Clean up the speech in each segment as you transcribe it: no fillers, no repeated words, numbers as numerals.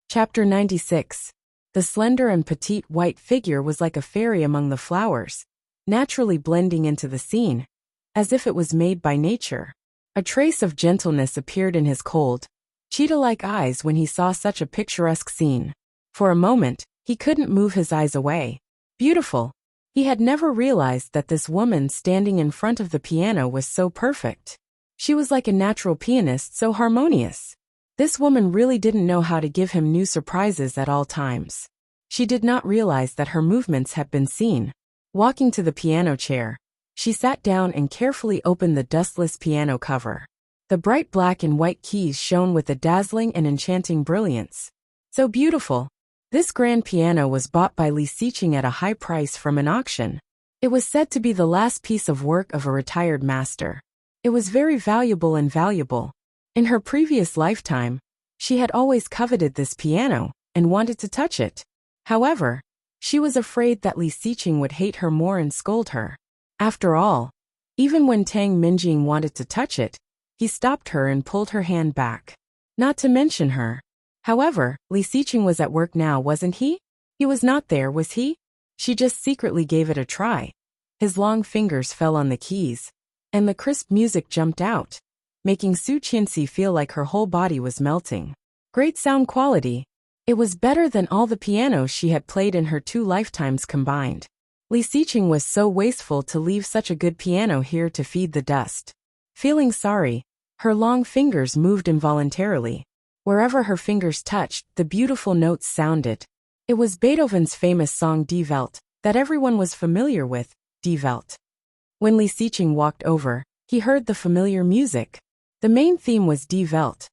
Chapter 96. The slender and petite white figure was like a fairy among the flowers, naturally blending into the scene, as if it was made by nature. A trace of gentleness appeared in his cold, cheetah-like eyes when he saw such a picturesque scene. For a moment, he couldn't move his eyes away. Beautiful. He had never realized that this woman standing in front of the piano was so perfect. She was like a natural pianist, so harmonious. This woman really didn't know how to give him new surprises at all times. She did not realize that her movements had been seen. Walking to the piano chair, she sat down and carefully opened the dustless piano cover. The bright black and white keys shone with a dazzling and enchanting brilliance. So beautiful. This grand piano was bought by Li Xiqing at a high price from an auction. It was said to be the last piece of work of a retired master. It was very valuable and valuable. In her previous lifetime, she had always coveted this piano and wanted to touch it. However, she was afraid that Li Xiqing would hate her more and scold her. After all, even when Tang Minjing wanted to touch it, he stopped her and pulled her hand back. Not to mention her. However, Li Xiqing was at work now, wasn't he? He was not there, was he? She just secretly gave it a try. His long fingers fell on the keys, and the crisp music jumped out, making Su Qianxi feel like her whole body was melting. Great sound quality. It was better than all the pianos she had played in her 2 lifetimes combined. Li Xiqing was so wasteful to leave such a good piano here to feed the dust. Feeling sorry, her long fingers moved involuntarily. Wherever her fingers touched, the beautiful notes sounded. It was Beethoven's famous song Die Welt, that everyone was familiar with, Die Welt. When Li Xiqing walked over, he heard the familiar music. The main theme was Die Welt,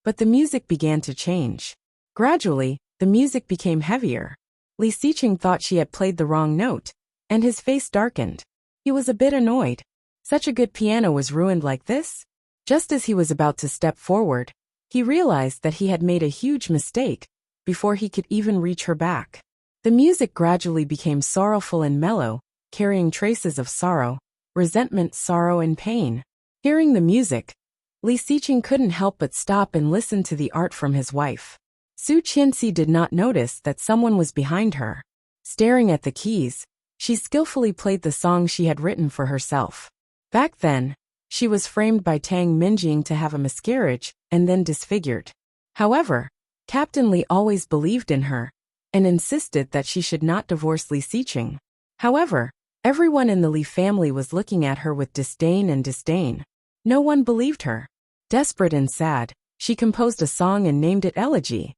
but the music began to change. Gradually, the music became heavier. Li Xiqing thought she had played the wrong note, and his face darkened. He was a bit annoyed. Such a good piano was ruined like this? Just as he was about to step forward, he realized that he had made a huge mistake before he could even reach her back. The music gradually became sorrowful and mellow, carrying traces of sorrow, resentment, sorrow, and pain. Hearing the music, Li Xiqing couldn't help but stop and listen to the art from his wife. Su Qianxi did not notice that someone was behind her. Staring at the keys, she skillfully played the song she had written for herself. Back then, she was framed by Tang Minjing to have a miscarriage and then disfigured. However, Captain Li always believed in her and insisted that she should not divorce Li Xiqing. However, everyone in the Li family was looking at her with disdain. No one believed her. Desperate and sad, she composed a song and named it Elegy.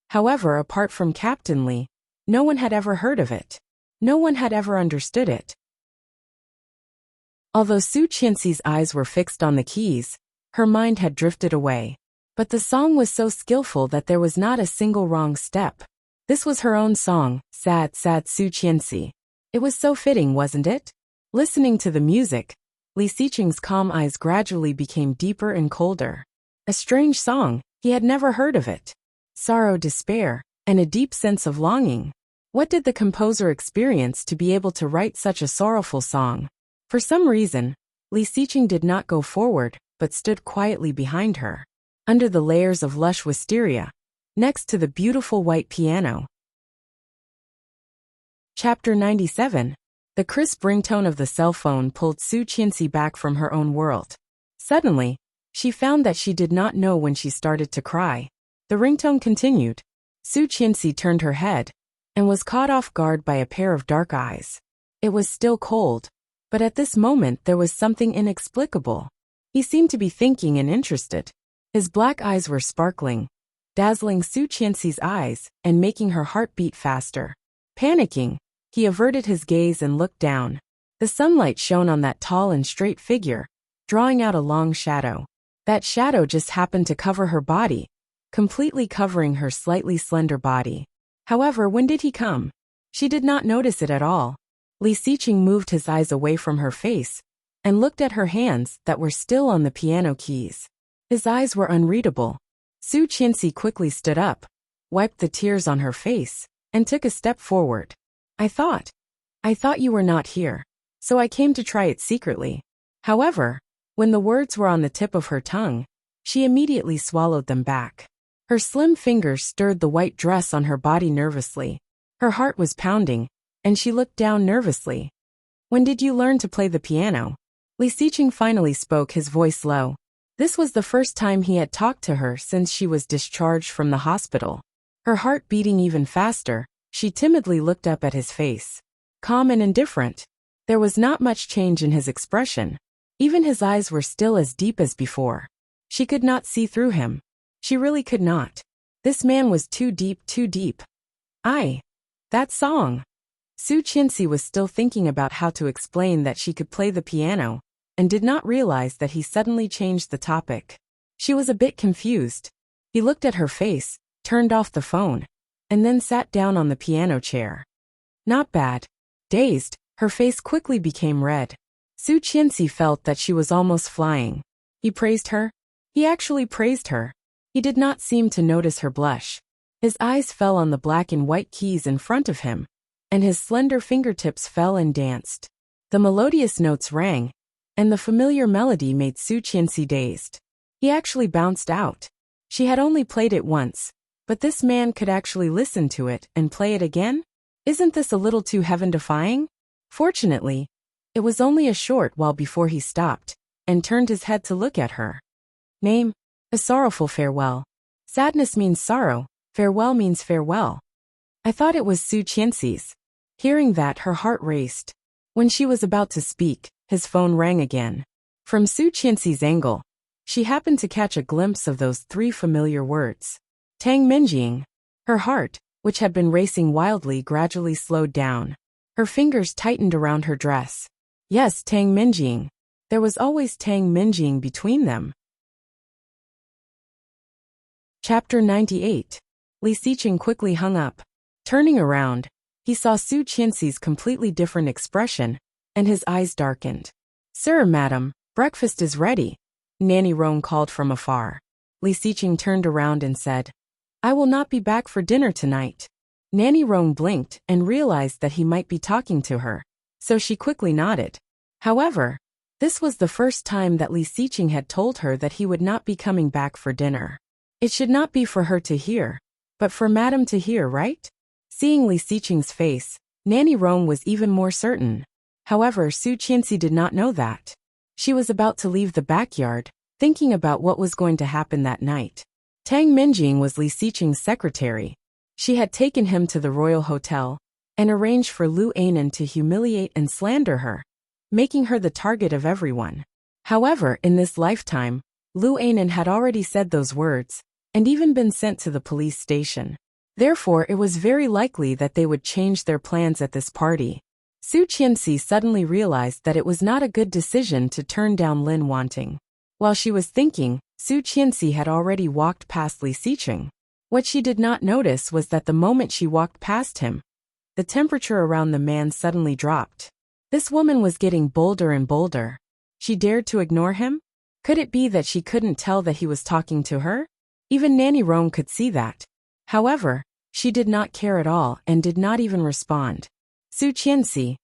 However, apart from Captain Li, no one had ever heard of it. No one had ever understood it. Although Su Qianxi's eyes were fixed on the keys, her mind had drifted away. But the song was so skillful that there was not a single wrong step. This was her own song, Sad, Sad Su Qianxi. It was so fitting, wasn't it? Listening to the music, Li Xiqing's calm eyes gradually became deeper and colder. A strange song, he had never heard of it. Sorrow, despair, and a deep sense of longing. What did the composer experience to be able to write such a sorrowful song? For some reason, Li Xiqing did not go forward, but stood quietly behind her, under the layers of lush wisteria, next to the beautiful white piano. Chapter 97. The crisp ringtone of the cell phone pulled Su Qianxi back from her own world. Suddenly, she found that she did not know when she started to cry. The ringtone continued. Su Qianxi turned her head and was caught off guard by a pair of dark eyes. It was still cold, but at this moment there was something inexplicable. He seemed to be thinking and interested. His black eyes were sparkling, dazzling Su Qianxi's eyes and making her heart beat faster. Panicking, he averted his gaze and looked down. The sunlight shone on that tall and straight figure, drawing out a long shadow. That shadow just happened to cover her body, completely covering her slightly slender body. However, when did he come? She did not notice it at all. Li Xiqing moved his eyes away from her face and looked at her hands that were still on the piano keys. His eyes were unreadable. Su Qianxi quickly stood up, wiped the tears on her face, and took a step forward. I thought you were not here, so I came to try it secretly. However, when the words were on the tip of her tongue, she immediately swallowed them back. Her slim fingers stirred the white dress on her body nervously. Her heart was pounding, and she looked down nervously. "When did you learn to play the piano?" Li Xiqing finally spoke, his voice low. This was the first time he had talked to her since she was discharged from the hospital. Her heart beating even faster, she timidly looked up at his face. Calm and indifferent. There was not much change in his expression. Even his eyes were still as deep as before. She could not see through him. She really could not. This man was too deep, too deep. That song. Su Qianxi was still thinking about how to explain that she could play the piano, and did not realize that he suddenly changed the topic. She was a bit confused. He looked at her face, turned off the phone, and then sat down on the piano chair. Not bad. Dazed, her face quickly became red. Su Qianxi felt that she was almost flying. He praised her? He actually praised her. He did not seem to notice her blush. His eyes fell on the black and white keys in front of him, and his slender fingertips fell and danced. The melodious notes rang, and the familiar melody made Su Qianxi dazed. He actually bounced out. She had only played it once, but this man could actually listen to it and play it again? Isn't this a little too heaven-defying? Fortunately, it was only a short while before he stopped, and turned his head to look at her. Name? A sorrowful farewell. Sadness means sorrow, farewell means farewell. I thought it was Su Qianxi's. Hearing that, her heart raced. When she was about to speak, his phone rang again. From Su Qianxi's angle, she happened to catch a glimpse of those three familiar words. Tang Minjing. Her heart, which had been racing wildly, gradually slowed down. Her fingers tightened around her dress. Yes, Tang Minjing. There was always Tang Minjing between them. Chapter 98. Li Xiqing quickly hung up. Turning around, he saw Su Qianxi's completely different expression, and his eyes darkened. Sir, madam, breakfast is ready, Nanny Rong called from afar. Li Xiqing turned around and said, I will not be back for dinner tonight. Nanny Rong blinked and realized that he might be talking to her, so she quickly nodded. However, this was the first time that Li Xiqing had told her that he would not be coming back for dinner. It should not be for her to hear, but for Madam to hear, right? Seeing Li Xiqing's face, Nanny Rong was even more certain. However, Su Qianxi did not know that. She was about to leave the backyard, thinking about what was going to happen that night. Tang Minjing was Li Xiqing's secretary. She had taken him to the royal hotel, and arranged for Lu Ainan to humiliate and slander her, making her the target of everyone. However, in this lifetime, Lu Ainan had already said those words, and even been sent to the police station. Therefore, it was very likely that they would change their plans at this party. Su Qianxi suddenly realized that it was not a good decision to turn down Lin Wanting. While she was thinking, Su Qianxi had already walked past Li Xiqing. What she did not notice was that the moment she walked past him, the temperature around the man suddenly dropped. This woman was getting bolder and bolder. She dared to ignore him? Could it be that she couldn't tell that he was talking to her? Even Nanny Rong could see that. However, she did not care at all and did not even respond. Su Qianxi.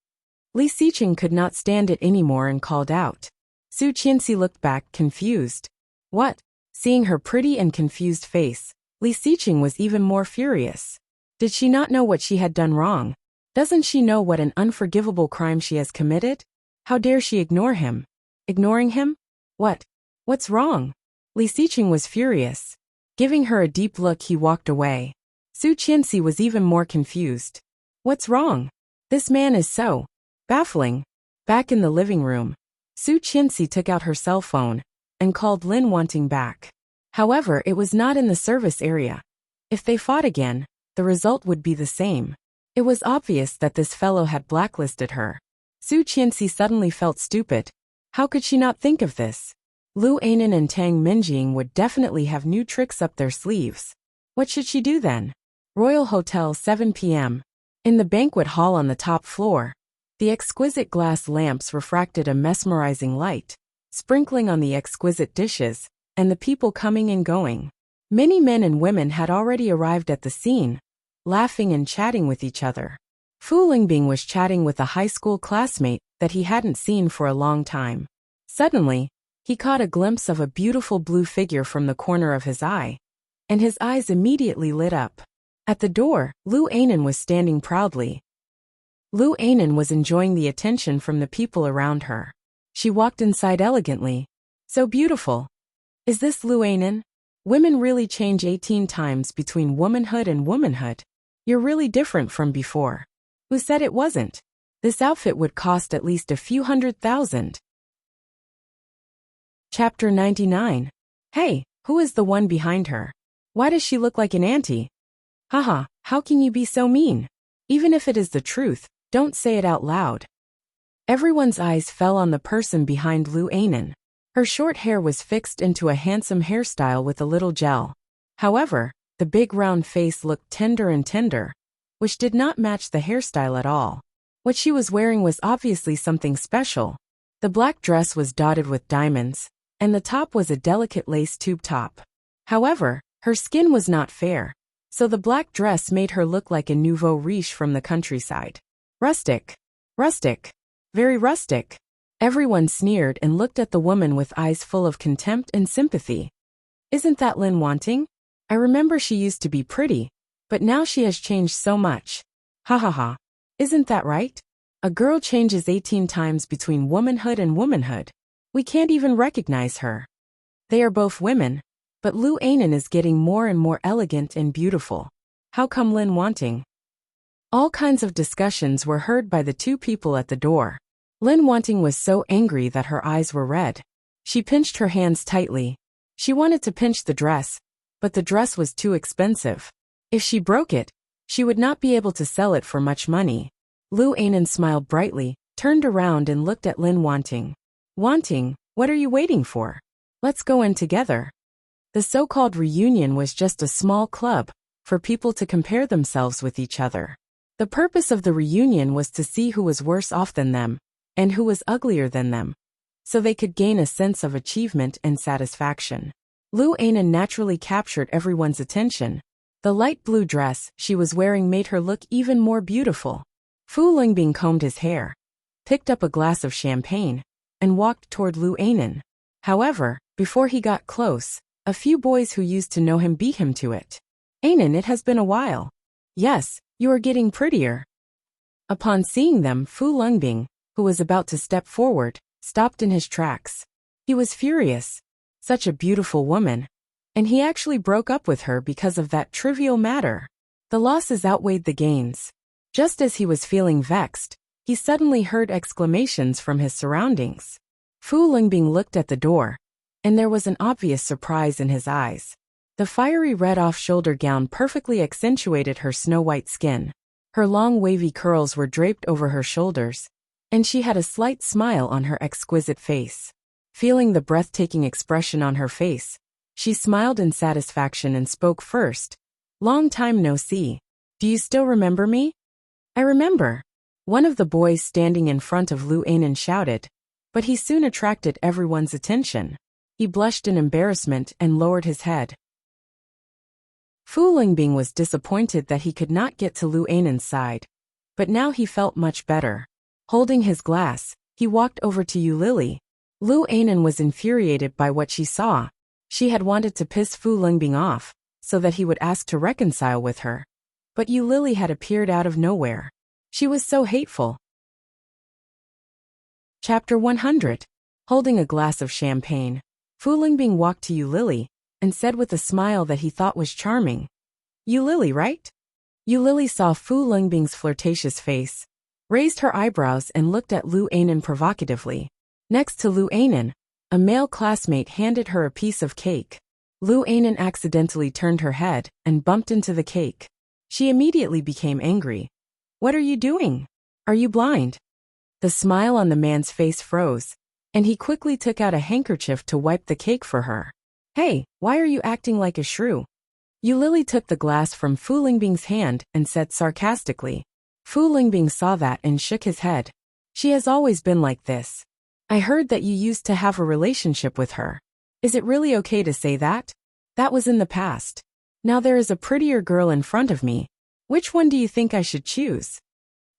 Li Xiqing could not stand it anymore and called out. Su Qianxi looked back, confused. What? Seeing her pretty and confused face, Li Xiqing was even more furious. Did she not know what she had done wrong? Doesn't she know what an unforgivable crime she has committed? How dare she ignore him? Ignoring him? What's wrong? Li Xiqing was furious. Giving her a deep look, he walked away. Su Qianxi was even more confused. What's wrong? This man is so baffling. Back in the living room, Su Qianxi took out her cell phone and called Lin Wanting back. However, it was not in the service area. If they fought again, the result would be the same. It was obvious that this fellow had blacklisted her. Su Qianxi suddenly felt stupid. How could she not think of this? Lu Ainan and Tang Minjing would definitely have new tricks up their sleeves. What should she do then? Royal Hotel, 7 p.m. In the banquet hall on the top floor, the exquisite glass lamps refracted a mesmerizing light, sprinkling on the exquisite dishes, and the people coming and going. Many men and women had already arrived at the scene, laughing and chatting with each other. Fu Lingbing was chatting with a high school classmate that he hadn't seen for a long time. Suddenly, he caught a glimpse of a beautiful blue figure from the corner of his eye. and his eyes immediately lit up. At the door, Lu Anan was standing proudly. Lu Anan was enjoying the attention from the people around her. She walked inside elegantly. So beautiful. Is this Lu Anan? Women really change 18 times between womanhood and womanhood. You're really different from before. Who said it wasn't? This outfit would cost at least a few $100,000. Chapter 99. Hey, who is the one behind her? Why does she look like an auntie? Haha, how can you be so mean? Even if it is the truth, don't say it out loud. Everyone's eyes fell on the person behind Lu Anan. Her short hair was fixed into a handsome hairstyle with a little gel. However, the big round face looked tender and tender, which did not match the hairstyle at all. What she was wearing was obviously something special. The black dress was dotted with diamonds, and the top was a delicate lace tube top. However, her skin was not fair, so the black dress made her look like a nouveau riche from the countryside. Rustic. Rustic. Very rustic. Everyone sneered and looked at the woman with eyes full of contempt and sympathy. Isn't that Lin Wanting? I remember she used to be pretty, but now she has changed so much. Ha ha ha. Isn't that right? A girl changes 18 times between womanhood and womanhood. We can't even recognize her. They are both women, but Lu Anan is getting more and more elegant and beautiful. How come Lin Wanting? All kinds of discussions were heard by the two people at the door. Lin Wanting was so angry that her eyes were red. She pinched her hands tightly. She wanted to pinch the dress, but the dress was too expensive. If she broke it, she would not be able to sell it for much money. Lu Anan smiled brightly, turned around and looked at Lin Wanting. Wanting, what are you waiting for? Let's go in together. The so-called reunion was just a small club for people to compare themselves with each other. The purpose of the reunion was to see who was worse off than them, and who was uglier than them, so they could gain a sense of achievement and satisfaction. Lu Anan naturally captured everyone's attention. The light blue dress she was wearing made her look even more beautiful. Fu Lingbing combed his hair, picked up a glass of champagne, and walked toward Lu Anan. However, before he got close, a few boys who used to know him beat him to it. Anan, it has been a while. Yes, you are getting prettier. Upon seeing them, Fu Lingbing, who was about to step forward, stopped in his tracks. He was furious. Such a beautiful woman. And he actually broke up with her because of that trivial matter. The losses outweighed the gains. Just as he was feeling vexed, he suddenly heard exclamations from his surroundings. Fu Lingbing looked at the door, and there was an obvious surprise in his eyes. The fiery red off-shoulder gown perfectly accentuated her snow-white skin. Her long wavy curls were draped over her shoulders, and she had a slight smile on her exquisite face. Feeling the breathtaking expression on her face, she smiled in satisfaction and spoke first. Long time no see. Do you still remember me? I remember. One of the boys standing in front of Lu Anan shouted, but he soon attracted everyone's attention. He blushed in embarrassment and lowered his head. Fu Lingbing was disappointed that he could not get to Lu Anan's side, but now he felt much better. Holding his glass, he walked over to Yu Lily. Lu Anan was infuriated by what she saw. She had wanted to piss Fu Lingbing off, so that he would ask to reconcile with her. But Yu Lily had appeared out of nowhere. She was so hateful. Chapter 100. Holding a glass of champagne, Fu Lingbing walked to Yu Lily, and said with a smile that he thought was charming. Yu Lily, right? Yu Lily saw Fu Lingbing's flirtatious face, raised her eyebrows and looked at Lu Anan provocatively. Next to Lu Anan, a male classmate handed her a piece of cake. Lu Anan accidentally turned her head and bumped into the cake. She immediately became angry. What are you doing? Are you blind? The smile on the man's face froze, and he quickly took out a handkerchief to wipe the cake for her. Hey, why are you acting like a shrew? Yu Lily took the glass from Fu Lingbing's hand and said sarcastically. Fu Lingbing saw that and shook his head. She has always been like this. I heard that you used to have a relationship with her. Is it really okay to say that? That was in the past. Now there is a prettier girl in front of me. Which one do you think I should choose?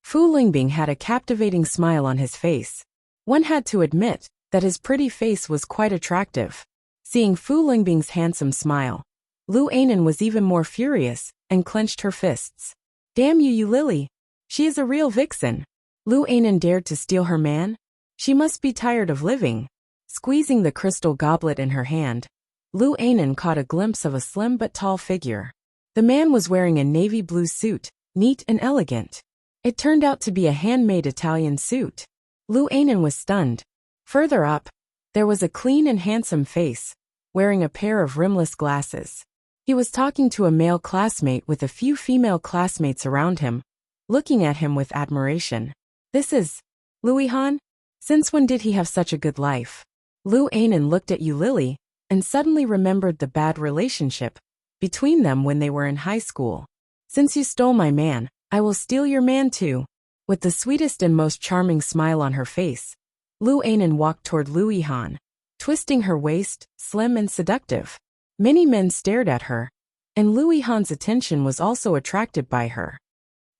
Fu Lingbing had a captivating smile on his face. One had to admit that his pretty face was quite attractive. Seeing Fu Lingbing's handsome smile, Lu Anan was even more furious and clenched her fists. Damn you Lily! She is a real vixen. Lu Anan dared to steal her man? She must be tired of living. Squeezing the crystal goblet in her hand, Lu Anan caught a glimpse of a slim but tall figure. The man was wearing a navy blue suit, neat and elegant. It turned out to be a handmade Italian suit. Lu Anan was stunned. Further up, there was a clean and handsome face, wearing a pair of rimless glasses. He was talking to a male classmate with a few female classmates around him, looking at him with admiration. This is Louis Han? Since when did he have such a good life? Lu Anan looked at Yu Lily and suddenly remembered the bad relationship between them when they were in high school. Since you stole my man, I will steal your man too. With the sweetest and most charming smile on her face, Lu Anan walked toward Louis Han, twisting her waist, slim and seductive. Many men stared at her, and Louis Han's attention was also attracted by her.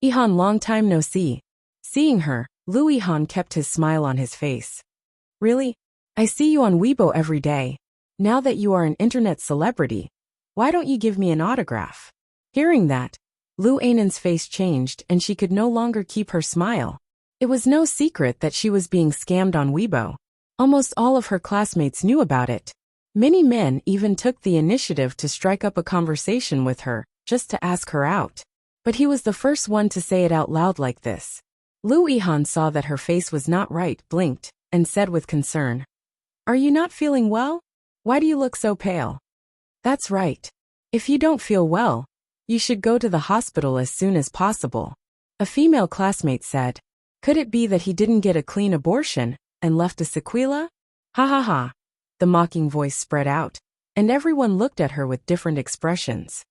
Han, long time no see. Seeing her, Louis Han kept his smile on his face. Really? I see you on Weibo every day. Now that you are an internet celebrity, why don't you give me an autograph? Hearing that, Lu Anan's face changed and she could no longer keep her smile. It was no secret that she was being scammed on Weibo. Almost all of her classmates knew about it. Many men even took the initiative to strike up a conversation with her, just to ask her out. But he was the first one to say it out loud like this. Louis Han saw that her face was not right, blinked, and said with concern, Are you not feeling well? Why do you look so pale? That's right. If you don't feel well, you should go to the hospital as soon as possible. A female classmate said. Could it be that he didn't get a clean abortion and left a sequela? Ha ha ha. The mocking voice spread out, and everyone looked at her with different expressions.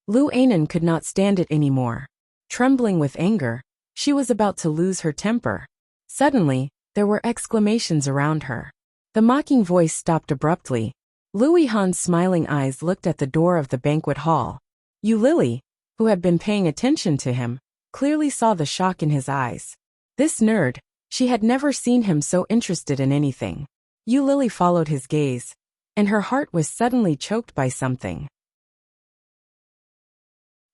Lu Anan could not stand it anymore. Trembling with anger, she was about to lose her temper. Suddenly, there were exclamations around her. The mocking voice stopped abruptly. Louis Han's smiling eyes looked at the door of the banquet hall. Yu Lily, who had been paying attention to him, clearly saw the shock in his eyes. This nerd, she had never seen him so interested in anything. Yu Lily followed his gaze, and her heart was suddenly choked by something.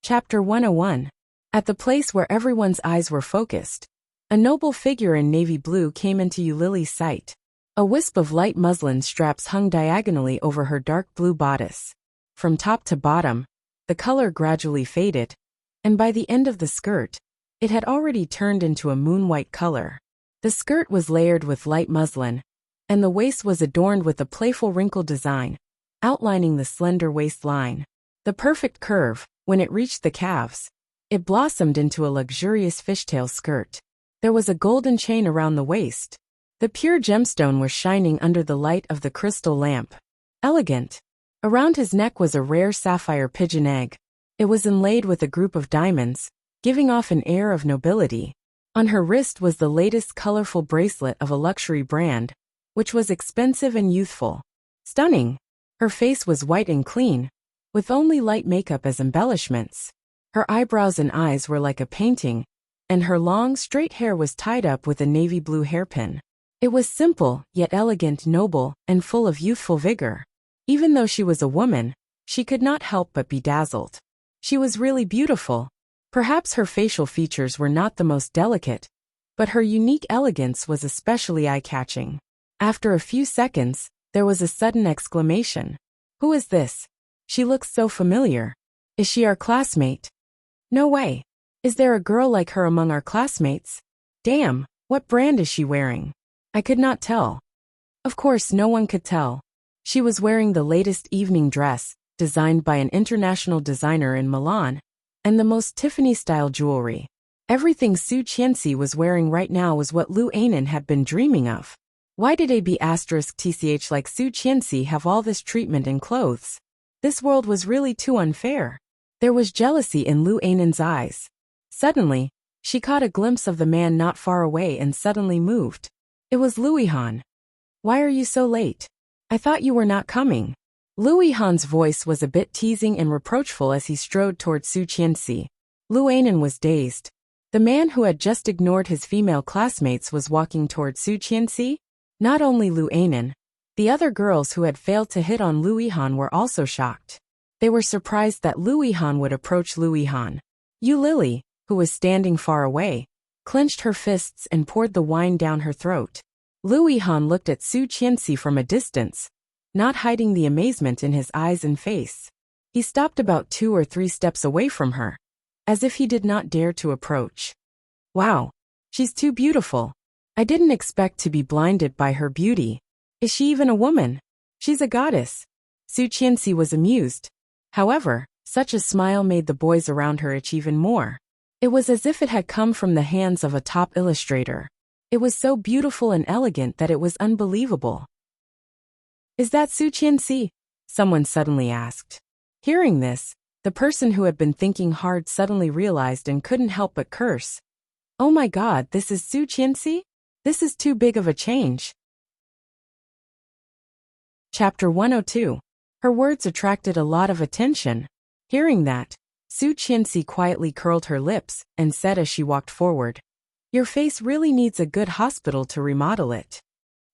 Chapter 101. At the place where everyone's eyes were focused, a noble figure in navy blue came into Yu Lily's sight. A wisp of light muslin straps hung diagonally over her dark blue bodice. From top to bottom, the color gradually faded, and by the end of the skirt, it had already turned into a moon-white color. The skirt was layered with light muslin, and the waist was adorned with a playful wrinkle design, outlining the slender waistline. The perfect curve, when it reached the calves, it blossomed into a luxurious fishtail skirt. There was a golden chain around the waist. The pure gemstone was shining under the light of the crystal lamp. Elegant. Around his neck was a rare sapphire pigeon egg. It was inlaid with a group of diamonds, giving off an air of nobility. On her wrist was the latest colorful bracelet of a luxury brand, which was expensive and youthful. Stunning. Her face was white and clean, with only light makeup as embellishments. Her eyebrows and eyes were like a painting, and her long, straight hair was tied up with a navy blue hairpin. It was simple, yet elegant, noble, and full of youthful vigor. Even though she was a woman, she could not help but be dazzled. She was really beautiful. Perhaps her facial features were not the most delicate, but her unique elegance was especially eye-catching. After a few seconds, there was a sudden exclamation. Who is this? She looks so familiar. Is she our classmate? No way. Is there a girl like her among our classmates? Damn, what brand is she wearing? I could not tell. Of course, no one could tell. She was wearing the latest evening dress, designed by an international designer in Milan, and the most Tiffany-style jewelry. Everything Su Qianxi was wearing right now was what Lu Anan had been dreaming of. Why did *TCH like Su Qianxi have all this treatment and clothes? This world was really too unfair. There was jealousy in Lu Anan's eyes. Suddenly, she caught a glimpse of the man not far away and suddenly moved. It was Louis Han. Why are you so late? I thought you were not coming. Louis Han's voice was a bit teasing and reproachful as he strode toward Su Qianxi. Lu Anan was dazed. The man who had just ignored his female classmates was walking toward Su Qianxi. Not only Lu Anan, The other girls who had failed to hit on Lu Yihan were also shocked. They were surprised that Lu Yihan would approach Lu Yihan. Yu Lily, who was standing far away, clenched her fists and poured the wine down her throat. Lu Yihan looked at Su Qianxi from a distance, not hiding the amazement in his eyes and face. He stopped about 2 or 3 steps away from her, as if he did not dare to approach. Wow, she's too beautiful. I didn't expect to be blinded by her beauty. Is she even a woman? She's a goddess. Su Qianxi was amused. However, such a smile made the boys around her itch even more. It was as if it had come from the hands of a top illustrator. It was so beautiful and elegant that it was unbelievable. Is that Su Qianxi? Someone suddenly asked. Hearing this, the person who had been thinking hard suddenly realized and couldn't help but curse. Oh my God, this is Su Qianxi? This is too big of a change. Chapter 102. Her words attracted a lot of attention. Hearing that, Su Qianxi quietly curled her lips and said as she walked forward, Your face really needs a good hospital to remodel it.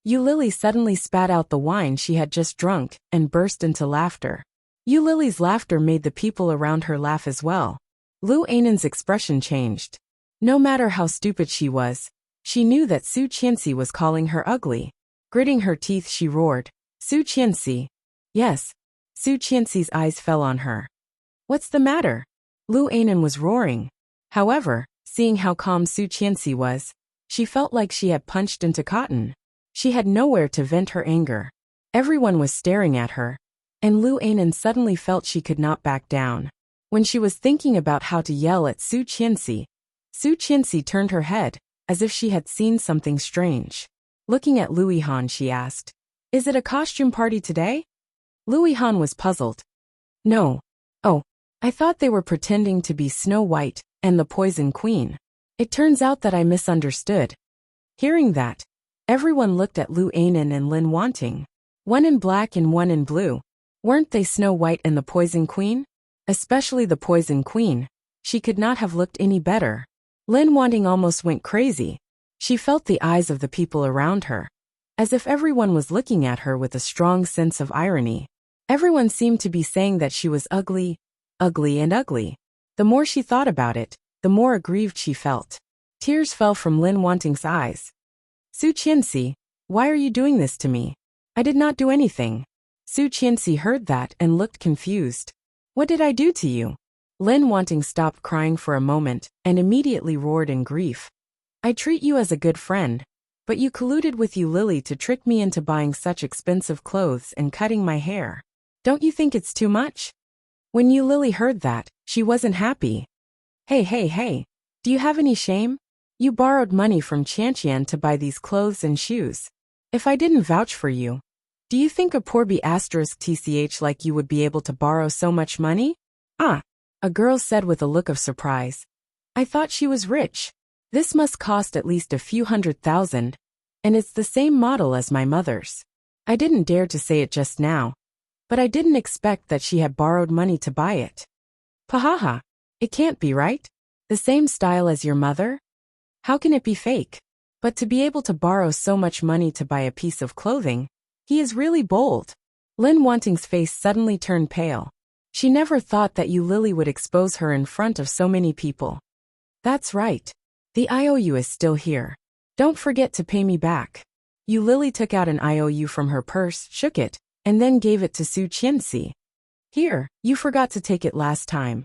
Yu Lily suddenly spat out the wine she had just drunk and burst into laughter. Yu Lily's laughter made the people around her laugh as well. Lu Ainan's expression changed. No matter how stupid she was, she knew that Su Qianxi was calling her ugly. Gritting her teeth, she roared, Su Qianxi. Yes. Su Qianxi's eyes fell on her. What's the matter? Lu Ainan was roaring. However, seeing how calm Su Qianxi was, she felt like she had punched into cotton. She had nowhere to vent her anger. Everyone was staring at her, and Lu Ainan suddenly felt she could not back down. When she was thinking about how to yell at Su Qianxi turned her head, as if she had seen something strange. Looking at Lu Yihan, she asked, Is it a costume party today? Lu Yihan was puzzled. No. Oh, I thought they were pretending to be Snow White and the Poison Queen. It turns out that I misunderstood. Hearing that, everyone looked at Lu Ainan and Lin Wanting. One in black and one in blue. Weren't they Snow White and the Poison Queen? Especially the Poison Queen. She could not have looked any better. Lin Wanting almost went crazy. She felt the eyes of the people around her, as if everyone was looking at her with a strong sense of irony. Everyone seemed to be saying that she was ugly, ugly and ugly. The more she thought about it, the more aggrieved she felt. Tears fell from Lin Wanting's eyes. Su Qianxi, why are you doing this to me? I did not do anything. Su Qianxi heard that and looked confused. What did I do to you? Lin Wanting stopped crying for a moment and immediately roared in grief. I treat you as a good friend, but you colluded with Yu Lily to trick me into buying such expensive clothes and cutting my hair. Don't you think it's too much? When Yu Lily heard that, she wasn't happy. Hey, do you have any shame? You borrowed money from Qianqian to buy these clothes and shoes. If I didn't vouch for you, do you think a poor B***tch like you would be able to borrow so much money? Ah, a girl said with a look of surprise. I thought she was rich. This must cost at least a few $100,000, and it's the same model as my mother's. I didn't dare to say it just now, but I didn't expect that she had borrowed money to buy it. Pahaha, it can't be right? The same style as your mother? How can it be fake? But to be able to borrow so much money to buy a piece of clothing, he is really bold. Lin Wanting's face suddenly turned pale. She never thought that Yu Lily would expose her in front of so many people. That's right. The IOU is still here. Don't forget to pay me back. Yu Lily took out an IOU from her purse, shook it, and then gave it to Su Qianxi. Here, you forgot to take it last time.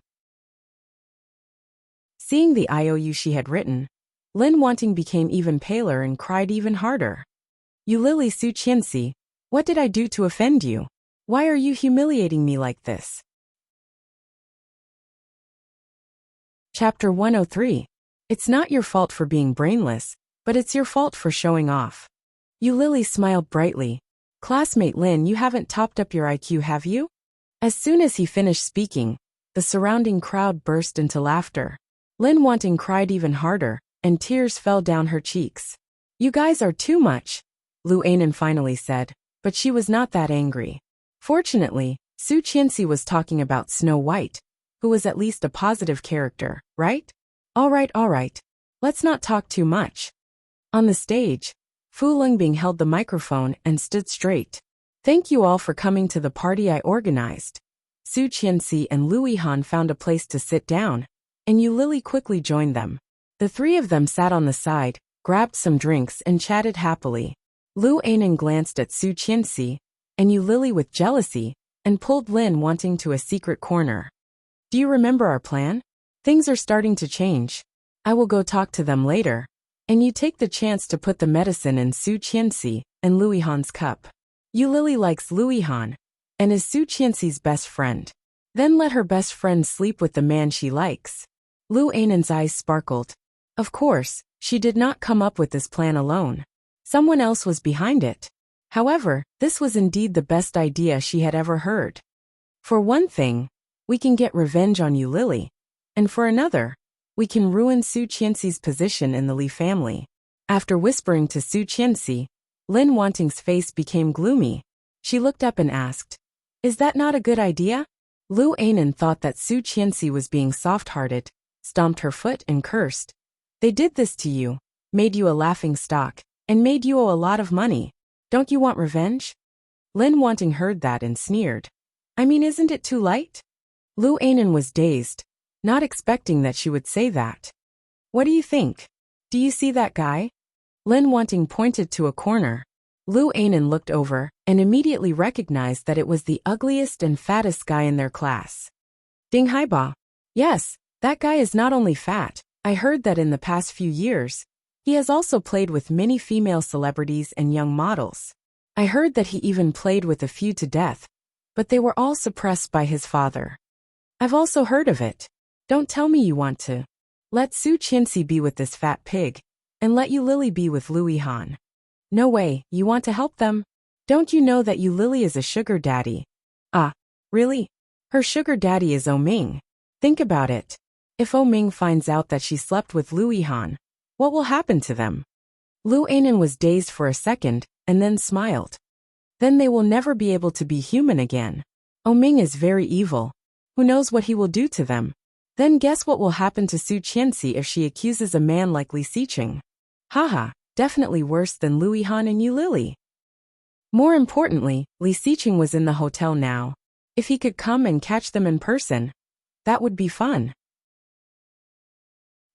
Seeing the IOU she had written, Lin Wanting became even paler and cried even harder. Yu Lily, Su Qianxi, what did I do to offend you? Why are you humiliating me like this? Chapter 103. It's not your fault for being brainless, but it's your fault for showing off. Yu Lily smiled brightly. Classmate Lin, you haven't topped up your IQ, have you? As soon as he finished speaking, the surrounding crowd burst into laughter. Lin Wanting cried even harder, and tears fell down her cheeks. You guys are too much, Lu Ainan finally said, but she was not that angry. Fortunately, Su Qianxi was talking about Snow White, who was at least a positive character, right? All right. Let's not talk too much. On the stage, Fu Lingbing held the microphone and stood straight. Thank you all for coming to the party I organized. Su Qianxi and Lu Yihan found a place to sit down, and Yu Lily quickly joined them. The three of them sat on the side, grabbed some drinks and chatted happily. Lu Anan glanced at Su Qianxi and Yu Lily with jealousy and pulled Lin wanting to a secret corner. Do you remember our plan? Things are starting to change. I will go talk to them later, and you take the chance to put the medicine in Su Qianxi and Lu Yihan's cup. Yu Lily likes Lu Yihan and is Su Qianxi's best friend. Then let her best friend sleep with the man she likes. Lu Anan's eyes sparkled. Of course, she did not come up with this plan alone. Someone else was behind it. However, this was indeed the best idea she had ever heard. For one thing, we can get revenge on Yu Lily, and for another, we can ruin Su Qianxi's position in the Li family. After whispering to Su Qianxi, Lin Wanting's face became gloomy. She looked up and asked, "Is that not a good idea?" Lu Anan thought that Su Qianxi was being soft-hearted, stomped her foot and cursed. They did this to you, made you a laughing stock, and made you owe a lot of money. Don't you want revenge? Lin Wanting heard that and sneered. I mean, isn't it too light? Lu Anan was dazed, not expecting that she would say that. What do you think? Do you see that guy? Lin Wanting pointed to a corner. Lu Anan looked over and immediately recognized that it was the ugliest and fattest guy in their class. Ding Haiba. Yes, that guy is not only fat. I heard that in the past few years, he has also played with many female celebrities and young models. I heard that he even played with a few to death, but they were all suppressed by his father. I've also heard of it. Don't tell me you want to. Let Su Qianxi be with this fat pig, and let Yu Lily be with Lu Yihan. No way, you want to help them? Don't you know that Yu Lily is a sugar daddy? Ah, really? Her sugar daddy is Ming. Think about it. If Ming finds out that she slept with Lu Yihan, what will happen to them? Lu Anan was dazed for a second, and then smiled. Then they will never be able to be human again. Ming is very evil. Who knows what he will do to them? Then guess what will happen to Su Qianxi if she accuses a man like Li Xiqing? Haha, definitely worse than Lu Yihan and Yu Lily. More importantly, Li Xiqing was in the hotel now. If he could come and catch them in person, that would be fun.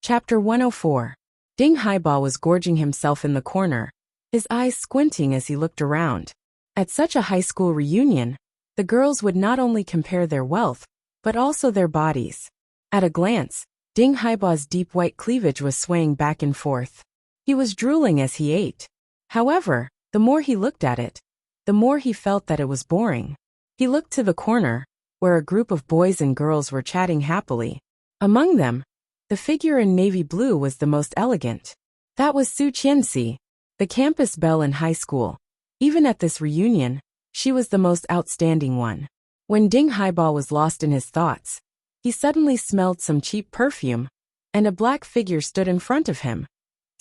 Chapter 104. Ding Haiba was gorging himself in the corner, his eyes squinting as he looked around. At such a high school reunion, the girls would not only compare their wealth, but also their bodies. At a glance, Ding Haiba's deep white cleavage was swaying back and forth. He was drooling as he ate. However, the more he looked at it, the more he felt that it was boring. He looked to the corner, where a group of boys and girls were chatting happily. Among them, the figure in navy blue was the most elegant. That was Su Qianxi, the campus belle in high school. Even at this reunion, she was the most outstanding one. When Ding Haiba was lost in his thoughts, he suddenly smelled some cheap perfume, and a black figure stood in front of him.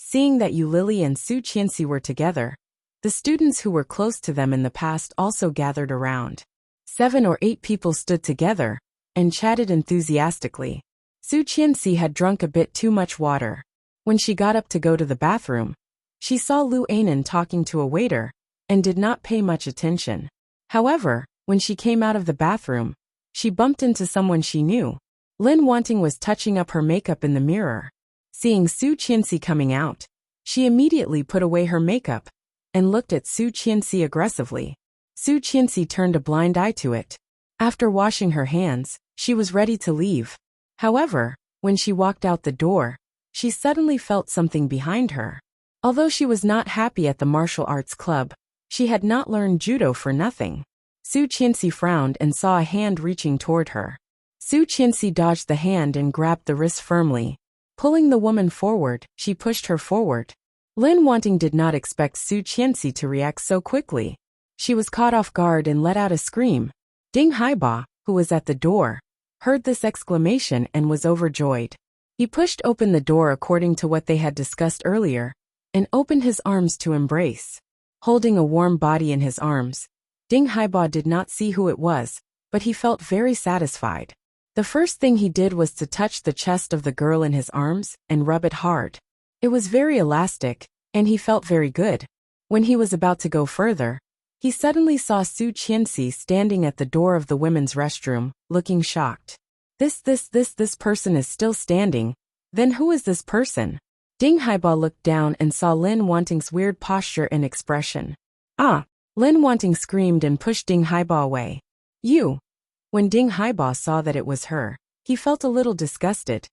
Seeing that Yu Lily and Su Qianxi were together, the students who were close to them in the past also gathered around. 7 or 8 people stood together and chatted enthusiastically. Su Qianxi had drunk a bit too much water. When she got up to go to the bathroom, she saw Lu Anan talking to a waiter and did not pay much attention. However, when she came out of the bathroom, she bumped into someone she knew. Lin Wanting was touching up her makeup in the mirror. Seeing Su Qianxi coming out, she immediately put away her makeup and looked at Su Qianxi aggressively. Su Qianxi turned a blind eye to it. After washing her hands, she was ready to leave. However, when she walked out the door, she suddenly felt something behind her. Although she was not happy at the martial arts club, she had not learned judo for nothing. Su Qianxi frowned and saw a hand reaching toward her. Su Qianxi dodged the hand and grabbed the wrist firmly. Pulling the woman forward, she pushed her forward. Lin Wanting did not expect Su Qianxi to react so quickly. She was caught off guard and let out a scream. Ding Haiba, who was at the door, heard this exclamation and was overjoyed. He pushed open the door according to what they had discussed earlier, and opened his arms to embrace. Holding a warm body in his arms, Ding Haiba did not see who it was, but he felt very satisfied. The first thing he did was to touch the chest of the girl in his arms and rub it hard. It was very elastic, and he felt very good. When he was about to go further, He suddenly saw Su Qianxi standing at the door of the women's restroom, looking shocked. This person is still standing. Then who is this person? Ding Haiba looked down and saw Lin Wanting's weird posture and expression. Ah! Lin Wanting screamed and pushed Ding Haiba away. You! When Ding Haiba saw that it was her, he felt a little disgusted.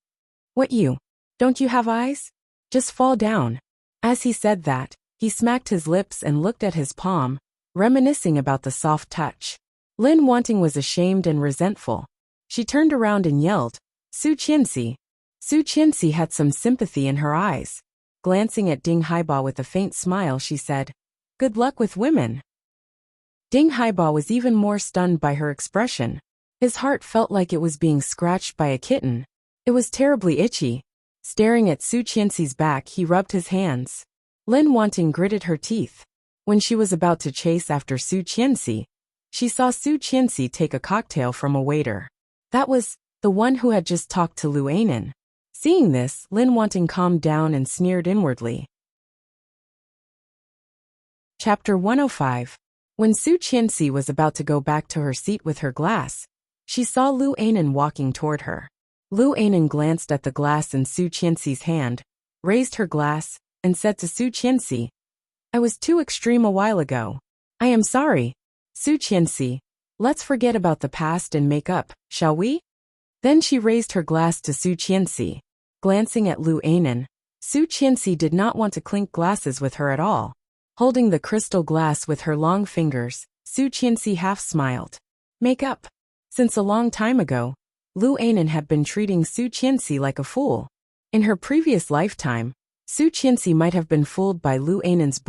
What you? Don't you have eyes? Just fall down. As he said that, he smacked his lips and looked at his palm, reminiscing about the soft touch. Lin Wanting was ashamed and resentful. She turned around and yelled, Su Qianxi. Su Qianxi had some sympathy in her eyes. Glancing at Ding Haiba with a faint smile, she said, Good luck with women. Ding Haiba was even more stunned by her expression. His heart felt like it was being scratched by a kitten. It was terribly itchy. Staring at Su Qianxi's back, he rubbed his hands. Lin Wanting gritted her teeth. When she was about to chase after Su Qianxi, she saw Su Qianxi take a cocktail from a waiter. That was the one who had just talked to Lu Ainen. Seeing this, Lin Wanting calmed down and sneered inwardly. Chapter 105. When Su Qianxi was about to go back to her seat with her glass, she saw Lu Ainen walking toward her. Lu Ainen glanced at the glass in Su Qianxi's hand, raised her glass, and said to Su Qianxi, I was too extreme a while ago. I am sorry. Su Qianxi, let's forget about the past and make up, shall we? Then she raised her glass to Su Qianxi. Glancing at Lu Ainen, Su Qianxi did not want to clink glasses with her at all. Holding the crystal glass with her long fingers, Su Qianxi half smiled. Make up. Since a long time ago, Lu Ainen had been treating Su Qianxi like a fool. In her previous lifetime, Su Qianxi might have been fooled by Lu Ainen's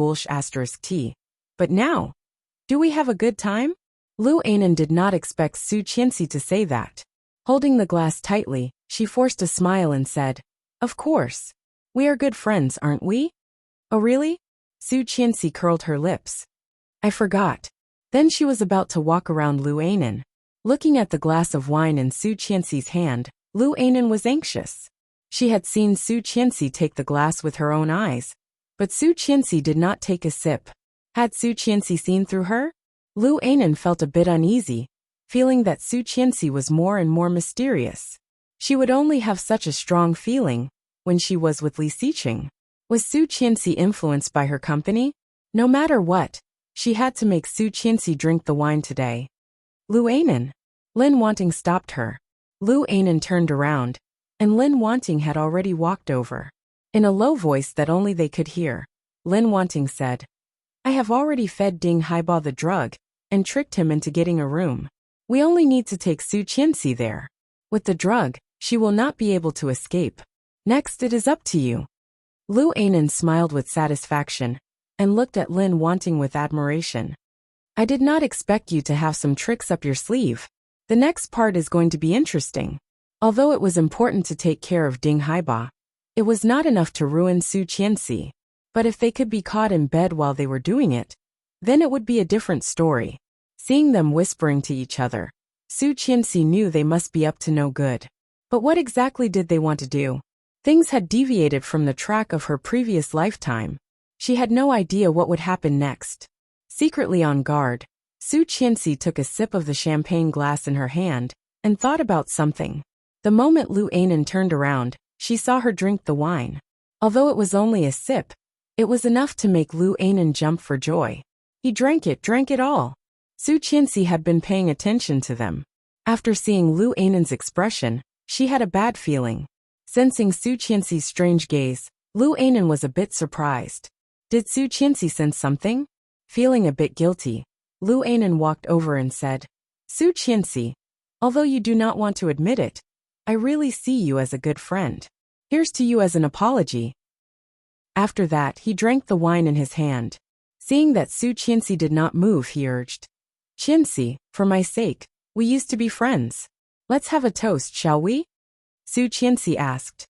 **T. But now, do we have a good time? Lu Ainen did not expect Su Qianxi to say that. Holding the glass tightly, she forced a smile and said, Of course. We are good friends, aren't we? Oh really? Su Qianxi curled her lips. I forgot. Then she was about to walk around Lu Ainen. Looking at the glass of wine in Su Qianxi's hand, Lu Ainen was anxious. She had seen Su Qianxi take the glass with her own eyes, but Su Qianxi did not take a sip. Had Su Qianxi seen through her? Lu Ainen felt a bit uneasy, feeling that Su Qianxi was more and more mysterious. She would only have such a strong feeling when she was with Li Xiqing. Was Su Qianxi influenced by her company? No matter what, she had to make Su Qianxi drink the wine today. Lu Ainen. Lin Wanting stopped her. Lu Ainen turned around, and Lin Wanting had already walked over. In a low voice that only they could hear, Lin Wanting said, I have already fed Ding Haiba the drug and tricked him into getting a room. We only need to take Su Qianxi there. With the drug, she will not be able to escape. Next, it is up to you. Lu Ainen smiled with satisfaction and looked at Lin Wanting with admiration. I did not expect you to have some tricks up your sleeve. The next part is going to be interesting. Although it was important to take care of Ding Haiba, it was not enough to ruin Su Qianxi. But if they could be caught in bed while they were doing it, then it would be a different story. Seeing them whispering to each other, Su Qianxi knew they must be up to no good. But what exactly did they want to do? Things had deviated from the track of her previous lifetime. She had no idea what would happen next. Secretly on guard, Su Qianxi took a sip of the champagne glass in her hand and thought about something. The moment Lu Ainen turned around, she saw her drink the wine. Although it was only a sip, it was enough to make Lu Ainen jump for joy. He drank it all. Su Qianxi had been paying attention to them. After seeing Lu Ainen's expression, she had a bad feeling. Sensing Su Qianxi's strange gaze, Lu Ainen was a bit surprised. Did Su Qianxi sense something? Feeling a bit guilty, Lu Ainen walked over and said, Su Qianxi, although you do not want to admit it, I really see you as a good friend. Here's to you as an apology. After that, he drank the wine in his hand. Seeing that Su Qianxi did not move, he urged, Qianxi, for my sake, we used to be friends. Let's have a toast, shall we? Su Qianxi asked.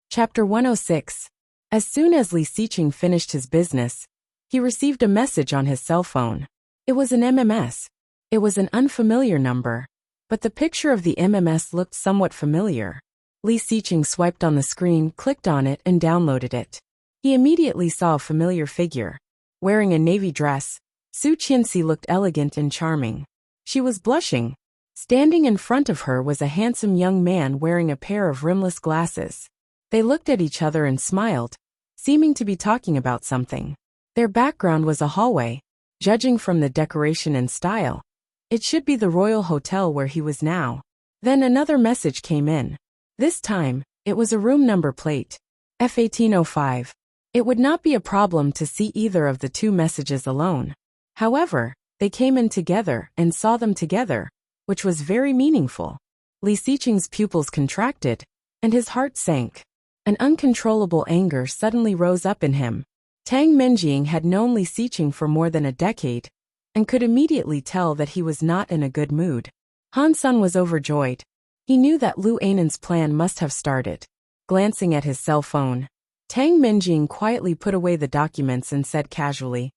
Chapter 106. As soon as Li Xiqing finished his business, he received a message on his cell phone. It was an MMS. It was an unfamiliar number, but the picture of the MMS looked somewhat familiar. Li Xiqing swiped on the screen, clicked on it, and downloaded it. He immediately saw a familiar figure. Wearing a navy dress, Su Qianxi looked elegant and charming. She was blushing. Standing in front of her was a handsome young man wearing a pair of rimless glasses. They looked at each other and smiled, seeming to be talking about something. Their background was a hallway. Judging from the decoration and style, it should be the royal hotel where he was now. Then another message came in. This time, it was a room number plate, F1805. It would not be a problem to see either of the two messages alone. However, they came in together and saw them together, which was very meaningful. Li Xiqing's pupils contracted, and his heart sank. An uncontrollable anger suddenly rose up in him. Tang Minjing had known Li Xiqing for more than a decade, and could immediately tell that he was not in a good mood. Han Sun was overjoyed. He knew that Lu Ainan's plan must have started. Glancing at his cell phone, Tang Minjing quietly put away the documents and said casually,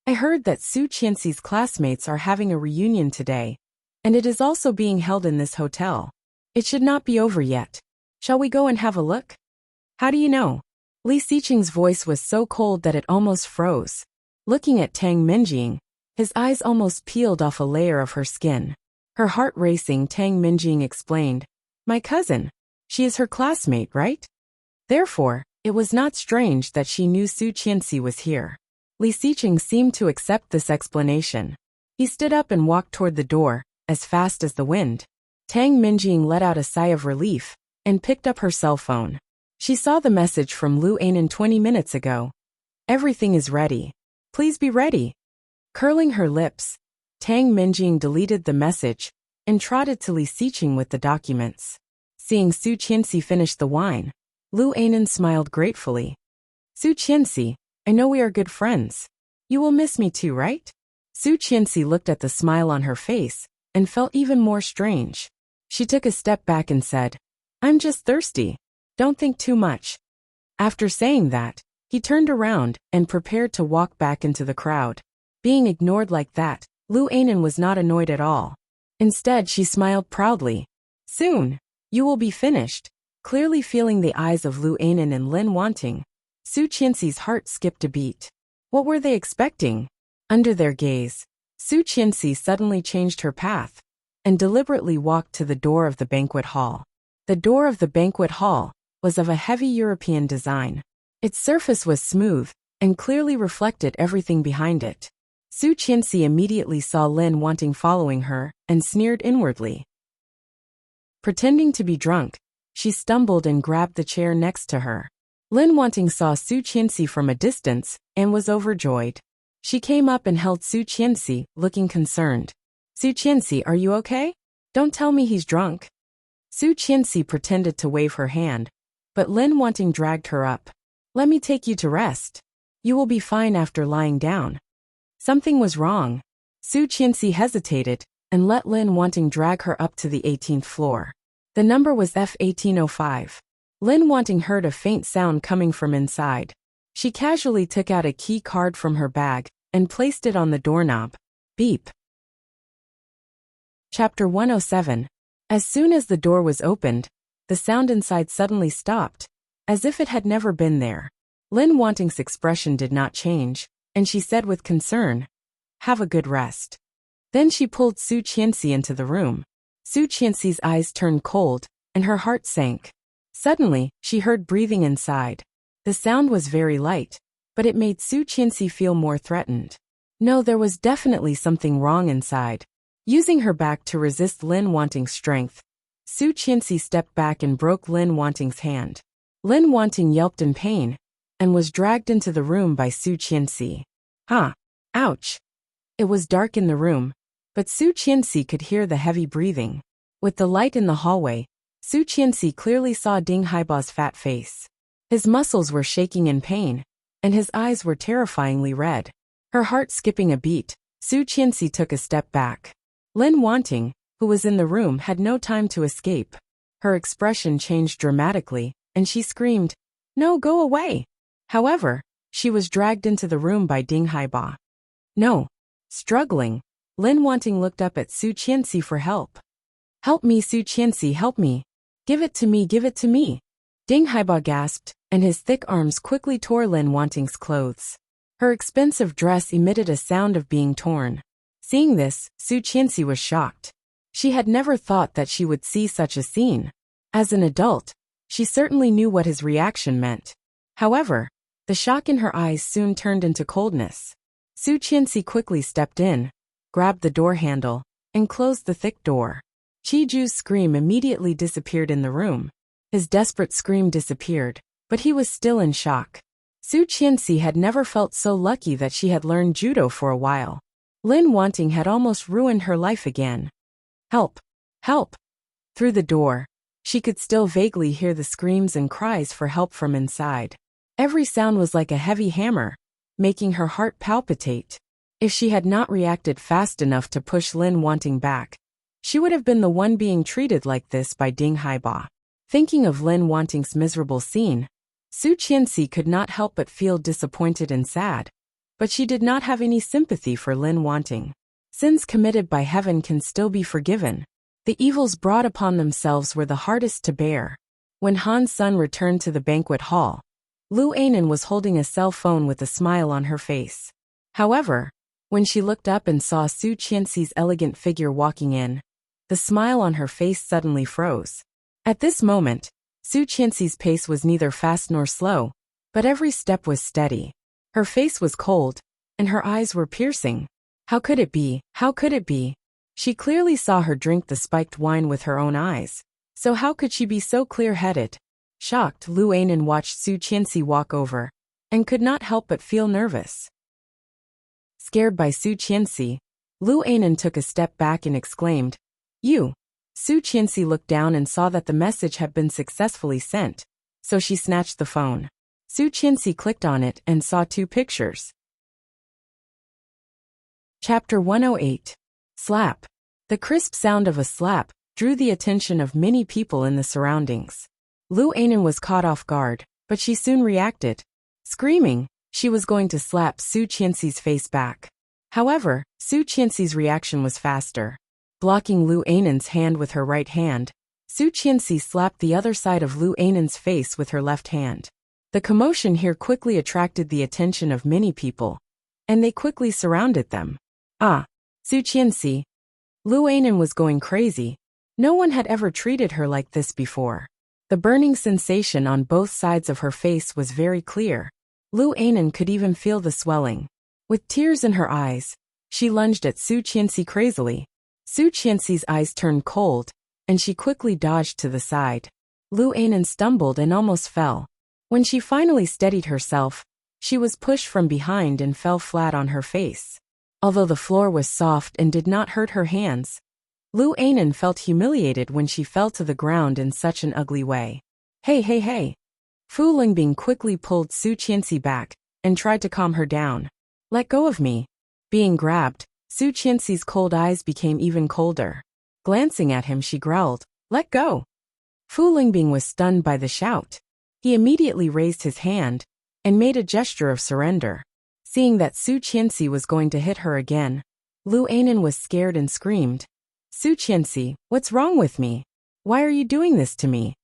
"I heard that Su Qianxi's classmates are having a reunion today, and it is also being held in this hotel. It should not be over yet. Shall we go and have a look?" "How do you know?" Li Xiqing's voice was so cold that it almost froze. Looking at Tang Minjing, his eyes almost peeled off a layer of her skin. Her heart racing, Tang Minjing explained, "My cousin. She is her classmate, right?" Therefore, it was not strange that she knew Su Qianxi was here. Li Xiqing seemed to accept this explanation. He stood up and walked toward the door, as fast as the wind. Tang Minjing let out a sigh of relief and picked up her cell phone. She saw the message from Lu Ainan 20 minutes ago. "Everything is ready. Please be ready." Curling her lips, Tang Minjing deleted the message and trotted to Li Xiqing with the documents. Seeing Su Qianxi finish the wine, Lu Ainan smiled gratefully. "Su Qianxi, I know we are good friends. You will miss me too, right?" Su Qianxi looked at the smile on her face and felt even more strange. She took a step back and said, "I'm just thirsty. Don't think too much." After saying that, he turned around and prepared to walk back into the crowd. Being ignored like that, Lu Ainan was not annoyed at all. Instead, she smiled proudly. "Soon, you will be finished." Clearly feeling the eyes of Lu Ainan and Lin Wanting, Su Qianxi's heart skipped a beat. What were they expecting? Under their gaze, Su Qianxi suddenly changed her path and deliberately walked to the door of the banquet hall. The door of the banquet hall was of a heavy European design. Its surface was smooth and clearly reflected everything behind it. Su Qianxi immediately saw Lin Wanting following her and sneered inwardly. Pretending to be drunk, she stumbled and grabbed the chair next to her. Lin Wanting saw Su Qianxi from a distance and was overjoyed. She came up and held Su Qianxi, looking concerned. "Su Qianxi, are you okay? Don't tell me he's drunk." Su Qianxi pretended to wave her hand, but Lin Wanting dragged her up. "Let me take you to rest. You will be fine after lying down." Something was wrong. Su Qianxi hesitated and let Lin Wanting drag her up to the 18th floor. The number was F1805. Lin Wanting heard a faint sound coming from inside. She casually took out a key card from her bag and placed it on the doorknob. Beep. Chapter 107. As soon as the door was opened, the sound inside suddenly stopped, as if it had never been there. Lin Wanting's expression did not change, and she said with concern, "Have a good rest." Then she pulled Su Qianxi into the room. Su Qianxi's eyes turned cold, and her heart sank. Suddenly, she heard breathing inside. The sound was very light, but it made Su Qianxi feel more threatened. No, there was definitely something wrong inside. Using her back to resist Lin Wanting's strength, Su Qianxi stepped back and broke Lin Wanting's hand. Lin Wanting yelped in pain and was dragged into the room by Su Qianxi. Ouch! It was dark in the room, but Su Qianxi could hear the heavy breathing. With the light in the hallway, Su Qianxi clearly saw Ding Haiba's fat face. His muscles were shaking in pain, and his eyes were terrifyingly red. Her heart skipping a beat, Su Qianxi took a step back. Lin Wanting, who was in the room, had no time to escape. Her expression changed dramatically, and she screamed, "No, go away!" However, she was dragged into the room by Ding Haiba. "No!" Struggling, Lin Wanting looked up at Su Qianxi for help. "Help me, Su Qianxi, help me! Give it to me, give it to me!" Ding Haiba gasped, and his thick arms quickly tore Lin Wanting's clothes. Her expensive dress emitted a sound of being torn. Seeing this, Su Qianxi was shocked. She had never thought that she would see such a scene. As an adult, she certainly knew what his reaction meant. However, the shock in her eyes soon turned into coldness. Su Qianxi quickly stepped in, grabbed the door handle, and closed the thick door. Qiju's scream immediately disappeared in the room. His desperate scream disappeared, but he was still in shock. Su Qianxi had never felt so lucky that she had learned judo for a while. Lin Wanting had almost ruined her life again. Help! Help! Through the door, she could still vaguely hear the screams and cries for help from inside. Every sound was like a heavy hammer, making her heart palpitate. If she had not reacted fast enough to push Lin Wanting back, she would have been the one being treated like this by Ding Haiba. Thinking of Lin Wanting's miserable scene, Su Qianxi could not help but feel disappointed and sad. But she did not have any sympathy for Lin Wanting. Sins committed by heaven can still be forgiven. The evils brought upon themselves were the hardest to bear. When Han Sun returned to the banquet hall, Lu Anan was holding a cell phone with a smile on her face. However, when she looked up and saw Su Qianxi's elegant figure walking in, the smile on her face suddenly froze. At this moment, Su Qianxi's pace was neither fast nor slow, but every step was steady. Her face was cold, and her eyes were piercing. How could it be? How could it be? She clearly saw her drink the spiked wine with her own eyes. So how could she be so clear-headed? Shocked, Lu Anan watched Su Qianxi walk over, and could not help but feel nervous. Scared by Su Qianxi, Lu Anan took a step back and exclaimed, "You!" Su Qianxi looked down and saw that the message had been successfully sent, so she snatched the phone. Su Qianxi clicked on it and saw 2 pictures. Chapter 108. Slap. The crisp sound of a slap drew the attention of many people in the surroundings. Lu Anan was caught off guard, but she soon reacted. Screaming, she was going to slap Su Qianxi's face back. However, Su Qianxi's reaction was faster. Blocking Lu Anan's hand with her right hand, Su Qianxi slapped the other side of Lu Anan's face with her left hand. The commotion here quickly attracted the attention of many people, and they quickly surrounded them. Ah! Su Qianxi. Lu Anan was going crazy. No one had ever treated her like this before. The burning sensation on both sides of her face was very clear. Lu Anan could even feel the swelling. With tears in her eyes, she lunged at Su Qianxi crazily. Su Qianxi's eyes turned cold, and she quickly dodged to the side. Lu Anan stumbled and almost fell. When she finally steadied herself, she was pushed from behind and fell flat on her face. Although the floor was soft and did not hurt her hands, Lu Anan felt humiliated when she fell to the ground in such an ugly way. Hey, hey, hey! Fu Lingbing quickly pulled Su Qianxi back and tried to calm her down. Let go of me. Being grabbed, Su Qianxi's cold eyes became even colder. Glancing at him, she growled, "Let go!" Fu Lingbing was stunned by the shout. He immediately raised his hand and made a gesture of surrender. Seeing that Su Qianxi was going to hit her again, Lu Anan was scared and screamed, "Su Qianxi, what's wrong with me? Why are you doing this to me?"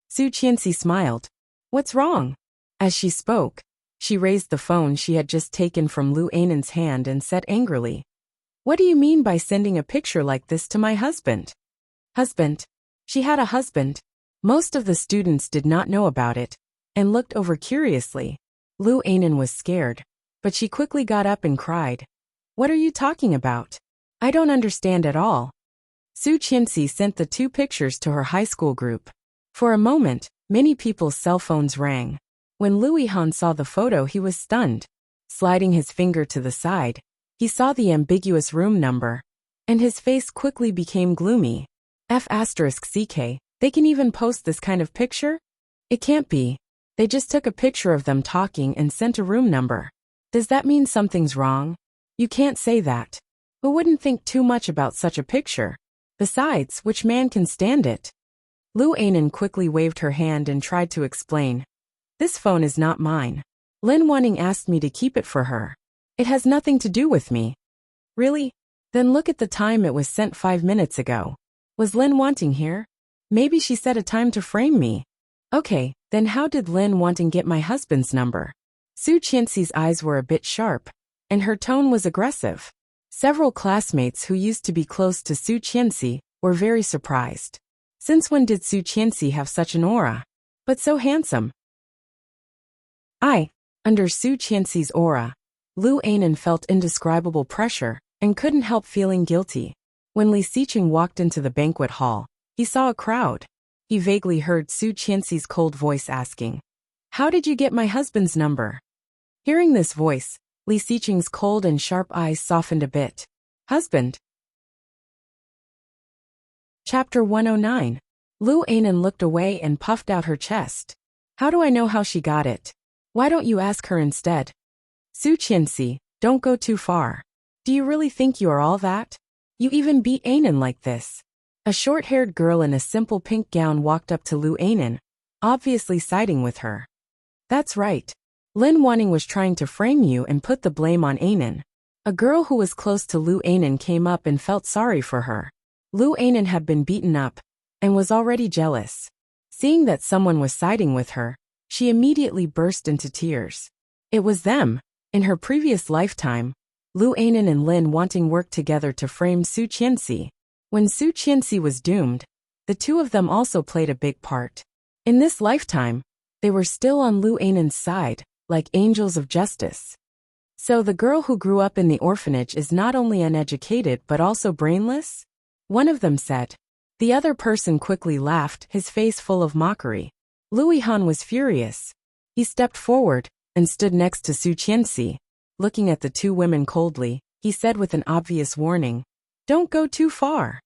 Su Qianxi smiled. "What's wrong?" As she spoke, she raised the phone she had just taken from Lu Anan's hand and said angrily, "What do you mean by sending a picture like this to my husband?" Husband? She had a husband. Most of the students did not know about it, and looked over curiously. Lu Anan was scared, but she quickly got up and cried, "What are you talking about? I don't understand at all." Su Qianxi sent the 2 pictures to her high school group. For a moment, many people's cell phones rang. When Lu Yihan saw the photo, he was stunned. Sliding his finger to the side, he saw the ambiguous room number, and his face quickly became gloomy. F*CK, they can even post this kind of picture? It can't be. They just took a picture of them talking and sent a room number. Does that mean something's wrong? You can't say that. Who wouldn't think too much about such a picture? Besides, which man can stand it? Lu Anan quickly waved her hand and tried to explain. This phone is not mine. Lin Wanting asked me to keep it for her. It has nothing to do with me. Really? Then look at the time it was sent 5 minutes ago. Was Lin Wanting here? Maybe she set a time to frame me. Okay, then how did Lin Wanting get my husband's number? Su Qianxi's eyes were a bit sharp, and her tone was aggressive. Several classmates who used to be close to Su Qianxi were very surprised. Since when did Su Qianxi have such an aura? But so handsome. Under Su Qianxi's aura, Lu Anan felt indescribable pressure and couldn't help feeling guilty. When Li Xiqing walked into the banquet hall, he saw a crowd. He vaguely heard Su Qianxi's cold voice asking, "How did you get my husband's number?" Hearing this voice, Li Xiqing's cold and sharp eyes softened a bit. Husband? Chapter 109. Lu Anan looked away and puffed out her chest. How do I know how she got it? Why don't you ask her instead? Su Qianxi, don't go too far. Do you really think you are all that? You even beat Anan like this. A short-haired girl in a simple pink gown walked up to Lu Anan, obviously siding with her. That's right. Lin Wanning was trying to frame you and put the blame on Anan. A girl who was close to Lu Anan came up and felt sorry for her. Lu Anan had been beaten up and was already jealous. Seeing that someone was siding with her, she immediately burst into tears. It was them. In her previous lifetime, Lu Anan and Lin Wanting worked together to frame Su Qianxi. When Su Qianxi was doomed, the two of them also played a big part. In this lifetime, they were still on Lu Anan's side, like angels of justice. So the girl who grew up in the orphanage is not only uneducated but also brainless? One of them said. The other person quickly laughed, his face full of mockery. Lu Yihan was furious. He stepped forward and stood next to Su Qianxi. Looking at the two women coldly, he said with an obvious warning, "Don't go too far."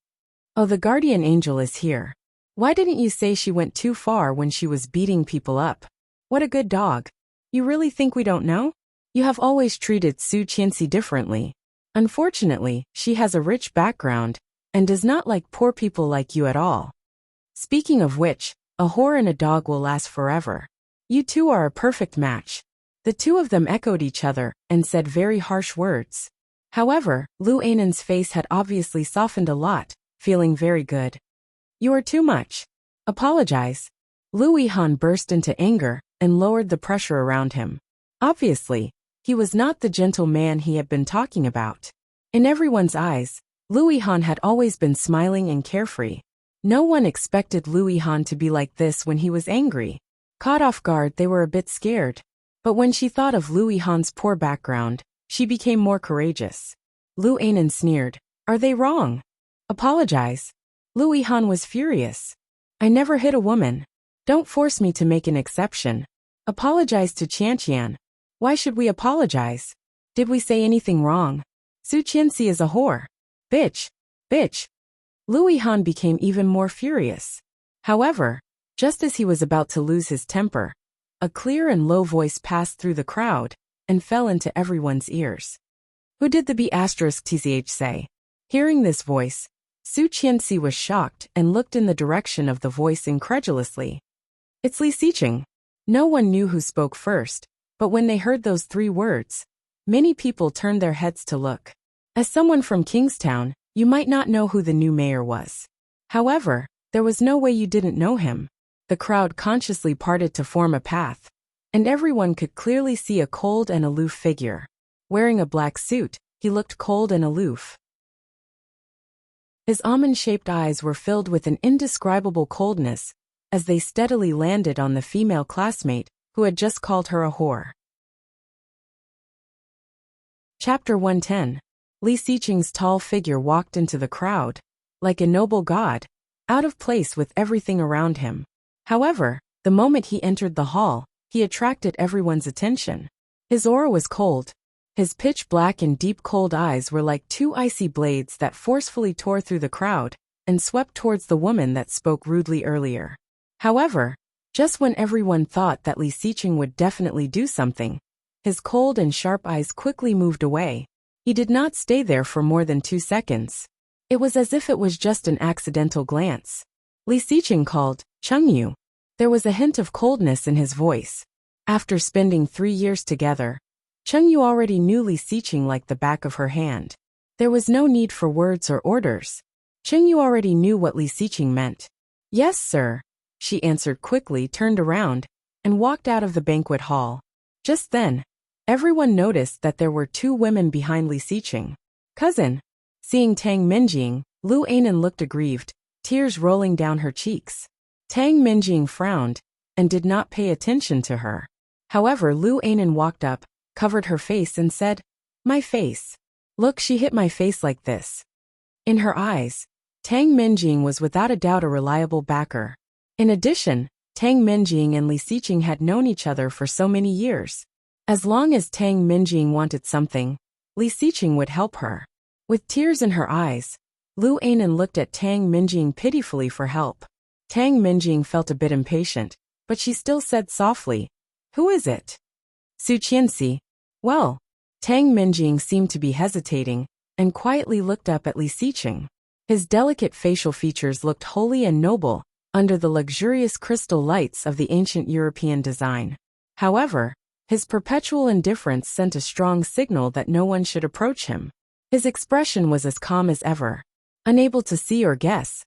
Oh, the guardian angel is here. Why didn't you say she went too far when she was beating people up? What a good dog. You really think we don't know? You have always treated Su Qianxi differently. Unfortunately, she has a rich background and does not like poor people like you at all. Speaking of which, a whore and a dog will last forever. You two are a perfect match. The two of them echoed each other and said very harsh words. However, Lu Anan's face had obviously softened a lot, feeling very good. You are too much. Apologize. Lu Yihan burst into anger and lowered the pressure around him. Obviously, he was not the gentle man he had been talking about. In everyone's eyes, Lu Yihan had always been smiling and carefree. No one expected Lu Yihan to be like this when he was angry. Caught off guard, they were a bit scared. But when she thought of Lu Yihan's poor background, she became more courageous. Lu Anan sneered. Are they wrong? Apologize. Lu Yihan was furious. I never hit a woman. Don't force me to make an exception. Apologize to Qianqian. Why should we apologize? Did we say anything wrong? Su Qianxi is a whore. Bitch. Bitch. Lu Yihan became even more furious. However, just as he was about to lose his temper, a clear and low voice passed through the crowd and fell into everyone's ears. Who did the B*TCH say? Hearing this voice, Su Qianxi was shocked and looked in the direction of the voice incredulously. It's Li Xiqing. No one knew who spoke first, but when they heard those three words, many people turned their heads to look. As someone from Kingstown, you might not know who the new mayor was. However, there was no way you didn't know him. The crowd consciously parted to form a path, and everyone could clearly see a cold and aloof figure. Wearing a black suit, he looked cold and aloof. His almond-shaped eyes were filled with an indescribable coldness as they steadily landed on the female classmate who had just called her a whore. Chapter 110. Li Xiqing's tall figure walked into the crowd, like a noble god, out of place with everything around him. However, the moment he entered the hall, he attracted everyone's attention. His aura was cold. His pitch-black and deep-cold eyes were like two icy blades that forcefully tore through the crowd and swept towards the woman that spoke rudely earlier. However, just when everyone thought that Li Xiqing would definitely do something, his cold and sharp eyes quickly moved away. He did not stay there for more than 2 seconds. It was as if it was just an accidental glance. Li Xiqing called, "Chengyu." There was a hint of coldness in his voice. After spending 3 years together, Chengyu already knew Li Xiqing like the back of her hand. There was no need for words or orders. Chengyu already knew what Li Xiqing meant. "Yes, sir," she answered quickly, turned around, and walked out of the banquet hall. Just then, everyone noticed that there were two women behind Li Xiqing. Cousin. Seeing Tang Minjing, Lu Anan looked aggrieved, tears rolling down her cheeks. Tang Minjing frowned and did not pay attention to her. However, Lu Anan walked up, covered her face and said, "My face. Look, she hit my face like this." In her eyes, Tang Minjing was without a doubt a reliable backer. In addition, Tang Minjing and Li Xiqing had known each other for so many years. As long as Tang Minjing wanted something, Li Xiqing would help her. With tears in her eyes, Lu Anan looked at Tang Minjing pitifully for help. Tang Minjing felt a bit impatient, but she still said softly, "Who is it?" "Su Qianxi." "Well." Tang Minjing seemed to be hesitating, and quietly looked up at Li Xiqing. His delicate facial features looked holy and noble under the luxurious crystal lights of the ancient European design. However, his perpetual indifference sent a strong signal that no one should approach him. His expression was as calm as ever. Unable to see or guess,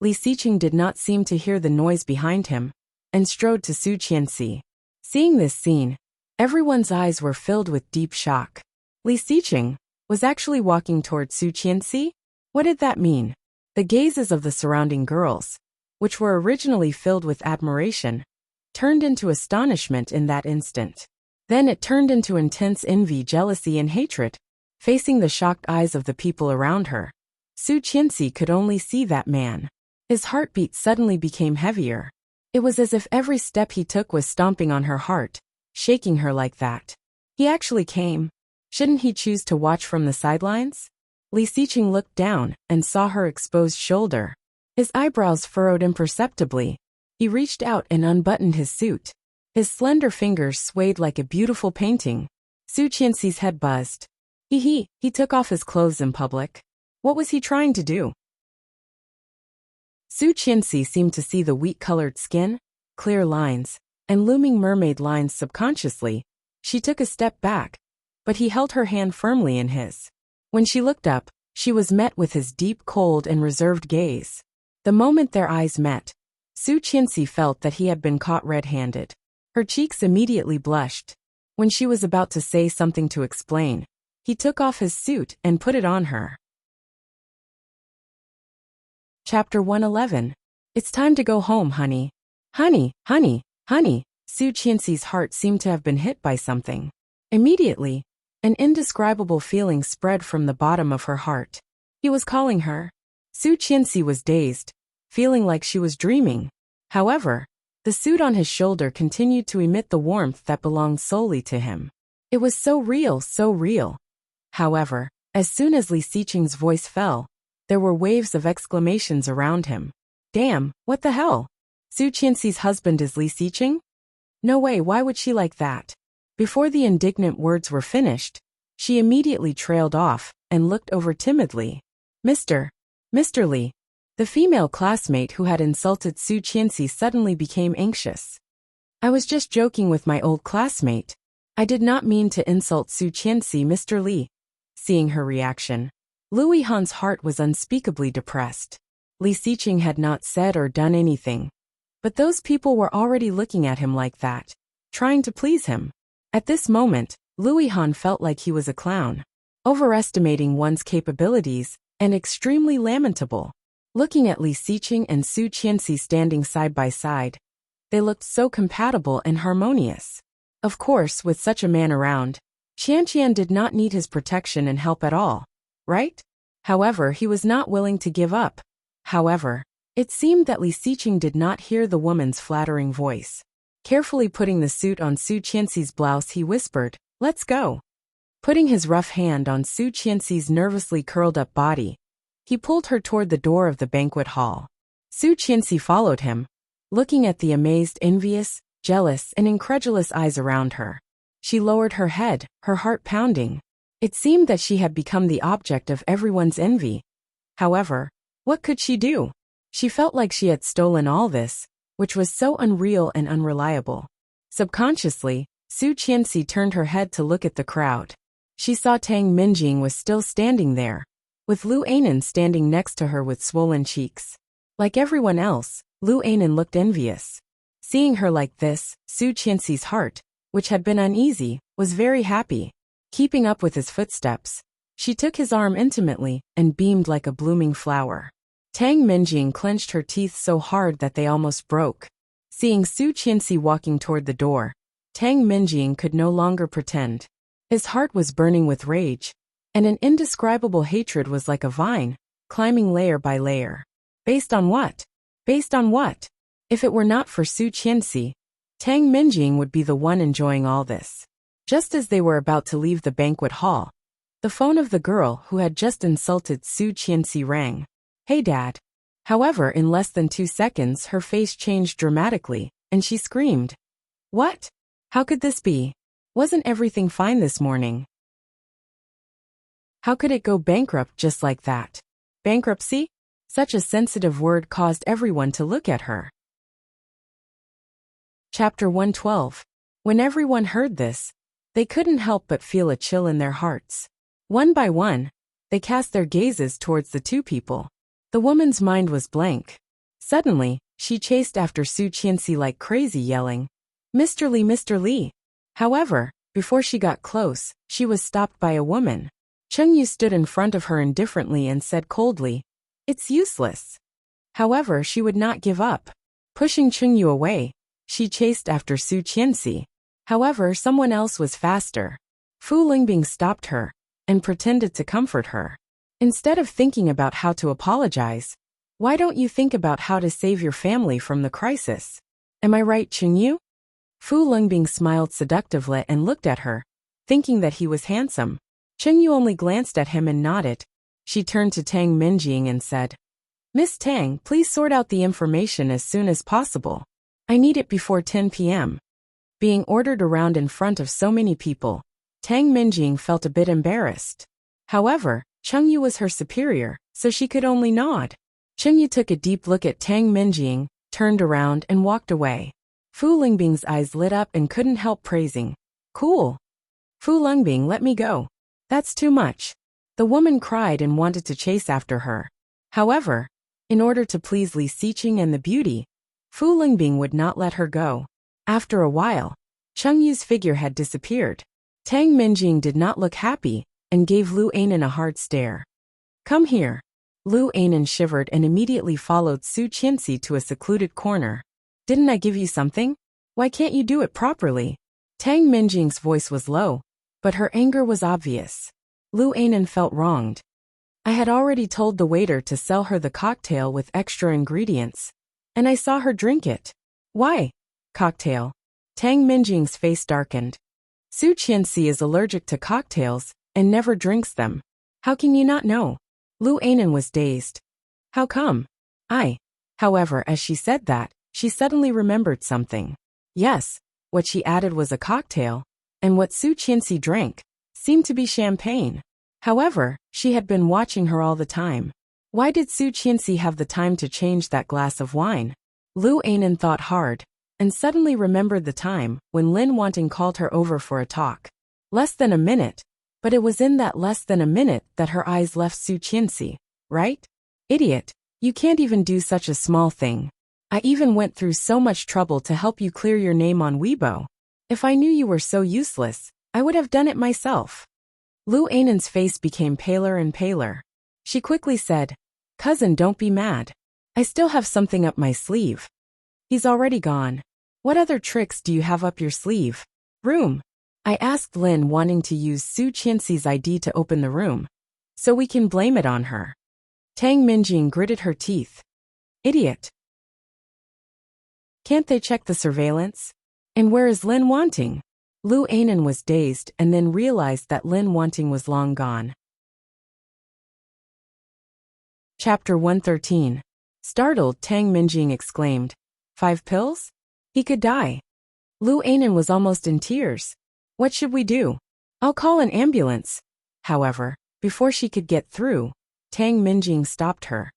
Li Xiqing did not seem to hear the noise behind him, and strode to Su Qianxi. Seeing this scene, everyone's eyes were filled with deep shock. Li Xiqing was actually walking toward Su Qianxi? What did that mean? The gazes of the surrounding girls, which were originally filled with admiration, turned into astonishment in that instant. Then it turned into intense envy, jealousy, and hatred. Facing the shocked eyes of the people around her, Su Qianxi could only see that man. His heartbeat suddenly became heavier. It was as if every step he took was stomping on her heart, shaking her like that. He actually came. Shouldn't he choose to watch from the sidelines? Li Xiqing looked down and saw her exposed shoulder. His eyebrows furrowed imperceptibly. He reached out and unbuttoned his suit. His slender fingers swayed like a beautiful painting. Su Qianxi's head buzzed. He took off his clothes in public. What was he trying to do? Su Qianxi seemed to see the wheat-colored skin, clear lines, and looming mermaid lines subconsciously. She took a step back, but he held her hand firmly in his. When she looked up, she was met with his deep, cold, and reserved gaze. The moment their eyes met, Su Qianxi felt that he had been caught red-handed. Her cheeks immediately blushed. When she was about to say something to explain, he took off his suit and put it on her. Chapter 111. It's time to go home, honey. Honey, honey, honey. Su Qianxi's heart seemed to have been hit by something. Immediately, an indescribable feeling spread from the bottom of her heart. He was calling her. Su Qianxi was dazed, feeling like she was dreaming. However, the suit on his shoulder continued to emit the warmth that belonged solely to him. It was so real, so real. However, as soon as Li Xiqing's voice fell, there were waves of exclamations around him. Damn, what the hell? Su Qianxi's husband is Li Xiqing? No way, why would she like that? Before the indignant words were finished, she immediately trailed off and looked over timidly. Mr. Li. The female classmate who had insulted Su Qianxi suddenly became anxious. I was just joking with my old classmate. I did not mean to insult Su Qianxi, Mr. Li. Seeing her reaction, Lu Yihan's heart was unspeakably depressed. Li Xiqing had not said or done anything, but those people were already looking at him like that, trying to please him. At this moment, Lu Yihan felt like he was a clown, overestimating one's capabilities, and extremely lamentable. Looking at Li Xiqing and Su Qianxi standing side by side, they looked so compatible and harmonious. Of course, with such a man around, Qianqian did not need his protection and help at all, right? However, he was not willing to give up. However, it seemed that Li Xiqing did not hear the woman's flattering voice. Carefully putting the suit on Su Qianxi's blouse, he whispered, "Let's go." Putting his rough hand on Su Qianxi's nervously curled-up body, he pulled her toward the door of the banquet hall. Su Qianxi followed him, looking at the amazed, envious, jealous, and incredulous eyes around her. She lowered her head, her heart pounding. It seemed that she had become the object of everyone's envy. However, what could she do? She felt like she had stolen all this, which was so unreal and unreliable. Subconsciously, Su Qianxi turned her head to look at the crowd. She saw Tang Minjing was still standing there, with Lu Anan standing next to her with swollen cheeks. Like everyone else, Lu Anan looked envious. Seeing her like this, Su Qianxi's heart which had been uneasy, was very happy. Keeping up with his footsteps, she took his arm intimately and beamed like a blooming flower. Tang Minjing clenched her teeth so hard that they almost broke. Seeing Su Qianxi walking toward the door, Tang Minjing could no longer pretend. His heart was burning with rage, and an indescribable hatred was like a vine, climbing layer by layer. Based on what? Based on what? If it were not for Su Qianxi, Tang Minjing would be the one enjoying all this. Just as they were about to leave the banquet hall, the phone of the girl who had just insulted Su Qianxi rang. Hey Dad. However, in less than 2 seconds her face changed dramatically, and she screamed. What? How could this be? Wasn't everything fine this morning? How could it go bankrupt just like that? Bankruptcy? Such a sensitive word caused everyone to look at her. Chapter 112. When everyone heard this, they couldn't help but feel a chill in their hearts. One by one, they cast their gazes towards the two people. The woman's mind was blank. Suddenly, she chased after Su Qianxi like crazy, yelling, Mr. Li, Mr. Li. However, before she got close, she was stopped by a woman. Cheng Yu stood in front of her indifferently and said coldly, It's useless. However, she would not give up. Pushing Cheng Yu away, she chased after Su Qianxi. However, someone else was faster. Fu Lingbing stopped her and pretended to comfort her. Instead of thinking about how to apologize, why don't you think about how to save your family from the crisis? Am I right, Cheng Yu? Fu Lingbing smiled seductively and looked at her, thinking that he was handsome. Cheng Yu only glanced at him and nodded. She turned to Tang Minjing and said, Miss Tang, please sort out the information as soon as possible. I need it before 10 p.m. Being ordered around in front of so many people, Tang Minjing felt a bit embarrassed. However, Cheng Yu was her superior, so she could only nod. Cheng Yu took a deep look at Tang Minjing, turned around and walked away. Fu Lingbing's eyes lit up and couldn't help praising. Cool. Fu Lingbing, let me go. That's too much. The woman cried and wanted to chase after her. However, in order to please Li Xiqing and the beauty, Fu Lingbing would not let her go. After a while, Cheng Yu's figure had disappeared. Tang Minjing did not look happy and gave Lu Anan a hard stare. Come here. Lu Anan shivered and immediately followed Su Qianxi to a secluded corner. Didn't I give you something? Why can't you do it properly? Tang Minjing's voice was low, but her anger was obvious. Lu Anan felt wronged. I had already told the waiter to sell her the cocktail with extra ingredients, and I saw her drink it. Why? Cocktail. Tang Minjing's face darkened. Su Qianxi is allergic to cocktails and never drinks them. How can you not know? Lu Anan was dazed. How come? However, as she said that, she suddenly remembered something. Yes, what she added was a cocktail, and what Su Qianxi drank seemed to be champagne. However, she had been watching her all the time. Why did Su Qianxi have the time to change that glass of wine? Lu Anan thought hard, and suddenly remembered the time when Lin Wanting called her over for a talk. Less than a minute, but it was in that less than a minute that her eyes left Su Qianxi, right? Idiot, you can't even do such a small thing. I even went through so much trouble to help you clear your name on Weibo. If I knew you were so useless, I would have done it myself. Lu Anan's face became paler and paler. She quickly said, Cousin, don't be mad. I still have something up my sleeve. He's already gone. What other tricks do you have up your sleeve? Room. I asked Lin, wanting to use Su Qianxi's ID to open the room, so we can blame it on her. Tang Minjing gritted her teeth. Idiot. Can't they check the surveillance? And where is Lin Wanting? Lu Anan was dazed and then realized that Lin Wanting was long gone. Chapter 113. Startled, Tang Minjing exclaimed, 5 pills? He could die. Lu Anan was almost in tears. What should we do? I'll call an ambulance. However, before she could get through, Tang Minjing stopped her.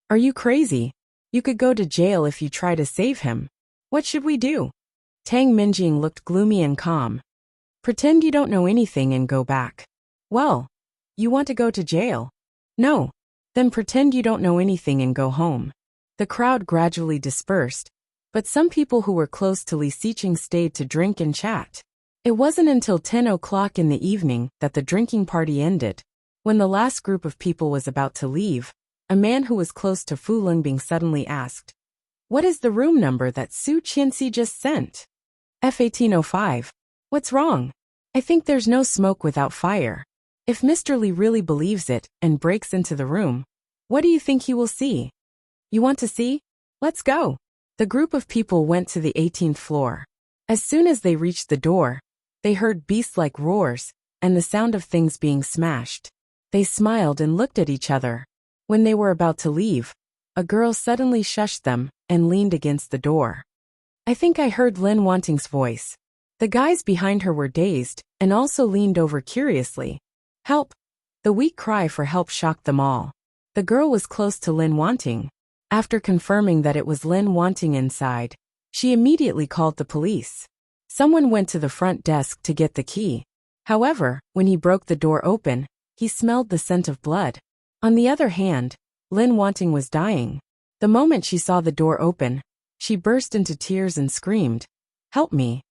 Are you crazy? You could go to jail if you try to save him. What should we do? Tang Minjing looked gloomy and calm. Pretend you don't know anything and go back. Well, you want to go to jail? No. Then pretend you don't know anything and go home. The crowd gradually dispersed, but some people who were close to Li Xiqing stayed to drink and chat. It wasn't until 10 o'clock in the evening that the drinking party ended. When the last group of people was about to leave, a man who was close to Fu Lingbing suddenly asked, "What is the room number that Su Qianxi just sent?" F1805. What's wrong? I think there's no smoke without fire. If Mr. Li really believes it and breaks into the room, what do you think he will see? You want to see? Let's go. The group of people went to the 18th floor. As soon as they reached the door, they heard beast-like roars and the sound of things being smashed. They smiled and looked at each other. When they were about to leave, a girl suddenly shushed them and leaned against the door. I think I heard Lin Wanting's voice. The guys behind her were dazed and also leaned over curiously. Help! The weak cry for help shocked them all. The girl was close to Lin Wanting. After confirming that it was Lin Wanting inside, she immediately called the police. Someone went to the front desk to get the key. However, when he broke the door open, he smelled the scent of blood. On the other hand, Lin Wanting was dying. The moment she saw the door open, she burst into tears and screamed, "Help me!"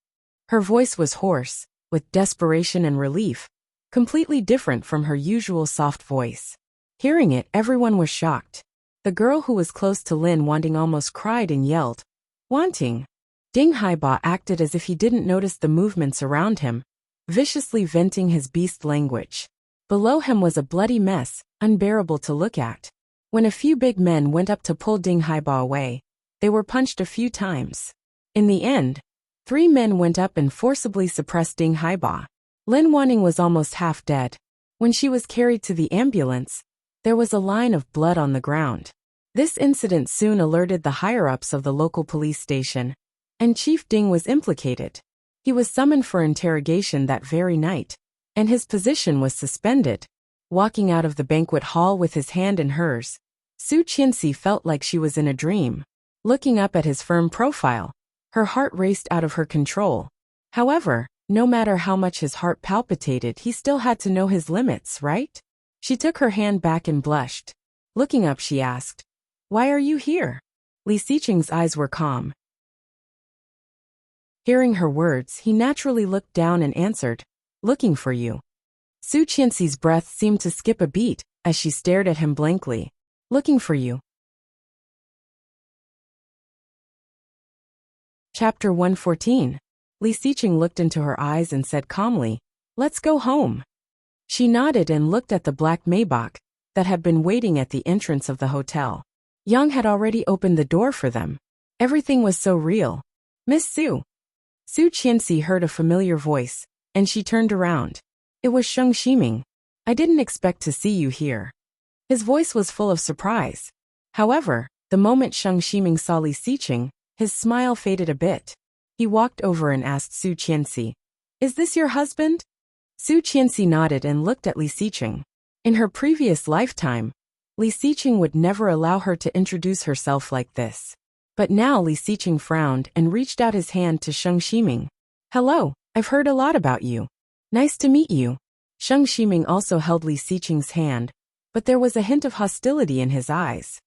Her voice was hoarse, with desperation and relief, completely different from her usual soft voice. Hearing it, everyone was shocked. The girl who was close to Lin Wanting almost cried and yelled, "Wanting!" Ding Haiba acted as if he didn't notice the movements around him, viciously venting his beast language. Below him was a bloody mess, unbearable to look at. When a few big men went up to pull Ding Haiba away, they were punched a few times. In the end, 3 men went up and forcibly suppressed Ding Haiba. Lin Wanting was almost half dead. When she was carried to the ambulance, there was a line of blood on the ground. This incident soon alerted the higher-ups of the local police station, and Chief Ding was implicated. He was summoned for interrogation that very night, and his position was suspended. Walking out of the banquet hall with his hand in hers, Su Qianxi felt like she was in a dream. Looking up at his firm profile, her heart raced out of her control. However, no matter how much his heart palpitated, he still had to know his limits, right? She took her hand back and blushed. Looking up, she asked, "Why are you here?" Li Xiqing's eyes were calm. Hearing her words, he naturally looked down and answered, "Looking for you." Su Qianxi's breath seemed to skip a beat as she stared at him blankly. "Looking for you." Chapter 114. Li Xiqing looked into her eyes and said calmly, "Let's go home." She nodded and looked at the black Maybach that had been waiting at the entrance of the hotel. Yang had already opened the door for them. Everything was so real. "Miss Su." Su Qianxi heard a familiar voice, and she turned around. It was Sheng Ximing. "I didn't expect to see you here." His voice was full of surprise. However, the moment Sheng Ximing saw Li Xiqing, his smile faded a bit. He walked over and asked Su Qianxi, "Is this your husband?" Su Qianxi nodded and looked at Li Xiqing. In her previous lifetime, Li Xiqing would never allow her to introduce herself like this. But now Li Xiqing frowned and reached out his hand to Sheng Ximing. "Hello, I've heard a lot about you. Nice to meet you." Sheng Ximing also held Li Xiqing's hand, but there was a hint of hostility in his eyes.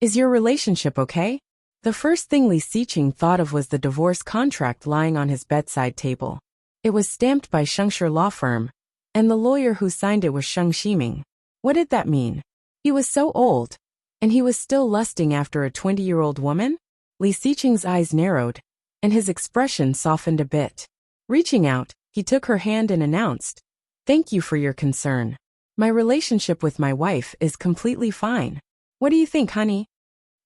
"Is your relationship okay?" The first thing Li Xiqing thought of was the divorce contract lying on his bedside table. It was stamped by Shengshi Law Firm, and the lawyer who signed it was Sheng Ximing. What did that mean? He was so old, and he was still lusting after a 20-year-old woman? Li Xiqing's eyes narrowed, and his expression softened a bit. Reaching out, he took her hand and announced, "Thank you for your concern. My relationship with my wife is completely fine. What do you think, honey?"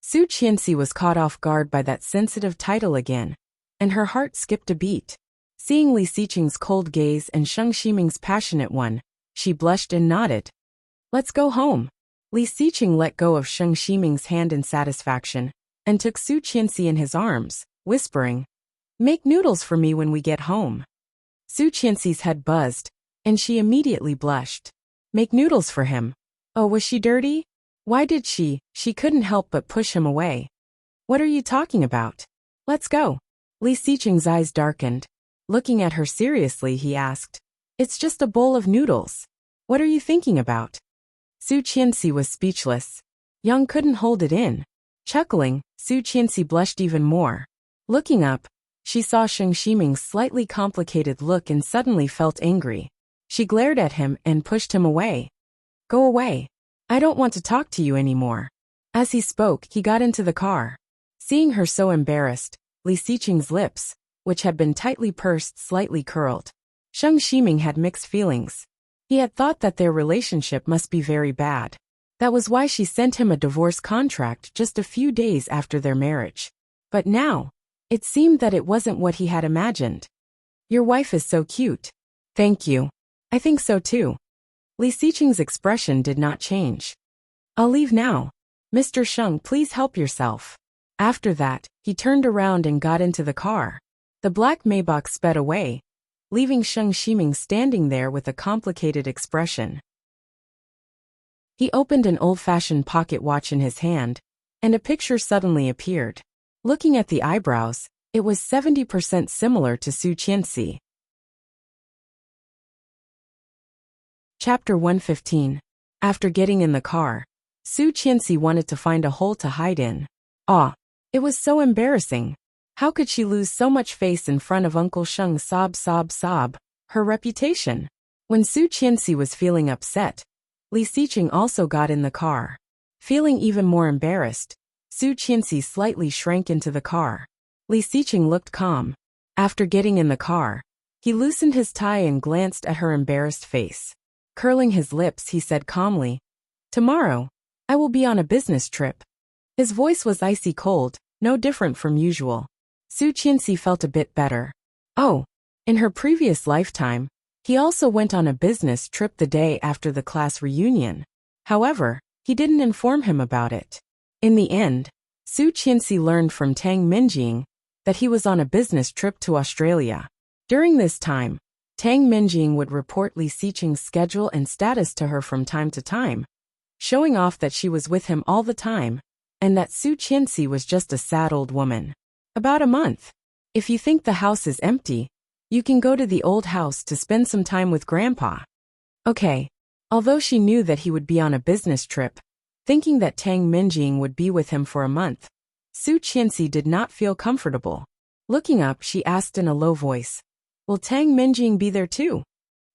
Su Qianxi was caught off guard by that sensitive title again, and her heart skipped a beat. Seeing Li Xiqing's cold gaze and Sheng Ximing's passionate one, she blushed and nodded. "Let's go home." Li Xiqing let go of Sheng Ximing's hand in satisfaction, and took Su Qianxi in his arms, whispering, "Make noodles for me when we get home." Su Qianxi's head buzzed, and she immediately blushed. Make noodles for him. Oh, was she dirty? Why did she couldn't help but push him away. "What are you talking about? Let's go." Li Xiqing's eyes darkened. Looking at her seriously, he asked, "It's just a bowl of noodles. What are you thinking about?" Su Qianxi was speechless. Yang couldn't hold it in. Chuckling, Su Qianxi blushed even more. Looking up, She saw Sheng Ximing's slightly complicated look and suddenly felt angry. She glared at him and pushed him away. Go away. I don't want to talk to you anymore. As he spoke, he got into the car. Seeing her so embarrassed, Li Xiqing's lips, which had been tightly pursed, slightly curled. Sheng Ximing had mixed feelings. He had thought that their relationship must be very bad. That was why she sent him a divorce contract just a few days after their marriage. But now, it seemed that it wasn't what he had imagined. Your wife is so cute. Thank you. I think so too. Li Xiqing's expression did not change. I'll leave now. Mr. Sheng, please help yourself. After that, he turned around and got into the car. The black Maybach sped away, leaving Sheng Ximing standing there with a complicated expression. He opened an old-fashioned pocket watch in his hand, and a picture suddenly appeared. Looking at the eyebrows, it was 70% similar to Su Qianxi. Chapter 115. After getting in the car, Su Qianxi wanted to find a hole to hide in. It was so embarrassing. How could she lose so much face in front of Uncle Sheng? Sob, sob, sob. Her reputation. When Su Qianxi was feeling upset, Li Xiqing also got in the car. Feeling even more embarrassed, Su Qianxi slightly shrank into the car. Li Xiqing looked calm. After getting in the car, he loosened his tie and glanced at her embarrassed face. Curling his lips, he said calmly, "Tomorrow, I will be on a business trip." His voice was icy cold, no different from usual. Su Qianxi felt a bit better. In her previous lifetime, he also went on a business trip the day after the class reunion. However, he didn't inform him about it. In the end, Su Qianxi learned from Tang Minjing that he was on a business trip to Australia. During this time, Tang Minjing would report Li Xiqing's schedule and status to her from time to time, showing off that she was with him all the time, and that Su Qianxi was just a sad old woman. About a month. If you think the house is empty, you can go to the old house to spend some time with Grandpa. Okay. Although she knew that he would be on a business trip, thinking that Tang Minjing would be with him for a month, Su Qianxi did not feel comfortable. Looking up, she asked in a low voice, "Will Tang Minjing be there too?"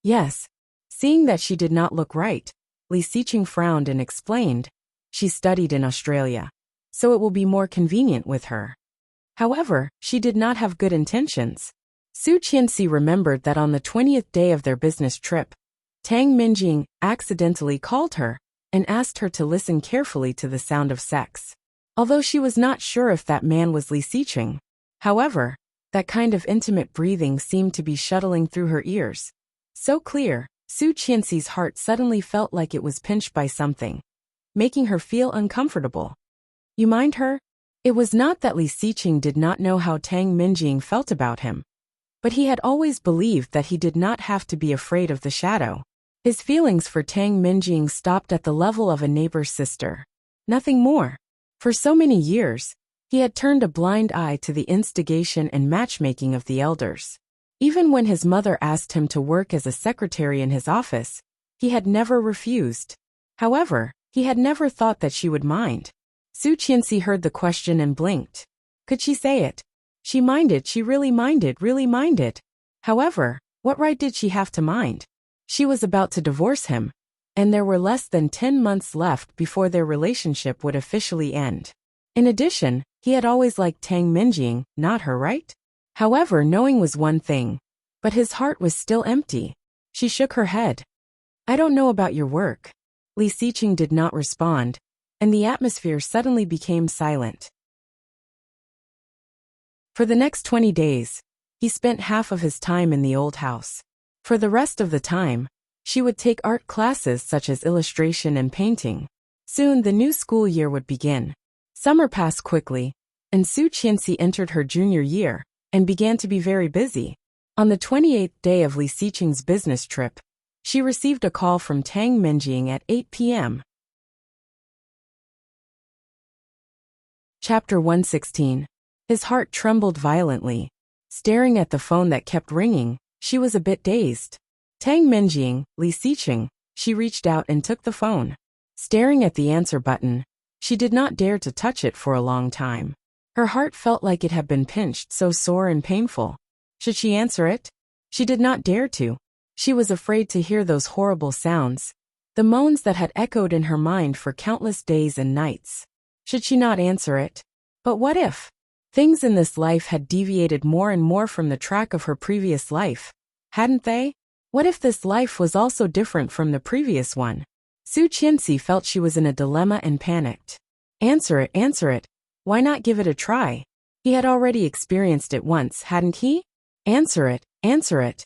Yes. Seeing that she did not look right, Li Xiqing frowned and explained, "She studied in Australia, so it will be more convenient with her." However, she did not have good intentions. Su Qianxi remembered that on the 20th day of their business trip, Tang Minjing accidentally called her and asked her to listen carefully to the sound of sex. Although she was not sure if that man was Li Xiqing, however, that kind of intimate breathing seemed to be shuttling through her ears. So clear, Su Qianxi's heart suddenly felt like it was pinched by something, making her feel uncomfortable. You mind her? It was not that Li Xiqing did not know how Tang Minjing felt about him, but he had always believed that he did not have to be afraid of the shadow. His feelings for Tang Minjing stopped at the level of a neighbor's sister. Nothing more. For so many years, he had turned a blind eye to the instigation and matchmaking of the elders. Even when his mother asked him to work as a secretary in his office, he had never refused. However, he had never thought that she would mind. Su Qianxi heard the question and blinked. Could she say it? She minded, she really minded. However, what right did she have to mind? She was about to divorce him, and there were less than 10 months left before their relationship would officially end. In addition, he had always liked Tang Minjing, not her, right? However, knowing was one thing, but his heart was still empty. She shook her head. I don't know about your work. Li Xiqing did not respond, and the atmosphere suddenly became silent. For the next 20 days, he spent half of his time in the old house. For the rest of the time, she would take art classes such as illustration and painting. Soon the new school year would begin. Summer passed quickly, and Su Qianxi entered her junior year and began to be very busy. On the 28th day of Li Xiqing's business trip, she received a call from Tang Minjing at 8 p.m. Chapter 116. His heart trembled violently. Staring at the phone that kept ringing, she was a bit dazed. Tang Minjing, Li Xiqing, she reached out and took the phone. Staring at the answer button, she did not dare to touch it for a long time. Her heart felt like it had been pinched, so sore and painful. Should she answer it? She did not dare to. She was afraid to hear those horrible sounds, the moans that had echoed in her mind for countless days and nights. Should she not answer it? But what if? Things in this life had deviated more and more from the track of her previous life, hadn't they? What if this life was also different from the previous one? Su Qianxi felt she was in a dilemma and panicked. Answer it, answer it. Why not give it a try? He had already experienced it once, hadn't he? Answer it, answer it.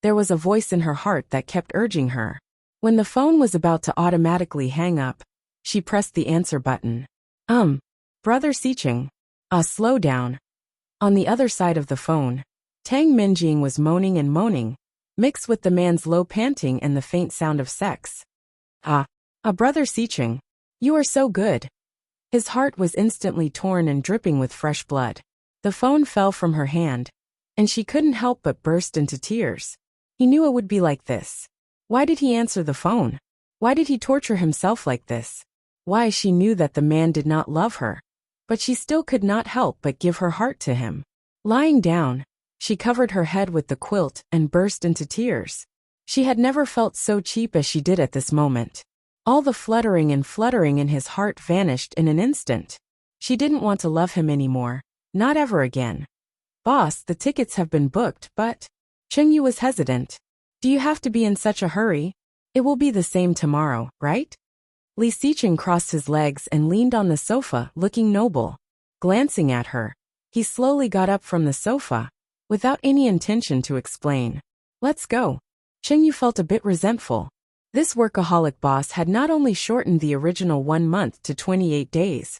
There was a voice in her heart that kept urging her. When the phone was about to automatically hang up, she pressed the answer button. Brother Xiqing. Slow down. On the other side of the phone, Tang Minjing was moaning and moaning, mixed with the man's low panting and the faint sound of sex. Brother Xiqing. You are so good. His heart was instantly torn and dripping with fresh blood. The phone fell from her hand, and she couldn't help but burst into tears. He knew it would be like this. Why did he answer the phone? Why did he torture himself like this? Why? She knew that the man did not love her, but she still could not help but give her heart to him. Lying down, she covered her head with the quilt and burst into tears. She had never felt so cheap as she did at this moment. All the fluttering in his heart vanished in an instant. She didn't want to love him anymore, not ever again. Boss, the tickets have been booked, but... Chengyu was hesitant. Do you have to be in such a hurry? It will be the same tomorrow, right? Li Xiqing crossed his legs and leaned on the sofa, looking noble. Glancing at her, he slowly got up from the sofa, without any intention to explain. Let's go. Chengyu felt a bit resentful. This workaholic boss had not only shortened the original 1 month to 28 days,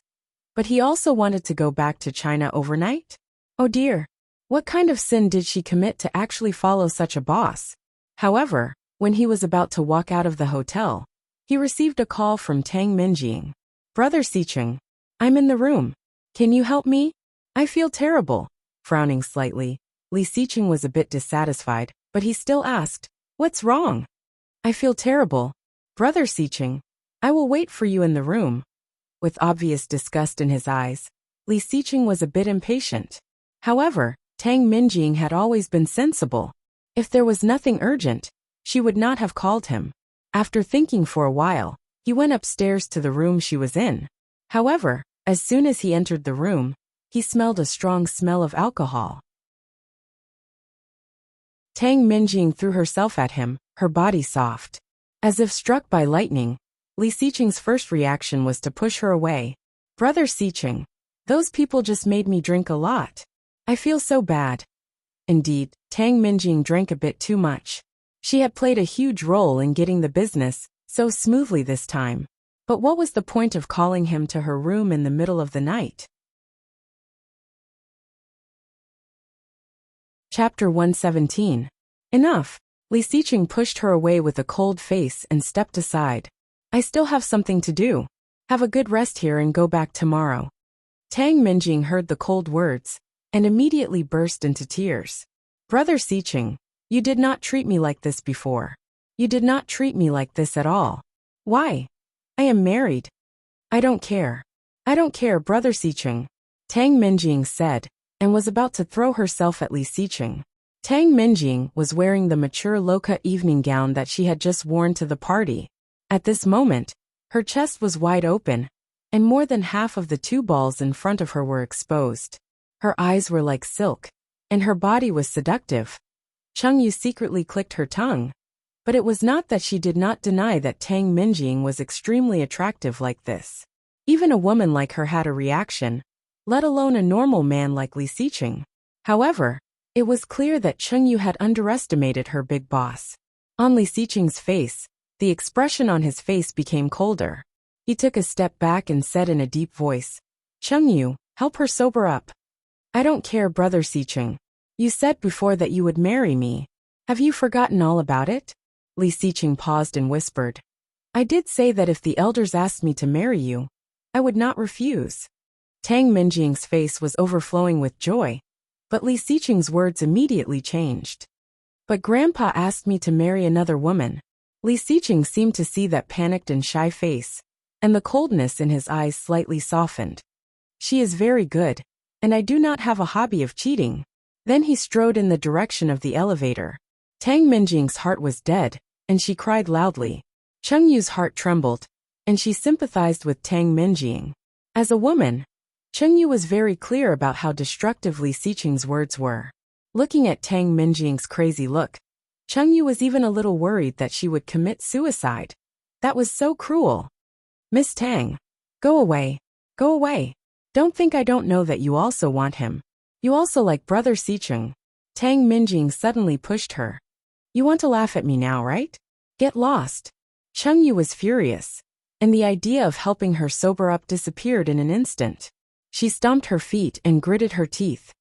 but he also wanted to go back to China overnight? Oh dear. What kind of sin did she commit to actually follow such a boss? However, when he was about to walk out of the hotel, he received a call from Tang Minjing. Brother Xiqing. I'm in the room. Can you help me? I feel terrible. Frowning slightly, Li Xiqing was a bit dissatisfied, but he still asked, What's wrong? I feel terrible. Brother Xiqing. I will wait for you in the room. With obvious disgust in his eyes, Li Xiqing was a bit impatient. However, Tang Minjing had always been sensible. If there was nothing urgent, she would not have called him. After thinking for a while, he went upstairs to the room she was in. However, as soon as he entered the room, he smelled a strong smell of alcohol. Tang Minjing threw herself at him, her body soft. As if struck by lightning, Li Xiqing's first reaction was to push her away. Brother Xiqing. Those people just made me drink a lot. I feel so bad. Indeed, Tang Minjing drank a bit too much. She had played a huge role in getting the business so smoothly this time. But what was the point of calling him to her room in the middle of the night? Chapter 117. Enough. Li Xiqing pushed her away with a cold face and stepped aside. I still have something to do. Have a good rest here and go back tomorrow. Tang Minjing heard the cold words and immediately burst into tears. Brother Xiqing, you did not treat me like this before. You did not treat me like this at all. Why? I am married. I don't care. I don't care, Brother Xiqing. Tang Minjing said, and was about to throw herself at Li Xiqing. Tang Minjing was wearing the mature Loka evening gown that she had just worn to the party. At this moment, her chest was wide open, and more than half of the 2 balls in front of her were exposed. Her eyes were like silk, and her body was seductive. Chengyu secretly clicked her tongue. But it was not that she did not deny that Tang Minjing was extremely attractive like this. Even a woman like her had a reaction, let alone a normal man like Li Xiqing. However, it was clear that Chengyu had underestimated her big boss. On Li Xiqing's face, the expression on his face became colder. He took a step back and said in a deep voice, Chengyu, help her sober up. I don't care, Brother Xiqing. You said before that you would marry me. Have you forgotten all about it? Li Xiqing paused and whispered. I did say that if the elders asked me to marry you, I would not refuse. Tang Minjing's face was overflowing with joy, but Li Xiqing's words immediately changed. But Grandpa asked me to marry another woman. Li Xiqing seemed to see that panicked and shy face, and the coldness in his eyes slightly softened. She is very good. and I do not have a hobby of cheating. Then he strode in the direction of the elevator. Tang Minjing's heart was dead, and she cried loudly. Cheng Yu's heart trembled, and she sympathized with Tang Minjing. As a woman, Cheng Yu was very clear about how destructively Xiqing's words were. Looking at Tang Minjing's crazy look, Cheng Yu was even a little worried that she would commit suicide. That was so cruel. Miss Tang, go away. Go away. Don't think I don't know that you also want him. You also like Brother Xiqing. Tang Minjing suddenly pushed her. You want to laugh at me now, right? Get lost. Cheng Yu was furious, and the idea of helping her sober up disappeared in an instant. She stomped her feet and gritted her teeth.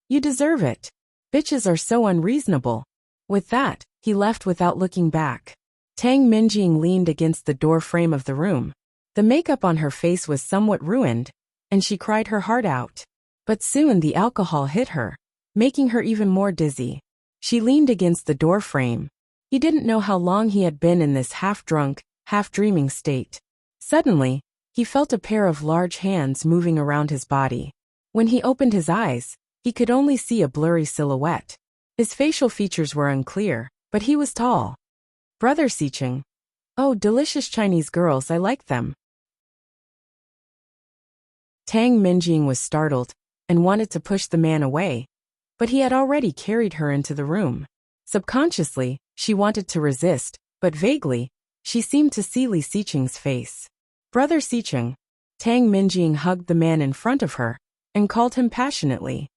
You deserve it. Bitches are so unreasonable. With that, he left without looking back. Tang Minjing leaned against the door frame of the room. The makeup on her face was somewhat ruined, and she cried her heart out. But soon the alcohol hit her, making her even more dizzy. She leaned against the door frame. He didn't know how long he had been in this half-drunk, half-dreaming state. Suddenly, he felt a pair of large hands moving around his body. When he opened his eyes, he could only see a blurry silhouette. His facial features were unclear, but he was tall. Brother Xiqing. Oh, delicious Chinese girls, I like them. Tang Minjing was startled and wanted to push the man away, but he had already carried her into the room. Subconsciously, she wanted to resist, but vaguely, she seemed to see Li Xiqing's face. Brother Xiqing. Tang Minjing hugged the man in front of her and called him passionately.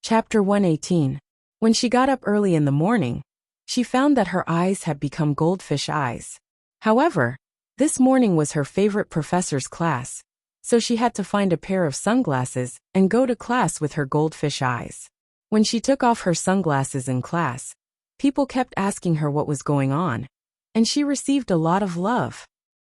Chapter 118. When she got up early in the morning, she found that her eyes had become goldfish eyes. However, this morning was her favorite professor's class, so she had to find a pair of sunglasses and go to class with her goldfish eyes. When she took off her sunglasses in class, people kept asking her what was going on, and she received a lot of love.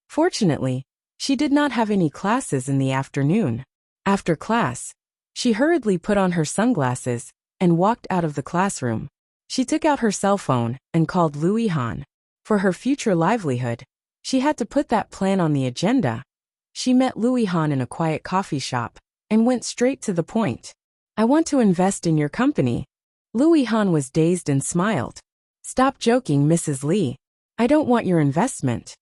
Fortunately, she did not have any classes in the afternoon. After class, she hurriedly put on her sunglasses and walked out of the classroom. She took out her cell phone and called Lu Yihan. For her future livelihood, she had to put that plan on the agenda. She met Lu Yihan in a quiet coffee shop and went straight to the point. I want to invest in your company. Lu Yihan was dazed and smiled. Stop joking, Mrs. Li. I don't want your investment.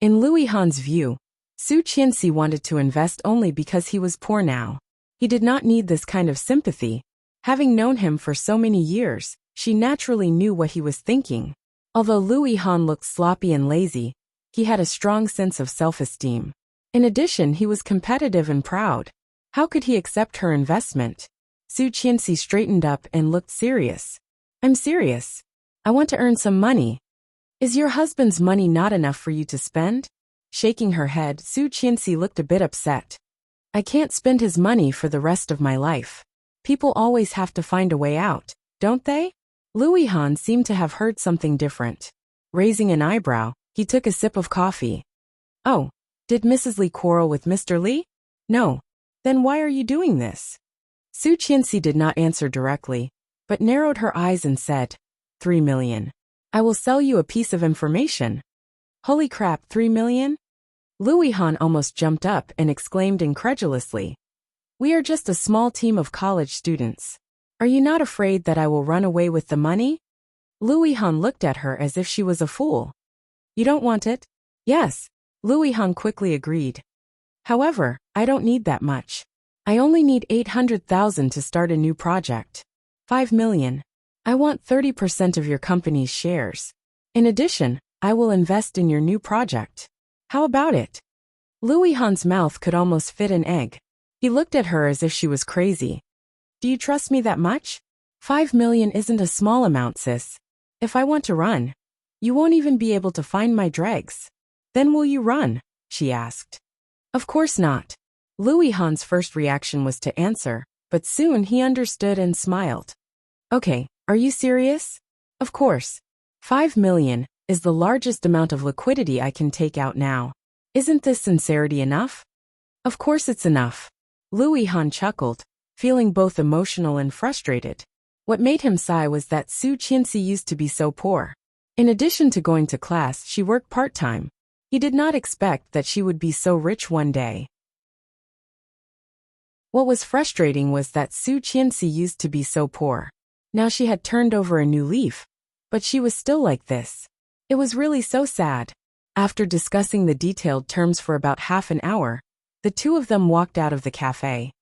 In Lu Yihan's view, Su Qianxi wanted to invest only because he was poor now. He did not need this kind of sympathy. Having known him for so many years, she naturally knew what he was thinking. Although Lu Yihan looked sloppy and lazy, he had a strong sense of self-esteem. In addition, he was competitive and proud. How could he accept her investment? Su Qianxi straightened up and looked serious. I'm serious. I want to earn some money. Is your husband's money not enough for you to spend? Shaking her head, Su Qianxi looked a bit upset. I can't spend his money for the rest of my life. People always have to find a way out, don't they? Lu Yihan seemed to have heard something different. Raising an eyebrow, he took a sip of coffee. Oh, did Mrs. Li quarrel with Mr. Li? No. Then why are you doing this? Su Qianxi did not answer directly, but narrowed her eyes and said, 3 million. I will sell you a piece of information. Holy crap, 3 million? Lu Yihan almost jumped up and exclaimed incredulously. We are just a small team of college students. Are you not afraid that I will run away with the money? Lu Yihan looked at her as if she was a fool. You don't want it? Yes. Lu Yihan quickly agreed. However, I don't need that much. I only need 800,000 to start a new project. 5 million. I want 30% of your company's shares. In addition, I will invest in your new project. How about it? Lu Yihan's mouth could almost fit an egg. He looked at her as if she was crazy. Do you trust me that much? 5 million isn't a small amount, sis. If I want to run, you won't even be able to find my dregs. Then will you run? She asked. Of course not. Lu Yihan's first reaction was to answer, but soon he understood and smiled. Okay, are you serious? Of course. 5 million is the largest amount of liquidity I can take out now. Isn't this sincerity enough? Of course it's enough. Lu Yihan chuckled, feeling both emotional and frustrated. What made him sigh was that Su Qianxi used to be so poor. In addition to going to class, she worked part-time. He did not expect that she would be so rich one day. What was frustrating was that Su Qianxi used to be so poor. Now she had turned over a new leaf, but she was still like this. It was really so sad. After discussing the detailed terms for about half an hour, the two of them walked out of the cafe.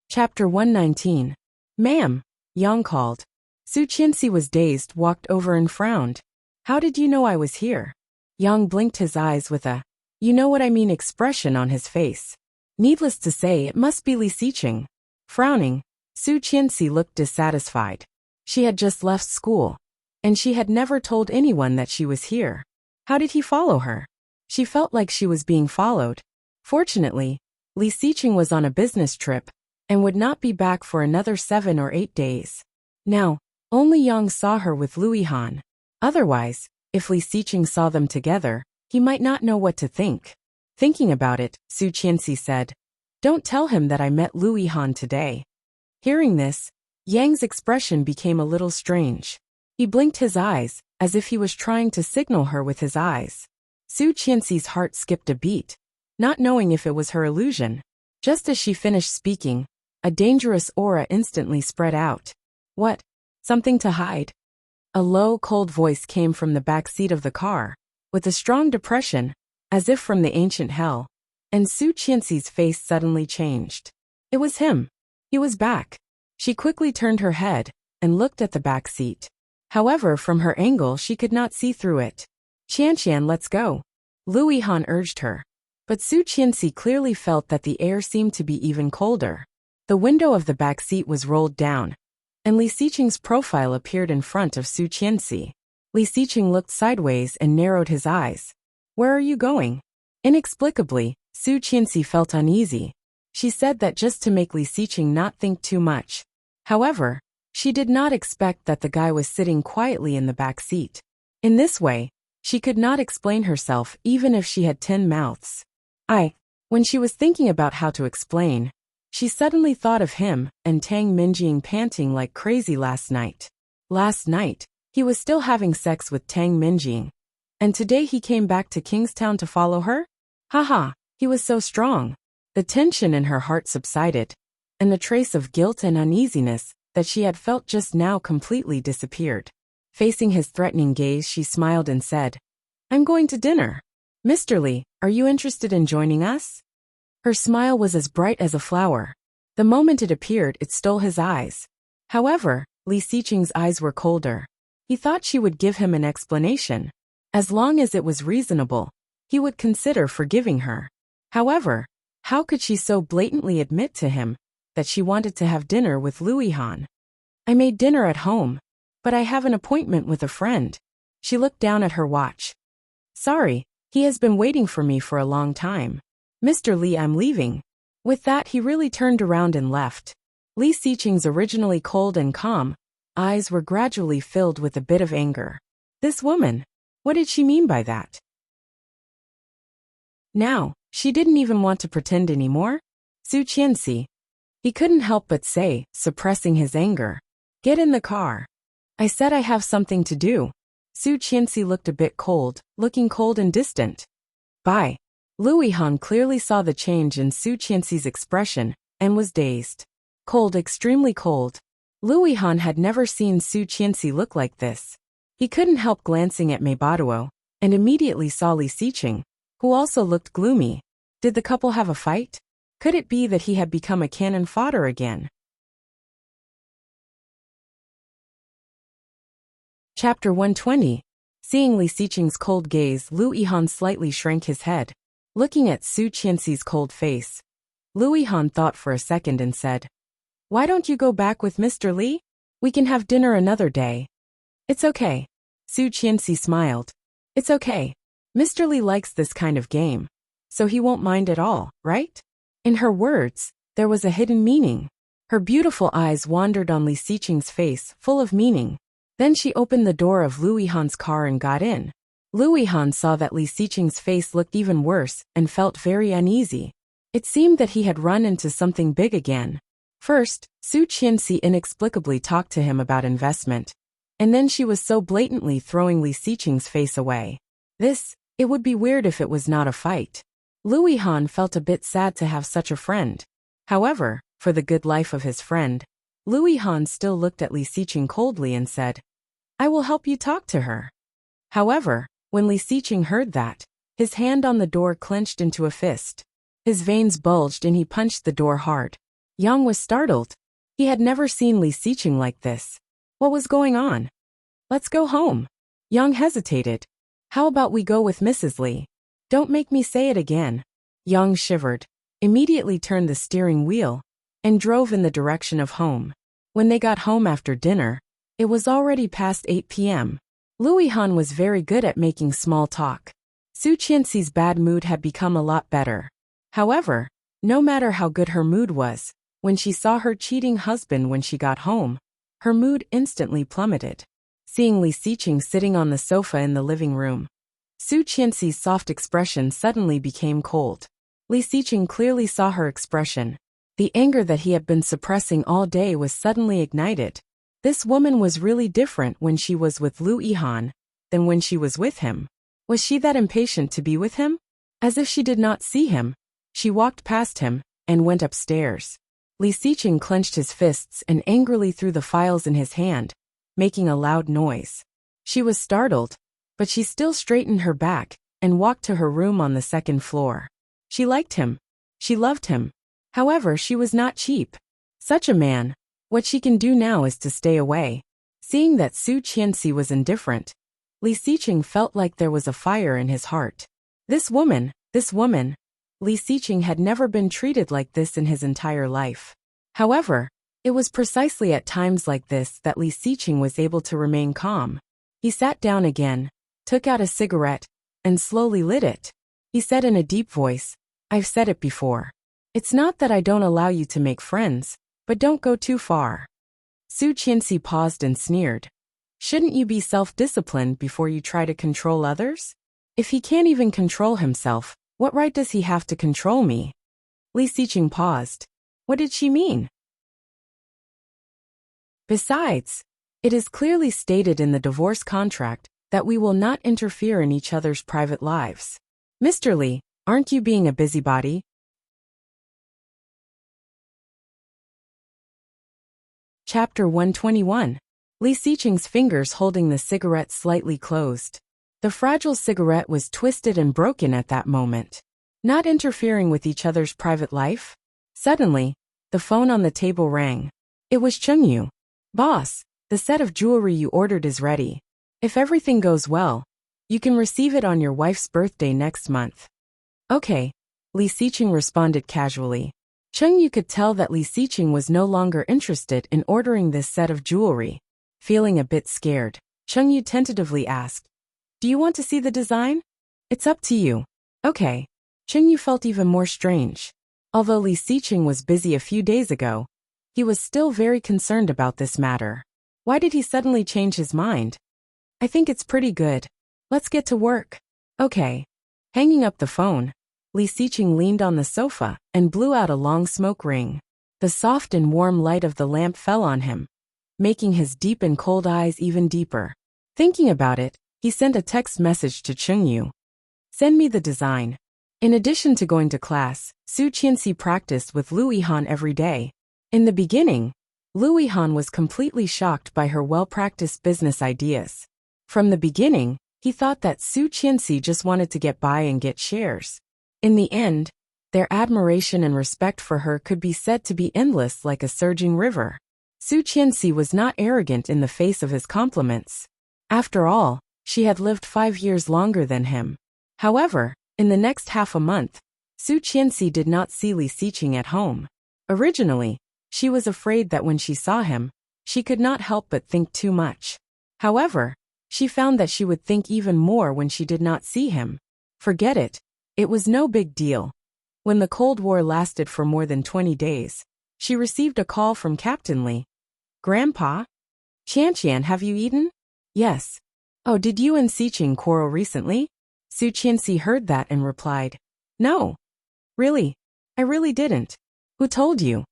Chapter 119. Ma'am, Yang called. Su Qianxi was dazed, walked over and frowned. How did you know I was here? Yang blinked his eyes with a, you know what I mean expression on his face. Needless to say, it must be Li Xiqing. Frowning, Su Qianxi looked dissatisfied. She had just left school, and she had never told anyone that she was here. How did he follow her? She felt like she was being followed. Fortunately, Li Xiqing was on a business trip and would not be back for another 7 or 8 days. Now, only Yang saw her with Luyihan. Otherwise, if Li Xiqing saw them together, he might not know what to think. Thinking about it, Su Qianxi said, "Don't tell him that I met Luyihan today." Hearing this, Yang's expression became a little strange. He blinked his eyes, as if he was trying to signal her with his eyes. Su Qianxi's heart skipped a beat, not knowing if it was her illusion. Just as she finished speaking, a dangerous aura instantly spread out. What? Something to hide? A low, cold voice came from the back seat of the car, with a strong depression, as if from the ancient hell, and Su Qianxi's face suddenly changed. It was him. He was back. She quickly turned her head and looked at the back seat. However, from her angle she could not see through it. "Qianqian, let's go," Luyihan urged her. But Su Qianxi clearly felt that the air seemed to be even colder. The window of the back seat was rolled down, and Li Xiqing's profile appeared in front of Su Qianxi. Li Xiqing looked sideways and narrowed his eyes. "Where are you going?" Inexplicably, Su Qianxi felt uneasy. She said that just to make Li Xiqing not think too much. However, she did not expect that the guy was sitting quietly in the back seat. In this way, she could not explain herself even if she had 10 mouths. When she was thinking about how to explain, she suddenly thought of him and Tang Minjing panting like crazy last night. Last night, he was still having sex with Tang Minjing. And today he came back to Kingstown to follow her? Haha, he was so strong. The tension in her heart subsided, and the trace of guilt and uneasiness that she had felt just now completely disappeared. Facing his threatening gaze, she smiled and said, "I'm going to dinner. Mr. Li, are you interested in joining us?" Her smile was as bright as a flower. The moment it appeared, it stole his eyes. However, Li Xiqing's eyes were colder. He thought she would give him an explanation. As long as it was reasonable, he would consider forgiving her. However, how could she so blatantly admit to him that she wanted to have dinner with Luyihan? "I made dinner at home, but I have an appointment with a friend." She looked down at her watch. "Sorry, he has been waiting for me for a long time. Mr. Li, I'm leaving." With that, he really turned around and left. Li Xiqing's originally cold and calm eyes were gradually filled with a bit of anger. This woman, what did she mean by that? Now, she didn't even want to pretend anymore? Su Qianxi. He couldn't help but say, suppressing his anger, "Get in the car." "I said I have something to do." Su Qianxi looked a bit cold, looking cold and distant. "Bye." Luyihan clearly saw the change in Su Qianxi's expression and was dazed. Cold, extremely cold. Luyihan had never seen Su Qianxi look like this. He couldn't help glancing at Meibaduo, and immediately saw Li Xiqing, who also looked gloomy. Did the couple have a fight? Could it be that he had become a cannon fodder again? Chapter 120. Seeing Li Xiqing's cold gaze, Luyihan slightly shrank his head. Looking at Su Qianxi's cold face, Luyihan thought for a second and said, "Why don't you go back with Mr. Li? We can have dinner another day." "It's okay." Su Qianxi smiled. "It's okay. Mr. Li likes this kind of game, so he won't mind at all, right?" In her words, there was a hidden meaning. Her beautiful eyes wandered on Li Xiqing's face, full of meaning. Then she opened the door of Luyihan's car and got in. Luyihan saw that Li Xiqing's face looked even worse and felt very uneasy. It seemed that he had run into something big again. First, Su Qianxi inexplicably talked to him about investment. And then she was so blatantly throwing Li Xiqing's face away. It would be weird if it was not a fight. Lu Yihan felt a bit sad to have such a friend. However, for the good life of his friend, Lu Yihan still looked at Li Xiqing coldly and said, "I will help you talk to her." However, when Li Xiqing heard that, his hand on the door clenched into a fist. His veins bulged and he punched the door hard. Yang was startled. He had never seen Li Xiqing like this. What was going on? "Let's go home." Yang hesitated. "How about we go with Mrs. Li?" "Don't make me say it again." Yang shivered, immediately turned the steering wheel, and drove in the direction of home. When they got home after dinner, it was already past 8 p.m. Lu Yihan was very good at making small talk. Su Qianxi's bad mood had become a lot better. However, no matter how good her mood was, when she saw her cheating husband when she got home, her mood instantly plummeted. Seeing Li Xiqing sitting on the sofa in the living room, Su Qianxi's soft expression suddenly became cold. Li Xiqing clearly saw her expression. The anger that he had been suppressing all day was suddenly ignited. This woman was really different when she was with Lu Yihan than when she was with him. Was she that impatient to be with him? As if she did not see him, she walked past him and went upstairs. Li Xiqing clenched his fists and angrily threw the files in his hand, making a loud noise. She was startled, but she still straightened her back and walked to her room on the second floor. She liked him. She loved him. However, she was not cheap. Such a man, what she can do now is to stay away. Seeing that Su Qianxi was indifferent, Li Xiqing felt like there was a fire in his heart. This woman, Li Xiqing had never been treated like this in his entire life. However, it was precisely at times like this that Li Xiqing was able to remain calm. He sat down again, took out a cigarette, and slowly lit it. He said in a deep voice, "I've said it before. It's not that I don't allow you to make friends, but don't go too far." Su Qianxi paused and sneered. "Shouldn't you be self-disciplined before you try to control others? If he can't even control himself, what right does he have to control me?" Li Xiqing paused. What did she mean? Besides, it is clearly stated in the divorce contract that we will not interfere in each other's private lives. Mr. Li, aren't you being a busybody? Chapter 121. Li Xiqing's fingers holding the cigarette slightly closed. The fragile cigarette was twisted and broken at that moment. Not interfering with each other's private life? Suddenly, the phone on the table rang. It was Chengyu. "Boss, the set of jewelry you ordered is ready. If everything goes well, you can receive it on your wife's birthday next month." "Okay," Li Xiqing responded casually. Chengyu could tell that Li Xiqing was no longer interested in ordering this set of jewelry. Feeling a bit scared, Chengyu tentatively asked, "Do you want to see the design?" "It's up to you." "Okay." Chengyu felt even more strange. Although Li Xiqing was busy a few days ago, he was still very concerned about this matter. Why did he suddenly change his mind? "I think it's pretty good. Let's get to work." "Okay." Hanging up the phone, Li Xiqing leaned on the sofa and blew out a long smoke ring. The soft and warm light of the lamp fell on him, making his deep and cold eyes even deeper. Thinking about it, he sent a text message to Chengyu. "Send me the design." In addition to going to class, Su Qianxi practiced with Lu Yihan every day. In the beginning, Lu Yihan was completely shocked by her well-practiced business ideas. From the beginning, he thought that Su Qianxi just wanted to get by and get shares. In the end, their admiration and respect for her could be said to be endless like a surging river. Su Qianxi was not arrogant in the face of his compliments. After all, she had lived 5 years longer than him. However, in the next half a month, Su Qianxi did not see Li Xiqing at home. Originally, she was afraid that when she saw him, she could not help but think too much. However, she found that she would think even more when she did not see him. Forget it. It was no big deal. When the Cold War lasted for more than 20 days, she received a call from Captain Li. "Grandpa? Qianqian, have you eaten?" "Yes." "Oh, did you and Xiqing quarrel recently?" Su Qianxi heard that and replied, "No. Really? I really didn't." "Who told you?"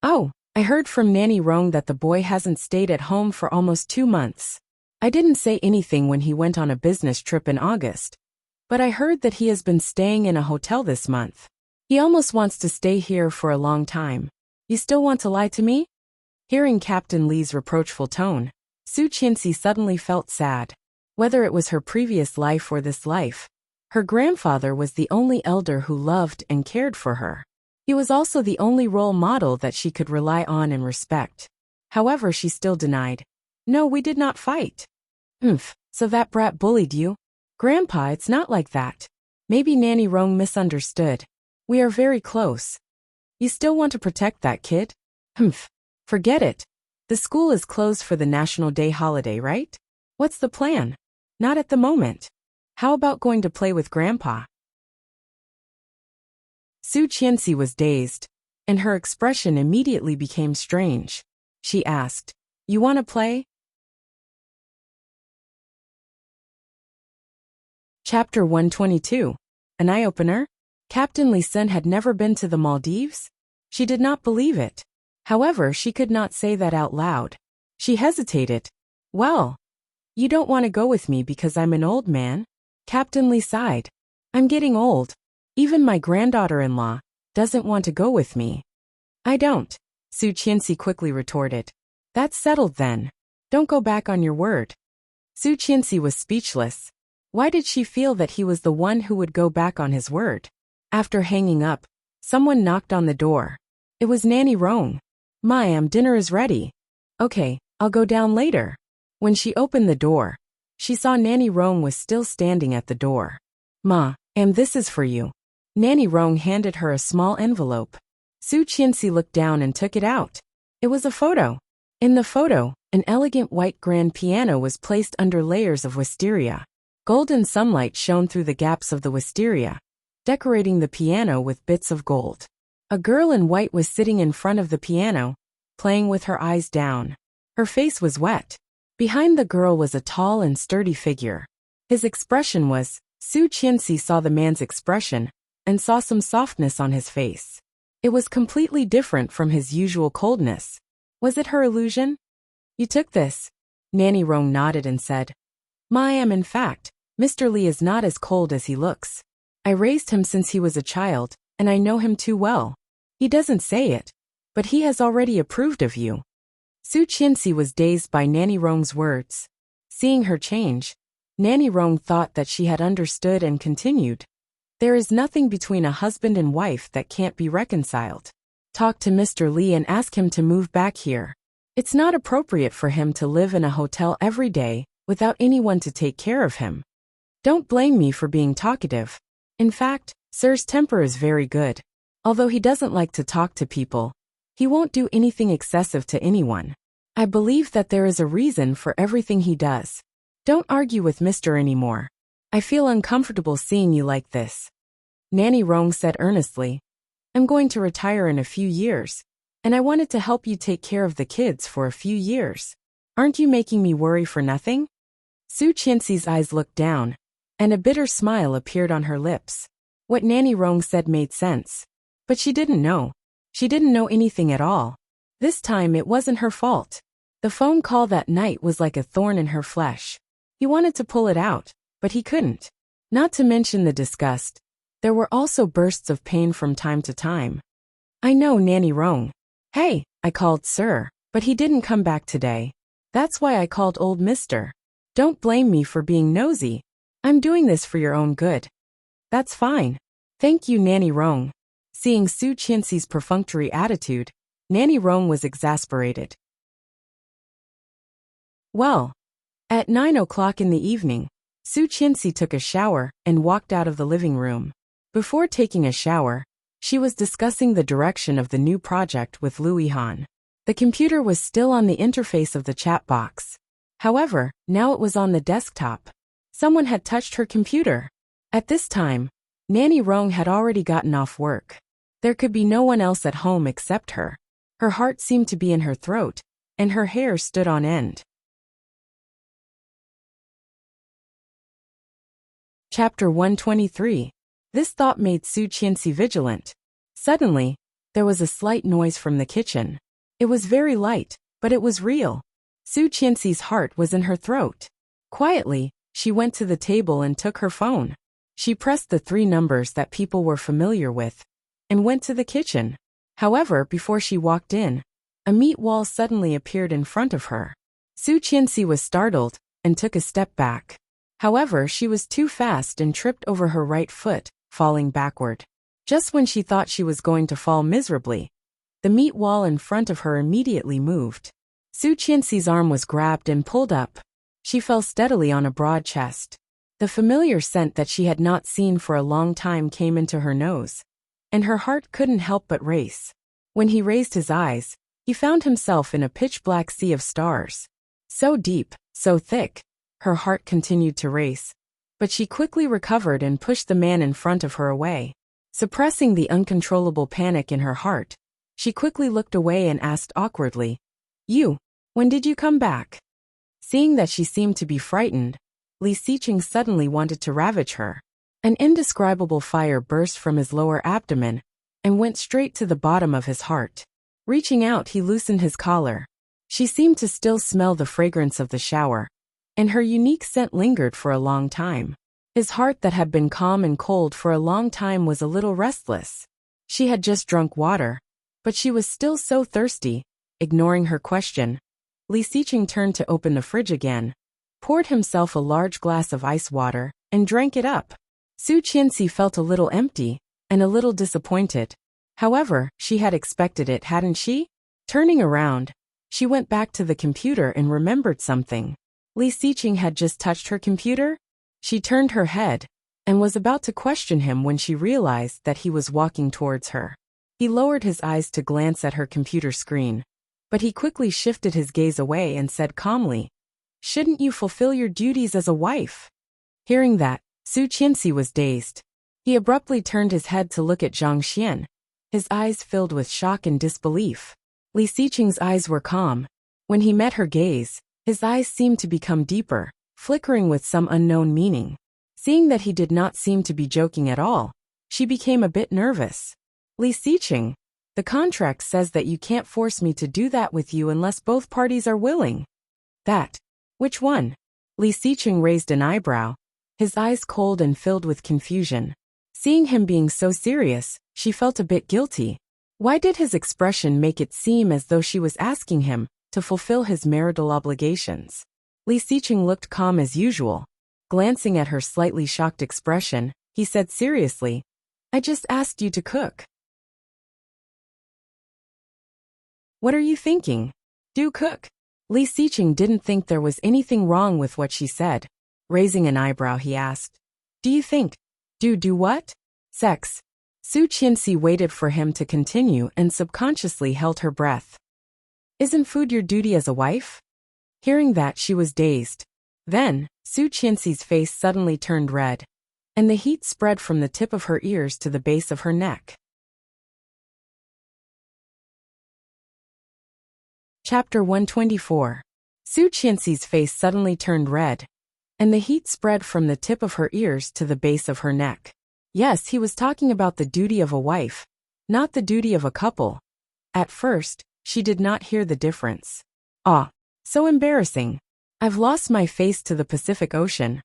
"Oh, I heard from Nanny Rong that the boy hasn't stayed at home for almost 2 months. I didn't say anything when he went on a business trip in August, but I heard that he has been staying in a hotel this month. He almost wants to stay here for a long time. You still want to lie to me? Hearing Captain Li's reproachful tone, Su Qianxi suddenly felt sad. Whether it was her previous life or this life, her grandfather was the only elder who loved and cared for her. He was also the only role model that she could rely on and respect. However, she still denied. No, we did not fight. So that brat bullied you? Grandpa, it's not like that. Maybe Nanny Rong misunderstood. We are very close. You still want to protect that kid? Forget it. The school is closed for the National Day holiday, right? What's the plan? Not at the moment. How about going to play with Grandpa? Su Qianxi was dazed, and her expression immediately became strange. She asked, You want to play? Chapter 122. An eye-opener? Captain Li Sun had never been to the Maldives? She did not believe it. However, she could not say that out loud. She hesitated. Well, you don't want to go with me because I'm an old man? Captain Li sighed. I'm getting old. Even my granddaughter-in-law doesn't want to go with me. I don't, Su Qianxi quickly retorted. That's settled then. Don't go back on your word. Su Qianxi was speechless. Why did she feel that he was the one who would go back on his word? After hanging up, someone knocked on the door. It was Nanny Rong. Dinner is ready. Okay, I'll go down later. When she opened the door, she saw Nanny Rong was still standing at the door. This is for you. Nanny Rong handed her a small envelope. Su Qianxi looked down and took it out. It was a photo. In the photo, an elegant white grand piano was placed under layers of wisteria. Golden sunlight shone through the gaps of the wisteria, decorating the piano with bits of gold. A girl in white was sitting in front of the piano, playing with her eyes down. Her face was wet. Behind the girl was a tall and sturdy figure. His expression was, Su Qianxi saw the man's expression and saw some softness on his face. It was completely different from his usual coldness. Was it her illusion? You took this? Nanny Rong nodded and said, in fact, Mr. Li is not as cold as he looks. I raised him since he was a child, and I know him too well. He doesn't say it, but he has already approved of you. Su Qianxi was dazed by Nanny Rong's words. Seeing her change, Nanny Rong thought that she had understood and continued. There is nothing between a husband and wife that can't be reconciled. Talk to Mr. Li and ask him to move back here. It's not appropriate for him to live in a hotel every day without anyone to take care of him. Don't blame me for being talkative. In fact, Sir's temper is very good. Although he doesn't like to talk to people, he won't do anything excessive to anyone. I believe that there is a reason for everything he does. Don't argue with Mr. anymore. I feel uncomfortable seeing you like this. Nanny Rong said earnestly, I'm going to retire in a few years, and I wanted to help you take care of the kids for a few years. Aren't you making me worry for nothing? Su Qianxi's eyes looked down, and a bitter smile appeared on her lips. What Nanny Rong said made sense. But she didn't know. She didn't know anything at all. This time it wasn't her fault. The phone call that night was like a thorn in her flesh. He wanted to pull it out, but he couldn't. Not to mention the disgust. There were also bursts of pain from time to time. I know, Nanny Rong. Hey, I called Sir, but he didn't come back today. That's why I called old Mister. Don't blame me for being nosy. I'm doing this for your own good. That's fine. Thank you, Nanny Rong. Seeing Su Qianxi's perfunctory attitude, Nanny Rong was exasperated. Well, at 9 o'clock in the evening, Su Qianxi took a shower and walked out of the living room. Before taking a shower, she was discussing the direction of the new project with Lu Yihan. The computer was still on the interface of the chat box. However, now it was on the desktop. Someone had touched her computer. At this time, Nanny Rong had already gotten off work. There could be no one else at home except her. Her heart seemed to be in her throat, and her hair stood on end. Chapter 123. This thought made Su Qianxi vigilant. Suddenly, there was a slight noise from the kitchen. It was very light, but it was real. Su Qianxi's heart was in her throat. Quietly, she went to the table and took her phone. She pressed the 3 numbers that people were familiar with and went to the kitchen. However, before she walked in, a meat wall suddenly appeared in front of her. Su Qianxi was startled and took a step back. However, she was too fast and tripped over her right foot, falling backward. Just when she thought she was going to fall miserably, the meat wall in front of her immediately moved. Su Qianxi's arm was grabbed and pulled up. She fell steadily on a broad chest. The familiar scent that she had not seen for a long time came into her nose, and her heart couldn't help but race. When he raised his eyes, he found himself in a pitch-black sea of stars. So deep, so thick, her heart continued to race. But she quickly recovered and pushed the man in front of her away. Suppressing the uncontrollable panic in her heart, she quickly looked away and asked awkwardly, "You, when did you come back?" Seeing that she seemed to be frightened, Li Xiqing suddenly wanted to ravage her. An indescribable fire burst from his lower abdomen and went straight to the bottom of his heart. Reaching out, he loosened his collar. She seemed to still smell the fragrance of the shower, and her unique scent lingered for a long time. His heart that had been calm and cold for a long time was a little restless. She had just drunk water, but she was still so thirsty. Ignoring her question, Li Xiqing turned to open the fridge again, poured himself a large glass of ice water, and drank it up. Su Qianxi felt a little empty and a little disappointed. However, she had expected it, hadn't she? Turning around, she went back to the computer and remembered something. Li Xiqing had just touched her computer? She turned her head and was about to question him when she realized that he was walking towards her. He lowered his eyes to glance at her computer screen, but he quickly shifted his gaze away and said calmly, "Shouldn't you fulfill your duties as a wife?" Hearing that, Su Qianxi was dazed. He abruptly turned his head to look at Zhang Xian, his eyes filled with shock and disbelief. Li Xiqing's eyes were calm. When he met her gaze, his eyes seemed to become deeper, flickering with some unknown meaning. Seeing that he did not seem to be joking at all, she became a bit nervous. "Li Xiqing, the contract says that you can't force me to do that with you unless both parties are willing." "That? Which one?" Li Xiqing raised an eyebrow, his eyes cold and filled with confusion. Seeing him being so serious, she felt a bit guilty. Why did his expression make it seem as though she was asking him to fulfill his marital obligations? Li Xiqing looked calm as usual. Glancing at her slightly shocked expression, he said seriously, "I just asked you to cook." "What are you thinking? Do cook." Li Xiqing didn't think there was anything wrong with what she said. Raising an eyebrow, he asked, "Do you think? Do what?" "Sex." Su Qianxi waited for him to continue and subconsciously held her breath. "Isn't food your duty as a wife?" Hearing that, she was dazed. Then, Su Qianxi's face suddenly turned red, and the heat spread from the tip of her ears to the base of her neck. Chapter 124. Su Qianxi's face suddenly turned red, and the heat spread from the tip of her ears to the base of her neck. Yes, he was talking about the duty of a wife, not the duty of a couple. At first, she did not hear the difference. "Ah, so embarrassing. I've lost my face to the Pacific Ocean."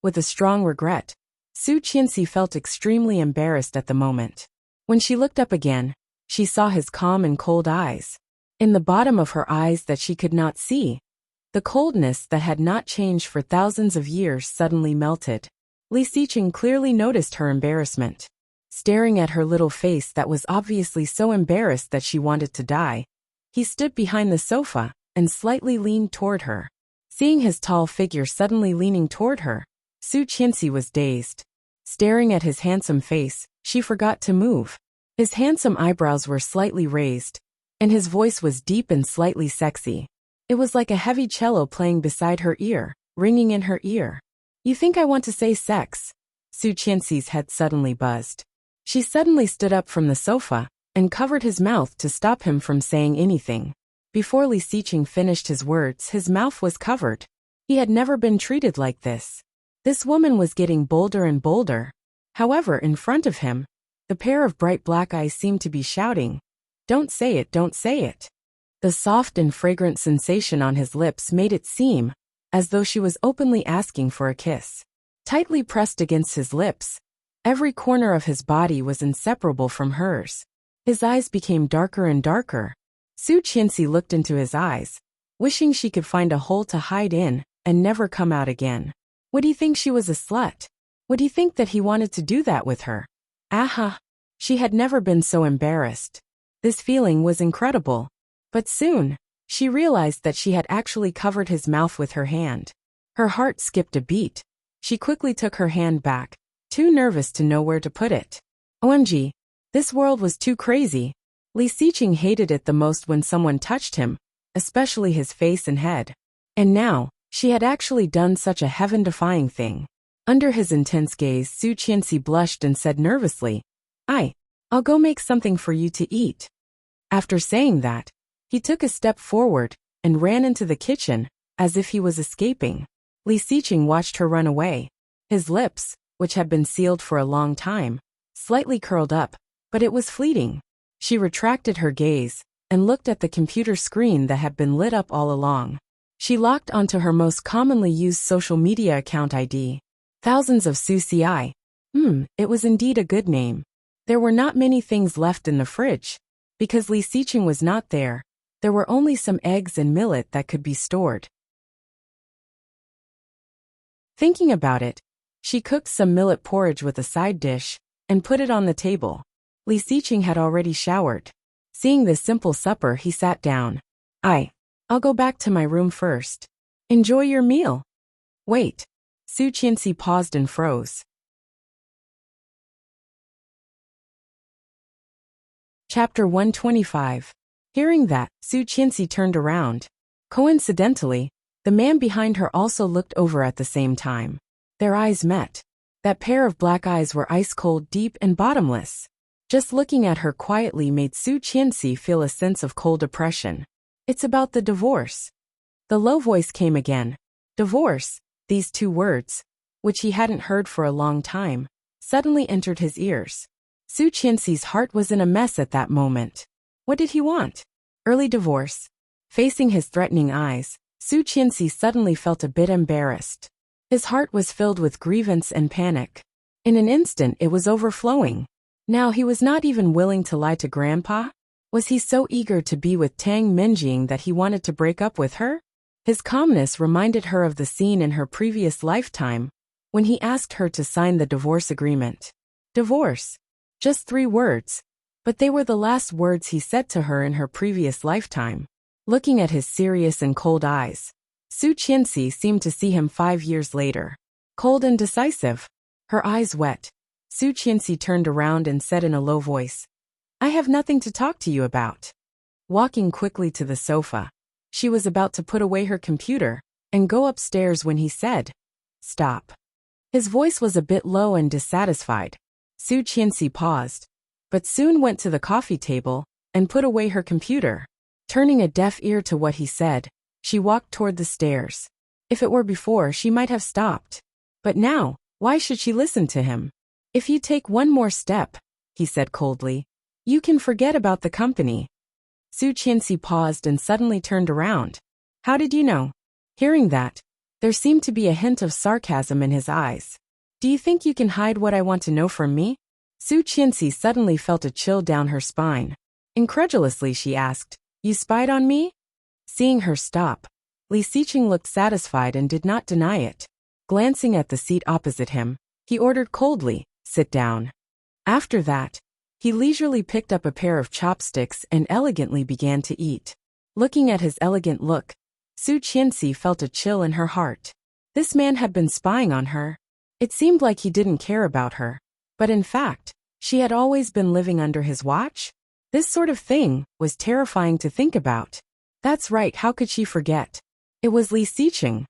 With a strong regret, Su Qianxi felt extremely embarrassed at the moment. When she looked up again, she saw his calm and cold eyes. In the bottom of her eyes that she could not see, the coldness that had not changed for thousands of years suddenly melted. Li Xiqing clearly noticed her embarrassment. Staring at her little face that was obviously so embarrassed that she wanted to die, he stood behind the sofa and slightly leaned toward her. Seeing his tall figure suddenly leaning toward her, Su Qianxi was dazed. Staring at his handsome face, she forgot to move. His handsome eyebrows were slightly raised, and his voice was deep and slightly sexy. It was like a heavy cello playing beside her ear, ringing in her ear. "You think I want to say sex?" Su Qianxi's head suddenly buzzed. She suddenly stood up from the sofa and covered his mouth to stop him from saying anything. Before Li Xiqing finished his words, his mouth was covered. He had never been treated like this. This woman was getting bolder and bolder. However, in front of him, the pair of bright black eyes seemed to be shouting, "Don't say it, don't say it." The soft and fragrant sensation on his lips made it seem as though she was openly asking for a kiss. Tightly pressed against his lips, every corner of his body was inseparable from hers. His eyes became darker and darker. Su Qianxi looked into his eyes, wishing she could find a hole to hide in and never come out again. Would he think she was a slut? Would he think that he wanted to do that with her? Aha! She had never been so embarrassed. This feeling was incredible. But soon, she realized that she had actually covered his mouth with her hand. Her heart skipped a beat. She quickly took her hand back, too nervous to know where to put it. OMG, this world was too crazy. Li Xiqing hated it the most when someone touched him, especially his face and head. And now, she had actually done such a heaven-defying thing. Under his intense gaze, Su Qianxi blushed and said nervously, I'll go make something for you to eat. After saying that, he took a step forward and ran into the kitchen, as if he was escaping. Li Xiqing watched her run away. His lips, which had been sealed for a long time, slightly curled up, but it was fleeting. She retracted her gaze and looked at the computer screen that had been lit up all along. She logged onto her most commonly used social media account ID. Thousands of Suci. It was indeed a good name. There were not many things left in the fridge. Because Li Xiqing was not there, there were only some eggs and millet that could be stored. Thinking about it, she cooked some millet porridge with a side dish and put it on the table. Li Xiqing had already showered. Seeing this simple supper, he sat down. I'll go back to my room first. Enjoy your meal. Wait. Su Qianxi paused and froze. Chapter 125. Hearing that, Su Qianxi turned around. Coincidentally, the man behind her also looked over at the same time. Their eyes met. That pair of black eyes were ice-cold, deep, and bottomless. Just looking at her quietly made Su Qianxi feel a sense of cold oppression. It's about the divorce. The low voice came again. Divorce, these two words, which he hadn't heard for a long time, suddenly entered his ears. Su Qianxi's heart was in a mess at that moment. What did he want? Early divorce. Facing his threatening eyes, Su Qianxi suddenly felt a bit embarrassed. His heart was filled with grievance and panic. In an instant it was overflowing. Now he was not even willing to lie to Grandpa? Was he so eager to be with Tang Minjing that he wanted to break up with her? His calmness reminded her of the scene in her previous lifetime, when he asked her to sign the divorce agreement. Divorce. Just 3 words. But they were the last words he said to her in her previous lifetime. Looking at his serious and cold eyes, Su Qianxi seemed to see him 5 years later. Cold and decisive. Her eyes wet. Su Qianxi turned around and said in a low voice, I have nothing to talk to you about. Walking quickly to the sofa, she was about to put away her computer and go upstairs when he said, Stop. His voice was a bit low and dissatisfied. Su Qianxi paused, but soon went to the coffee table and put away her computer. Turning a deaf ear to what he said, she walked toward the stairs. If it were before, she might have stopped. But now, why should she listen to him? If you take one more step, he said coldly, you can forget about the company. Su Qianxi paused and suddenly turned around. How did you know? Hearing that, there seemed to be a hint of sarcasm in his eyes. Do you think you can hide what I want to know from me? Su Qianxi suddenly felt a chill down her spine. Incredulously she asked, You spied on me? Seeing her stop, Li Xiqing looked satisfied and did not deny it. Glancing at the seat opposite him, he ordered coldly, Sit down. After that, he leisurely picked up a pair of chopsticks and elegantly began to eat. Looking at his elegant look, Su Qianxi felt a chill in her heart. This man had been spying on her. It seemed like he didn't care about her. But in fact, she had always been living under his watch? This sort of thing was terrifying to think about. That's right, how could she forget? It was Li Xiqing.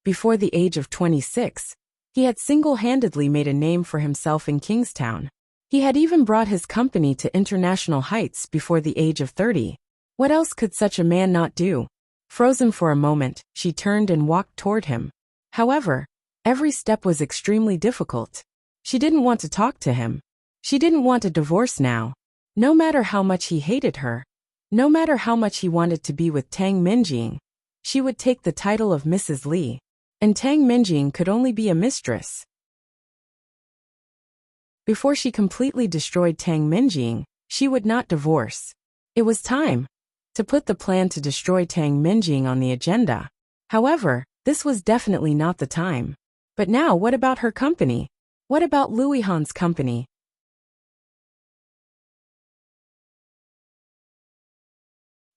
Before the age of 26, he had single-handedly made a name for himself in Kingstown. He had even brought his company to international heights before the age of 30. What else could such a man not do? Frozen for a moment, she turned and walked toward him. However, every step was extremely difficult. She didn't want to talk to him. She didn't want a divorce now. No matter how much he hated her, No matter how much he wanted to be with Tang Minjing, she would take the title of Mrs. Li, and Tang Minjing could only be a mistress. Before she completely destroyed Tang Minjing, she would not divorce. It was time to put the plan to destroy Tang Minjing on the agenda. However, this was definitely not the time. But now what about her company? What about Luihan's company?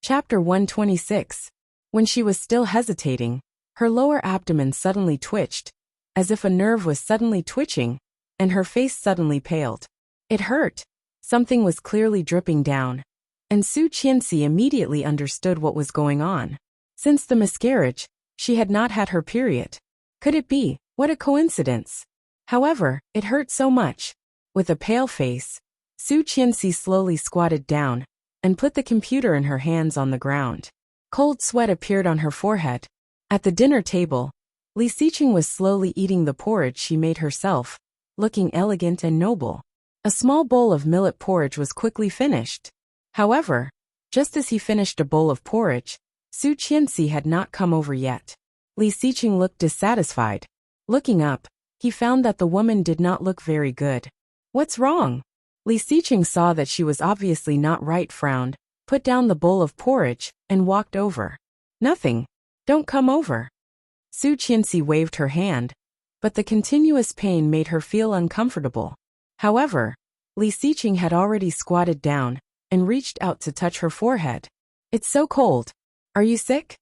Chapter 126. When she was still hesitating, her lower abdomen suddenly twitched, as if a nerve was suddenly twitching, and her face suddenly paled. It hurt. Something was clearly dripping down, and Su Qianxi immediately understood what was going on. Since the miscarriage, she had not had her period. Could it be? What a coincidence. However, it hurt so much. With a pale face, Su Qianxi slowly squatted down and put the computer in her hands on the ground. Cold sweat appeared on her forehead. At the dinner table, Li Xiqing was slowly eating the porridge she made herself, looking elegant and noble. A small bowl of millet porridge was quickly finished. However, just as he finished a bowl of porridge, Su Qianxi had not come over yet. Li Xiqing looked dissatisfied. Looking up, he found that the woman did not look very good. What's wrong? Li Xiqing saw that she was obviously not right, frowned, put down the bowl of porridge, and walked over. Nothing. Don't come over. Su Qianxi waved her hand, but the continuous pain made her feel uncomfortable. However, Li Xiqing had already squatted down and reached out to touch her forehead. It's so cold. Are you sick?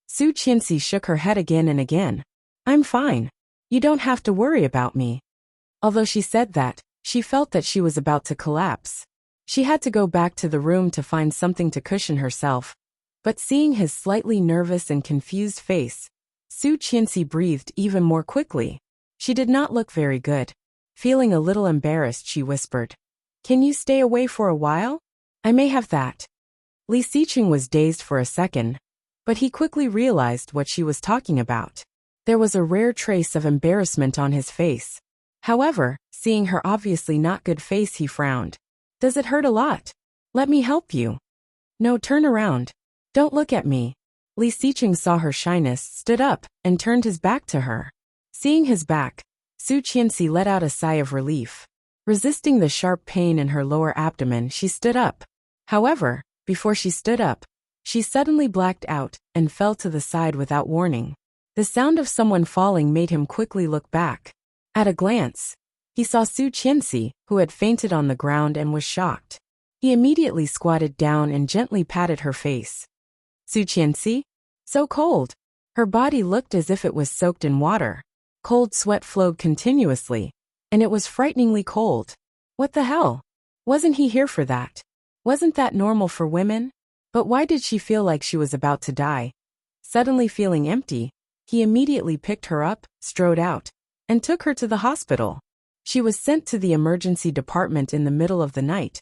Su Qianxi shook her head again and again. I'm fine. You don't have to worry about me. Although she said that, she felt that she was about to collapse. She had to go back to the room to find something to cushion herself. But seeing his slightly nervous and confused face, Su Qianxi breathed even more quickly. She did not look very good. Feeling a little embarrassed, she whispered, "Can you stay away for a while? I may have that." Li Xiqing was dazed for a second, but he quickly realized what she was talking about. There was a rare trace of embarrassment on his face. However, seeing her obviously not good face, he frowned. "Does it hurt a lot? Let me help you." "No, turn around. Don't look at me." Li Xiqing saw her shyness, stood up, and turned his back to her. Seeing his back, Su Qianxi let out a sigh of relief. Resisting the sharp pain in her lower abdomen, she stood up. However, before she stood up, she suddenly blacked out and fell to the side without warning. The sound of someone falling made him quickly look back. At a glance, he saw Su Qianxi, who had fainted on the ground and was shocked. He immediately squatted down and gently patted her face. Su Qianxi? So cold. Her body looked as if it was soaked in water. Cold sweat flowed continuously, and it was frighteningly cold. What the hell? Wasn't he here for that? Wasn't that normal for women? But why did she feel like she was about to die? Suddenly feeling empty, he immediately picked her up, strode out, and took her to the hospital. She was sent to the emergency department in the middle of the night,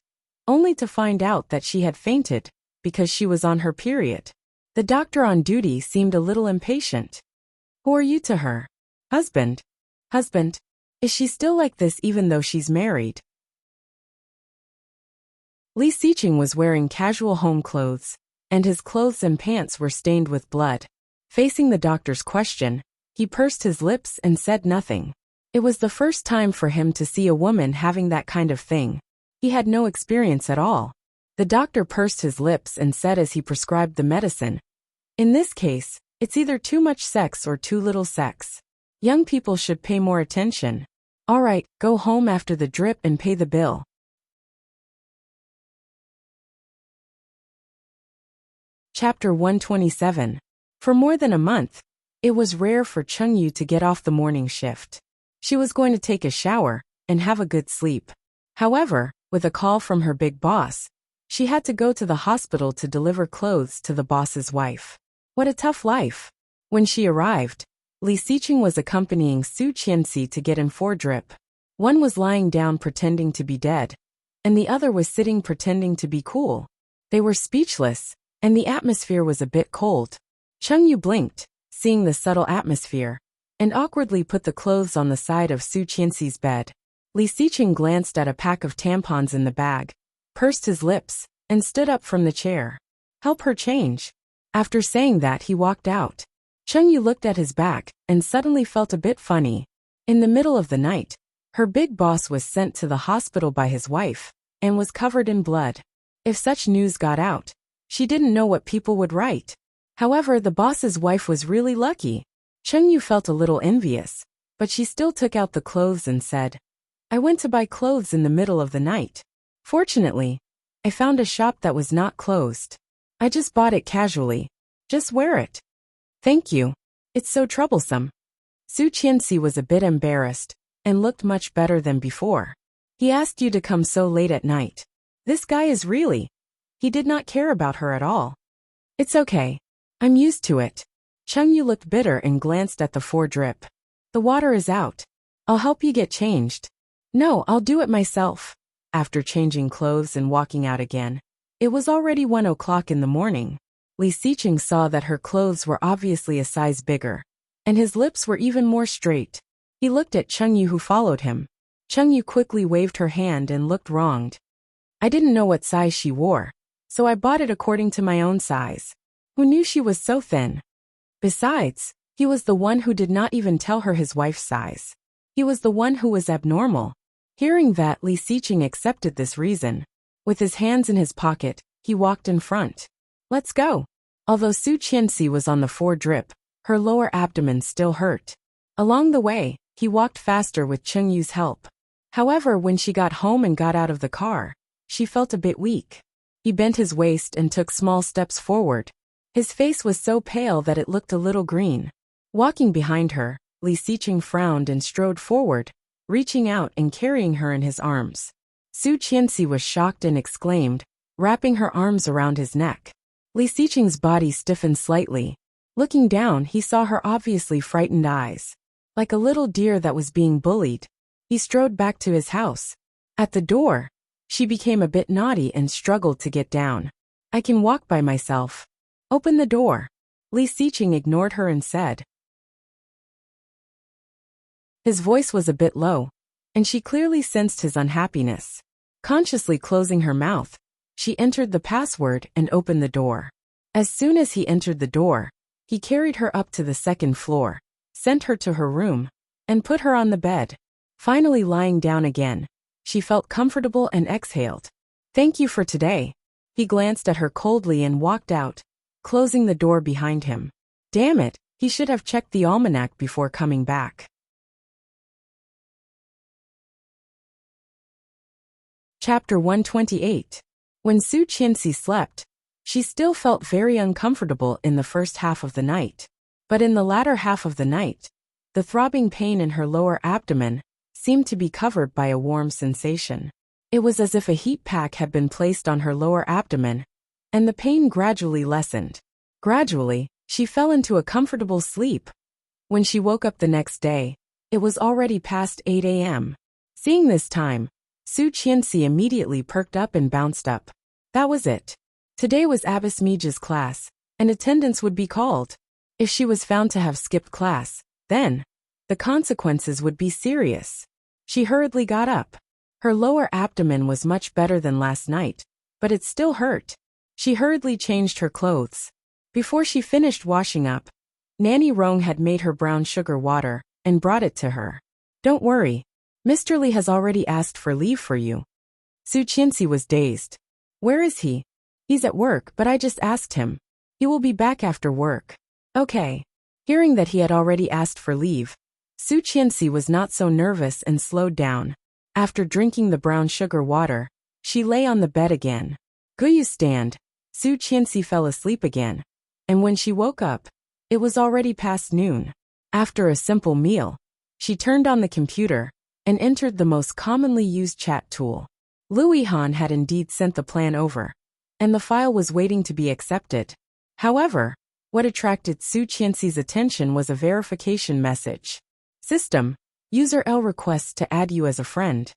only to find out that she had fainted because she was on her period. The doctor on duty seemed a little impatient. "Who are you to her?" "Husband." "Husband? Is she still like this even though she's married?" Li Xiqing was wearing casual home clothes, and his clothes and pants were stained with blood. Facing the doctor's question, he pursed his lips and said nothing. It was the first time for him to see a woman having that kind of thing. He had no experience at all. The doctor pursed his lips and said as he prescribed the medicine, "In this case, it's either too much sex or too little sex. Young people should pay more attention. All right, go home after the drip and pay the bill." Chapter 127. For more than a month, it was rare for Chengyu to get off the morning shift. She was going to take a shower and have a good sleep. However, with a call from her big boss, she had to go to the hospital to deliver clothes to the boss's wife. What a tough life. When she arrived, Li Xiqing was accompanying Su Qianxi to get in for drip. One was lying down pretending to be dead, and the other was sitting pretending to be cool. They were speechless, and the atmosphere was a bit cold. Chengyu blinked, seeing the subtle atmosphere, and awkwardly put the clothes on the side of Su Qianxi's bed. Li Xiqing glanced at a pack of tampons in the bag, pursed his lips, and stood up from the chair. Help her change. After saying that, he walked out. Chengyu looked at his back and suddenly felt a bit funny. In the middle of the night, her big boss was sent to the hospital by his wife and was covered in blood. If such news got out, she didn't know what people would write. However, the boss's wife was really lucky. Chengyu felt a little envious, but she still took out the clothes and said, I went to buy clothes in the middle of the night. Fortunately, I found a shop that was not closed. I just bought it casually. Just wear it. Thank you. It's so troublesome. Su Qianxi was a bit embarrassed and looked much better than before. He asked you to come so late at night. This guy is really... He did not care about her at all. It's okay. I'm used to it. Chengyu looked bitter and glanced at the 4-drip. The water is out. I'll help you get changed. No, I'll do it myself. After changing clothes and walking out again, it was already 1 o'clock in the morning. Li Xiqing saw that her clothes were obviously a size bigger, and his lips were even more straight. He looked at Chengyu, who followed him. Chengyu quickly waved her hand and looked wronged. I didn't know what size she wore, so I bought it according to my own size. Who knew she was so thin? Besides, he was the one who did not even tell her his wife's size. He was the one who was abnormal. Hearing that, Li Xiqing accepted this reason. With his hands in his pocket, he walked in front. Let's go. Although Su Qianxi was on the 4-drip, her lower abdomen still hurt. Along the way, he walked faster with Chengyu's help. However, when she got home and got out of the car, she felt a bit weak. He bent his waist and took small steps forward. His face was so pale that it looked a little green. Walking behind her, Li Xiqing frowned and strode forward, reaching out and carrying her in his arms. Su Qianxi was shocked and exclaimed, wrapping her arms around his neck. Li Xiqing's body stiffened slightly. Looking down, he saw her obviously frightened eyes. Like a little deer that was being bullied, he strode back to his house. At the door, she became a bit naughty and struggled to get down. I can walk by myself. Open the door. Li Xiqing ignored her and said. His voice was a bit low, and she clearly sensed his unhappiness. Consciously closing her mouth, she entered the password and opened the door. As soon as he entered the door, he carried her up to the 2nd floor, sent her to her room, and put her on the bed. Finally lying down again, she felt comfortable and exhaled. Thank you for today. He glanced at her coldly and walked out, closing the door behind him. Damn it, he should have checked the almanac before coming back. Chapter 128. When Su Qianxi slept, she still felt very uncomfortable in the first half of the night. But in the latter half of the night, the throbbing pain in her lower abdomen seemed to be covered by a warm sensation. It was as if a heat pack had been placed on her lower abdomen, and the pain gradually lessened. Gradually, she fell into a comfortable sleep. When she woke up the next day, it was already past 8 a.m. Seeing this time, Su Qianxi immediately perked up and bounced up. That was it. Today was Abbess Mija's class, and attendance would be called. If she was found to have skipped class, then the consequences would be serious. She hurriedly got up. Her lower abdomen was much better than last night, but it still hurt. She hurriedly changed her clothes. Before she finished washing up, Nanny Rong had made her brown sugar water and brought it to her. Don't worry. Mr. Li has already asked for leave for you. Su Qianxi was dazed. Where is he? He's at work, but I just asked him. He will be back after work. Okay. Hearing that he had already asked for leave, Su Qianxi was not so nervous and slowed down. After drinking the brown sugar water, she lay on the bed again. Guyu stand. Su Qianxi fell asleep again. And when she woke up, it was already past noon. After a simple meal, she turned on the computer and entered the most commonly used chat tool. Louis Han had indeed sent the plan over, and the file was waiting to be accepted. However, what attracted Su Qianxi's attention was a verification message. System, user L requests to add you as a friend.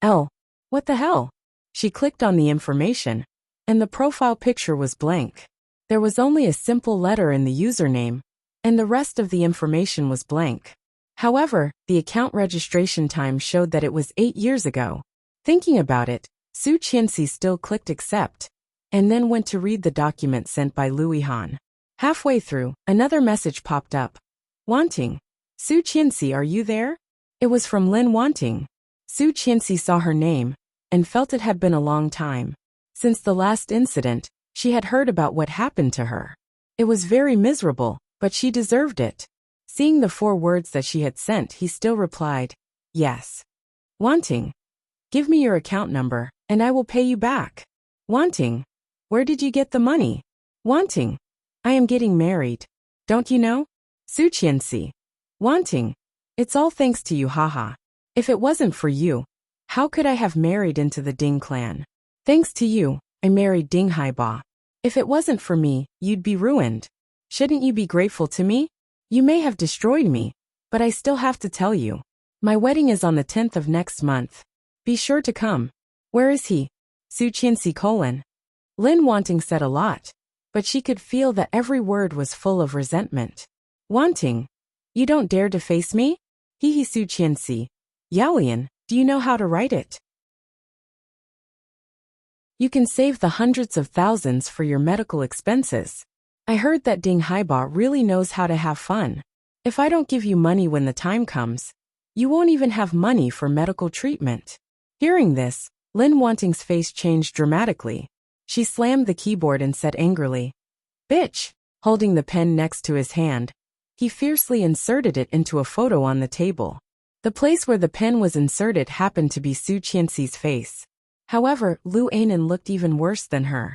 L. What the hell? She clicked on the information, and the profile picture was blank. There was only a simple letter in the username, and the rest of the information was blank. However, the account registration time showed that it was 8 years ago. Thinking about it, Su Qianxi still clicked accept, and then went to read the document sent by Louis Han. Halfway through, another message popped up. Wanting. Su Qianxi, are you there? It was from Lin Wanting. Su Qianxi saw her name and felt it had been a long time. Since the last incident, she had heard about what happened to her. It was very miserable, but she deserved it. Seeing the 4 words that she had sent, he still replied, yes. Wanting. Give me your account number, and I will pay you back. Wanting. Where did you get the money? Wanting. I am getting married. Don't you know? Su Qianxi. Wanting. It's all thanks to you, haha. If it wasn't for you, how could I have married into the Ding clan? Thanks to you, I married Ding Haiba. If it wasn't for me, you'd be ruined. Shouldn't you be grateful to me? You may have destroyed me, but I still have to tell you. My wedding is on the 10th of next month. Be sure to come. Where is he? Su Qianxi : Lin Wanting said a lot, but she could feel that every word was full of resentment. Wanting. You don't dare to face me? Hehe Su Qianxi. Yaolian, do you know how to write it? You can save the hundreds of thousands for your medical expenses. I heard that Ding Haiba really knows how to have fun. If I don't give you money when the time comes, you won't even have money for medical treatment. Hearing this, Lin Wanting's face changed dramatically. She slammed the keyboard and said angrily, Bitch! Holding the pen next to his hand, he fiercely inserted it into a photo on the table. The place where the pen was inserted happened to be Su Qianxi's face. However, Lu Anan looked even worse than her.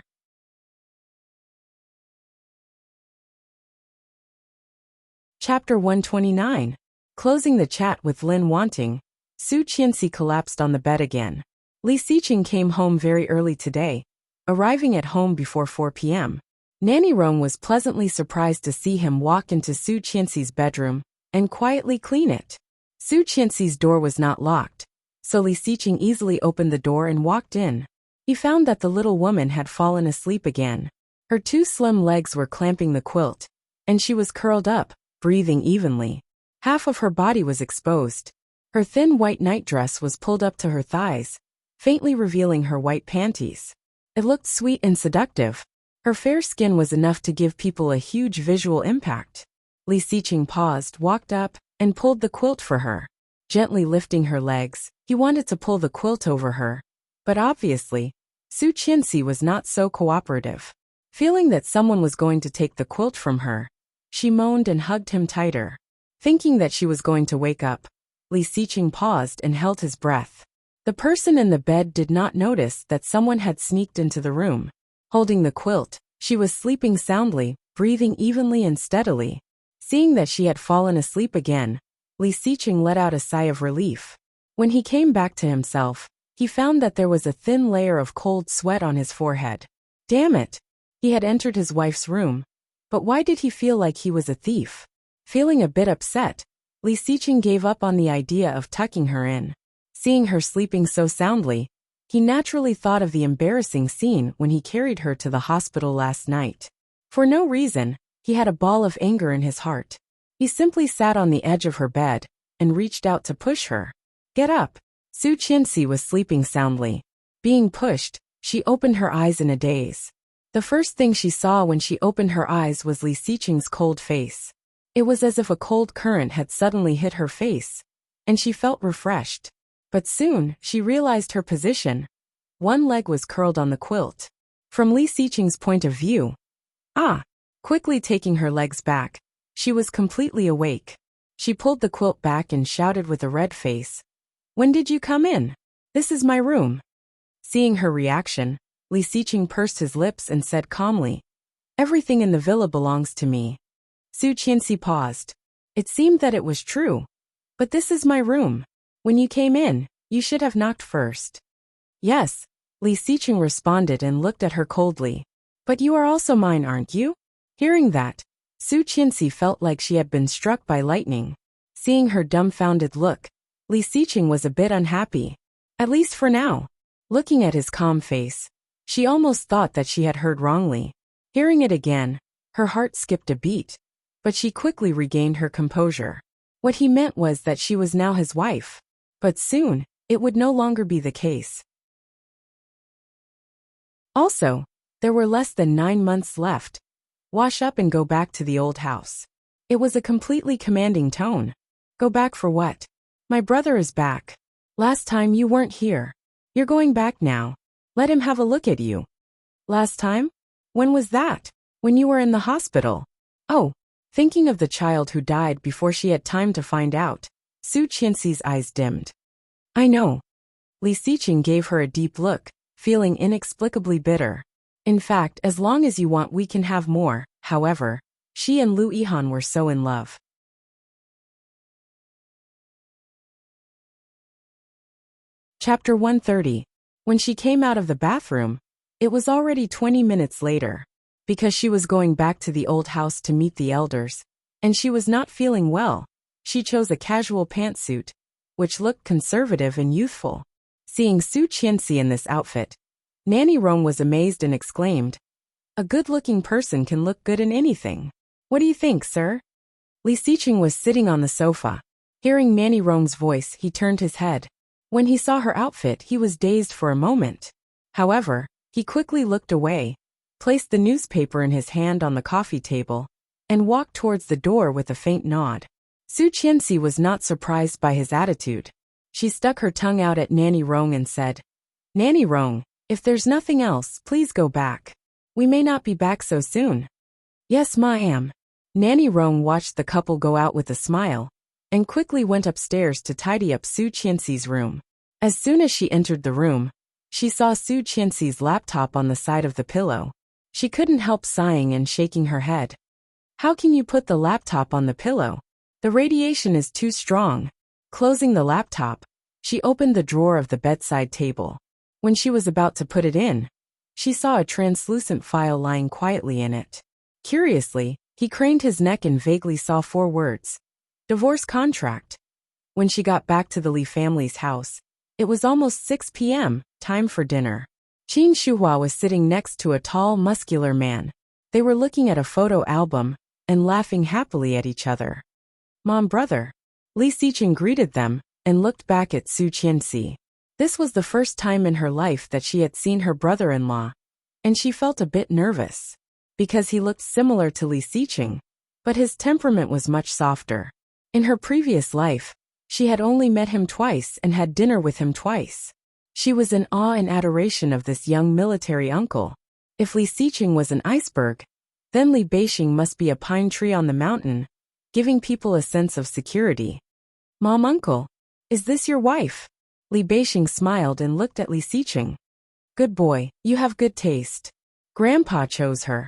Chapter 129. Closing the chat with Lin Wanting, Su Qianxi collapsed on the bed again. Li Xiqing came home very early today, arriving at home before 4 p.m. Nanny Rong was pleasantly surprised to see him walk into Su Qianxi's bedroom and quietly clean it. Su Qianxi's door was not locked, so Li Xiqing easily opened the door and walked in. He found that the little woman had fallen asleep again. Her 2 slim legs were clamping the quilt, and she was curled up, breathing evenly. Half of her body was exposed. Her thin white nightdress was pulled up to her thighs, faintly revealing her white panties. It looked sweet and seductive. Her fair skin was enough to give people a huge visual impact. Li Xiqing paused, walked up, and pulled the quilt for her. Gently lifting her legs, he wanted to pull the quilt over her. But obviously, Su Qianxi was not so cooperative. Feeling that someone was going to take the quilt from her, she moaned and hugged him tighter. Thinking that she was going to wake up, Li Xiqing paused and held his breath. The person in the bed did not notice that someone had sneaked into the room. Holding the quilt, she was sleeping soundly, breathing evenly and steadily. Seeing that she had fallen asleep again, Li Xiqing let out a sigh of relief. When he came back to himself, he found that there was a thin layer of cold sweat on his forehead. Damn it! He had entered his wife's room. But why did he feel like he was a thief? Feeling a bit upset, Li Xiqing gave up on the idea of tucking her in. Seeing her sleeping so soundly, he naturally thought of the embarrassing scene when he carried her to the hospital last night. For no reason, he had a ball of anger in his heart. He simply sat on the edge of her bed and reached out to push her. Get up! Su Qianxi was sleeping soundly. Being pushed, she opened her eyes in a daze. The first thing she saw when she opened her eyes was Li Xiqing's cold face. It was as if a cold current had suddenly hit her face, and she felt refreshed. But soon, she realized her position. One leg was curled on the quilt. From Li Xiqing's point of view, quickly taking her legs back, she was completely awake. She pulled the quilt back and shouted with a red face, When did you come in? This is my room. Seeing her reaction, Li Xiqing pursed his lips and said calmly, Everything in the villa belongs to me. Su Qianxi paused. It seemed that it was true. But this is my room. When you came in, you should have knocked first. Yes, Li Xiqing responded and looked at her coldly. But you are also mine, aren't you? Hearing that, Su Qianxi felt like she had been struck by lightning. Seeing her dumbfounded look, Li Xiqing was a bit unhappy. At least for now. Looking at his calm face, she almost thought that she had heard wrongly. Hearing it again, her heart skipped a beat. But she quickly regained her composure. What he meant was that she was now his wife. But soon, it would no longer be the case. Also, There were less than 9 months left. Wash up and go back to the old house. It was a completely commanding tone. Go back for what? My brother is back. Last time you weren't here. You're going back now. Let him have a look at you. Last time? When was that? When you were in the hospital. Oh, thinking of the child who died before she had time to find out. Su Qianxi's eyes dimmed. I know. Li Xiqing gave her a deep look, feeling inexplicably bitter. In fact, as long as you want we can have more. However, she and Lu Yihan were so in love. Chapter 130. When she came out of the bathroom, it was already 20 minutes later. Because she was going back to the old house to meet the elders, and she was not feeling well, she chose a casual pantsuit, which looked conservative and youthful. Seeing Su Qianxi in this outfit, Nanny Rong was amazed and exclaimed, a good-looking person can look good in anything. What do you think, sir? Li Xiqing was sitting on the sofa. Hearing Nanny Rong's voice, he turned his head. When he saw her outfit, he was dazed for a moment. However, he quickly looked away, placed the newspaper in his hand on the coffee table, and walked towards the door with a faint nod. Su Qianxi was not surprised by his attitude. She stuck her tongue out at Nanny Rong and said, Nanny Rong, if there's nothing else, please go back. We may not be back so soon. Yes, ma'am. Nanny Rong watched the couple go out with a smile, and quickly went upstairs to tidy up Su Qianxi's room. As soon as she entered the room, she saw Su Qianxi's laptop on the side of the pillow. She couldn't help sighing and shaking her head. How can you put the laptop on the pillow? The radiation is too strong. Closing the laptop, she opened the drawer of the bedside table. When she was about to put it in, she saw a translucent file lying quietly in it. Curiously, he craned his neck and vaguely saw 4 words. Divorce contract. When she got back to the Li family's house, it was almost 6 p.m., time for dinner. Qin Shuhua was sitting next to a tall, muscular man. They were looking at a photo album and laughing happily at each other. Mom, brother. Li Xiqing greeted them and looked back at Su Qianxi. This was the first time in her life that she had seen her brother-in-law, and she felt a bit nervous, because he looked similar to Li Xiqing, but his temperament was much softer. In her previous life, she had only met him twice and had dinner with him twice. She was in awe and adoration of this young military uncle. If Li Xiqing was an iceberg, then Li Beixing must be a pine tree on the mountain, giving people a sense of security. Mom, uncle, is this your wife? Li Beixing smiled and looked at Li Xiqing. Good boy, you have good taste. Grandpa chose her.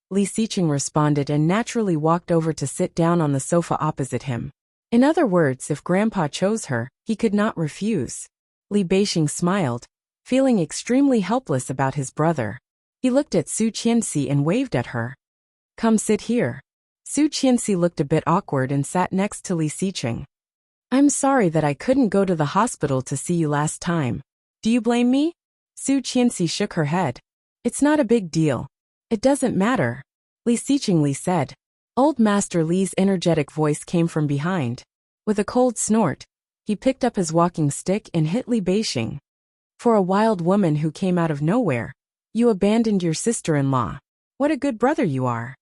Li Xiqing responded and naturally walked over to sit down on the sofa opposite him. In other words, if Grandpa chose her, he could not refuse. Li Beixing smiled, feeling extremely helpless about his brother. He looked at Su Qianxi and waved at her. Come sit here. Su Qianxi looked a bit awkward and sat next to Li Xiqing. I'm sorry that I couldn't go to the hospital to see you last time. Do you blame me? Su Qianxi shook her head. It's not a big deal. It doesn't matter. Li Xiqing said. Old Master Li's energetic voice came from behind. With a cold snort, he picked up his walking stick and hit Li Beixing. For a wild woman who came out of nowhere, you abandoned your sister-in-law. What a good brother you are.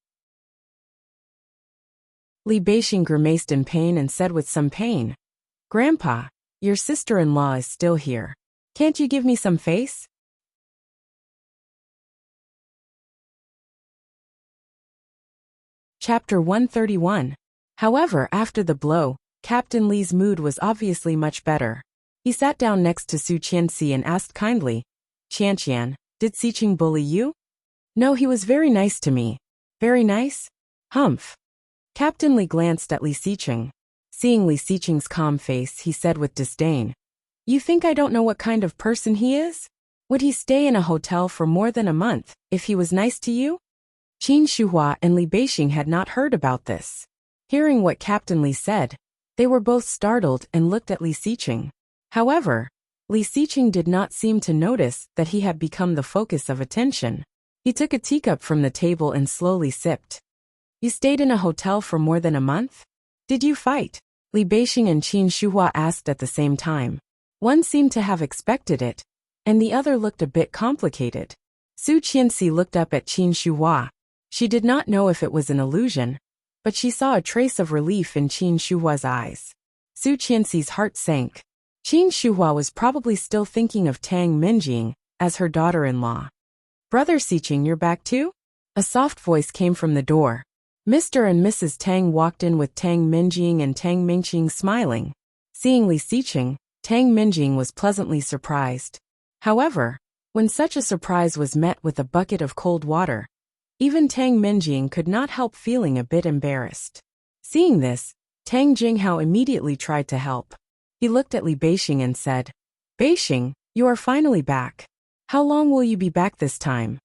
Li Beixing grimaced in pain and said with some pain, Grandpa, your sister-in-law is still here. Can't you give me some face? Chapter 131. However, after the blow, Captain Li's mood was obviously much better. He sat down next to Su Qianxi and asked kindly, Qianqian, did Xiqing bully you? No, he was very nice to me. Very nice? Humph. Captain Li glanced at Li Xiqing. Seeing Li Xiqing's calm face, he said with disdain, You think I don't know what kind of person he is? Would he stay in a hotel for more than a month if he was nice to you? Qin Shuhua and Li Beixing had not heard about this. Hearing what Captain Li said, they were both startled and looked at Li Xiqing. However, Li Xiqing did not seem to notice that he had become the focus of attention. He took a teacup from the table and slowly sipped. You stayed in a hotel for more than a month? Did you fight? Li Beixing and Qin Shuhua asked at the same time. One seemed to have expected it, and the other looked a bit complicated. Su Qianxi looked up at Qin Shuhua. She did not know if it was an illusion, but she saw a trace of relief in Qin Shuhua's eyes. Su Qianxi's heart sank. Qin Shuhua was probably still thinking of Tang Minjing as her daughter-in-law. Brother Xiqing, you're back too? A soft voice came from the door. Mr. and Mrs. Tang walked in with Tang Minjing and Tang Mingqing smiling. Seeing Li Xiqing, Tang Minjing was pleasantly surprised. However, when such a surprise was met with a bucket of cold water, even Tang Minjing could not help feeling a bit embarrassed. Seeing this, Tang Jinghao immediately tried to help. He looked at Li Beixing and said, Beixing, you are finally back. How long will you be back this time?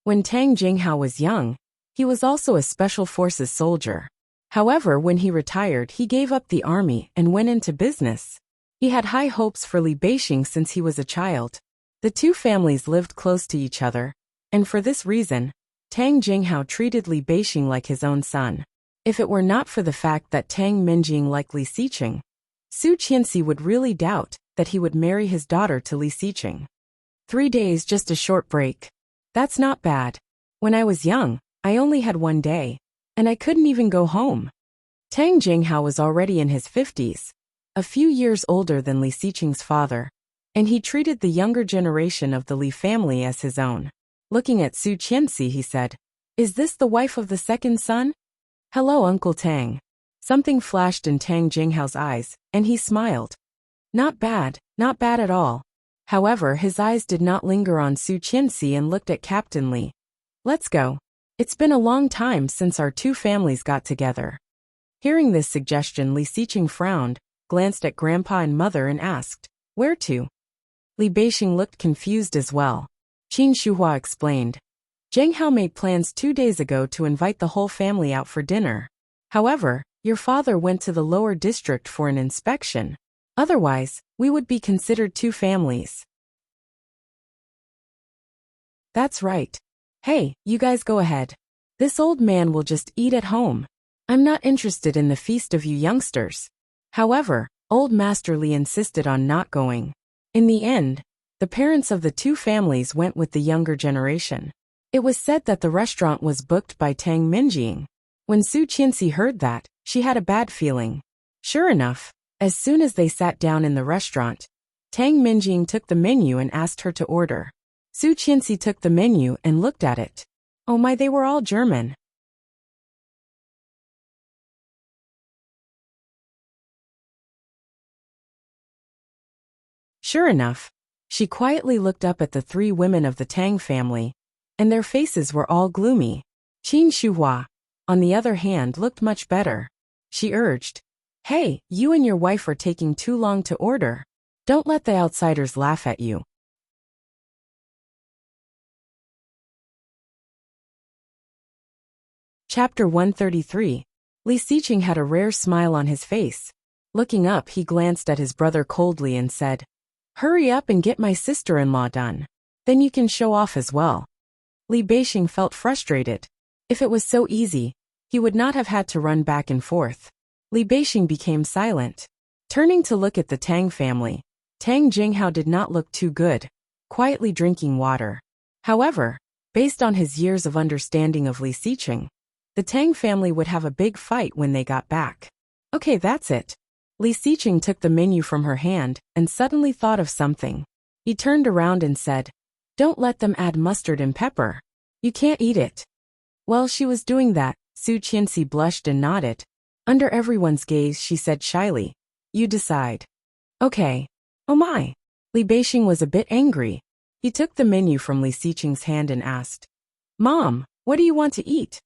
When Tang Jinghao was young, he was also a special forces soldier. However, when he retired, he gave up the army and went into business. He had high hopes for Li Beixing since he was a child. The two families lived close to each other, and for this reason, Tang Jinghao treated Li Beixing like his own son. If it were not for the fact that Tang Minjing liked Li Xiqing, Su Qianxi would really doubt that he would marry his daughter to Li Xiqing. 3 days, just a short break. That's not bad. When I was young, I only had 1 day, and I couldn't even go home. Tang Jinghao was already in his 50s, a few years older than Li Xiqing's father, and he treated the younger generation of the Li family as his own. Looking at Su Qianxi, he said, Is this the wife of the second son? Hello, Uncle Tang. Something flashed in Tang Jinghao's eyes, and he smiled. Not bad at all. However, his eyes did not linger on Su Qianxi and looked at Captain Li. Let's go. It's been a long time since our two families got together. Hearing this suggestion, Li Xiqing frowned, glanced at Grandpa and Mother and asked, Where to? Li Beixing looked confused as well. Qin Shuhua explained. Jinghao made plans 2 days ago to invite the whole family out for dinner. However, your father went to the lower district for an inspection. Otherwise, we would be considered two families. That's right. Hey, you guys go ahead. This old man will just eat at home. I'm not interested in the feast of you youngsters. However, old Master Li insisted on not going. In the end, the parents of the two families went with the younger generation. It was said that the restaurant was booked by Tang Minjing. When Su Qianxi heard that, she had a bad feeling. Sure enough, as soon as they sat down in the restaurant, Tang Minjing took the menu and asked her to order. Su Qianxi took the menu and looked at it. Oh my, they were all German. Sure enough, she quietly looked up at the 3 women of the Tang family, and their faces were all gloomy. Qin Shuhua, on the other hand, looked much better. She urged, Hey, you and your wife are taking too long to order. Don't let the outsiders laugh at you. Chapter 133. Li Xiqing had a rare smile on his face. Looking up, he glanced at his brother coldly and said, Hurry up and get my sister-in-law done. Then you can show off as well. Li Beixing felt frustrated. If it was so easy, he would not have had to run back and forth. Li Beixing became silent. Turning to look at the Tang family, Tang Jinghao did not look too good, quietly drinking water. However, based on his years of understanding of Li Xiqing, the Tang family would have a big fight when they got back. Okay, that's it. Li Xiqing took the menu from her hand and suddenly thought of something. He turned around and said, Don't let them add mustard and pepper. You can't eat it. While she was doing that, Su Qianxi blushed and nodded. Under everyone's gaze, she said shyly, You decide. Okay. Oh my. Li Beixing was a bit angry. He took the menu from Li Xiqing's hand and asked, Mom, what do you want to eat?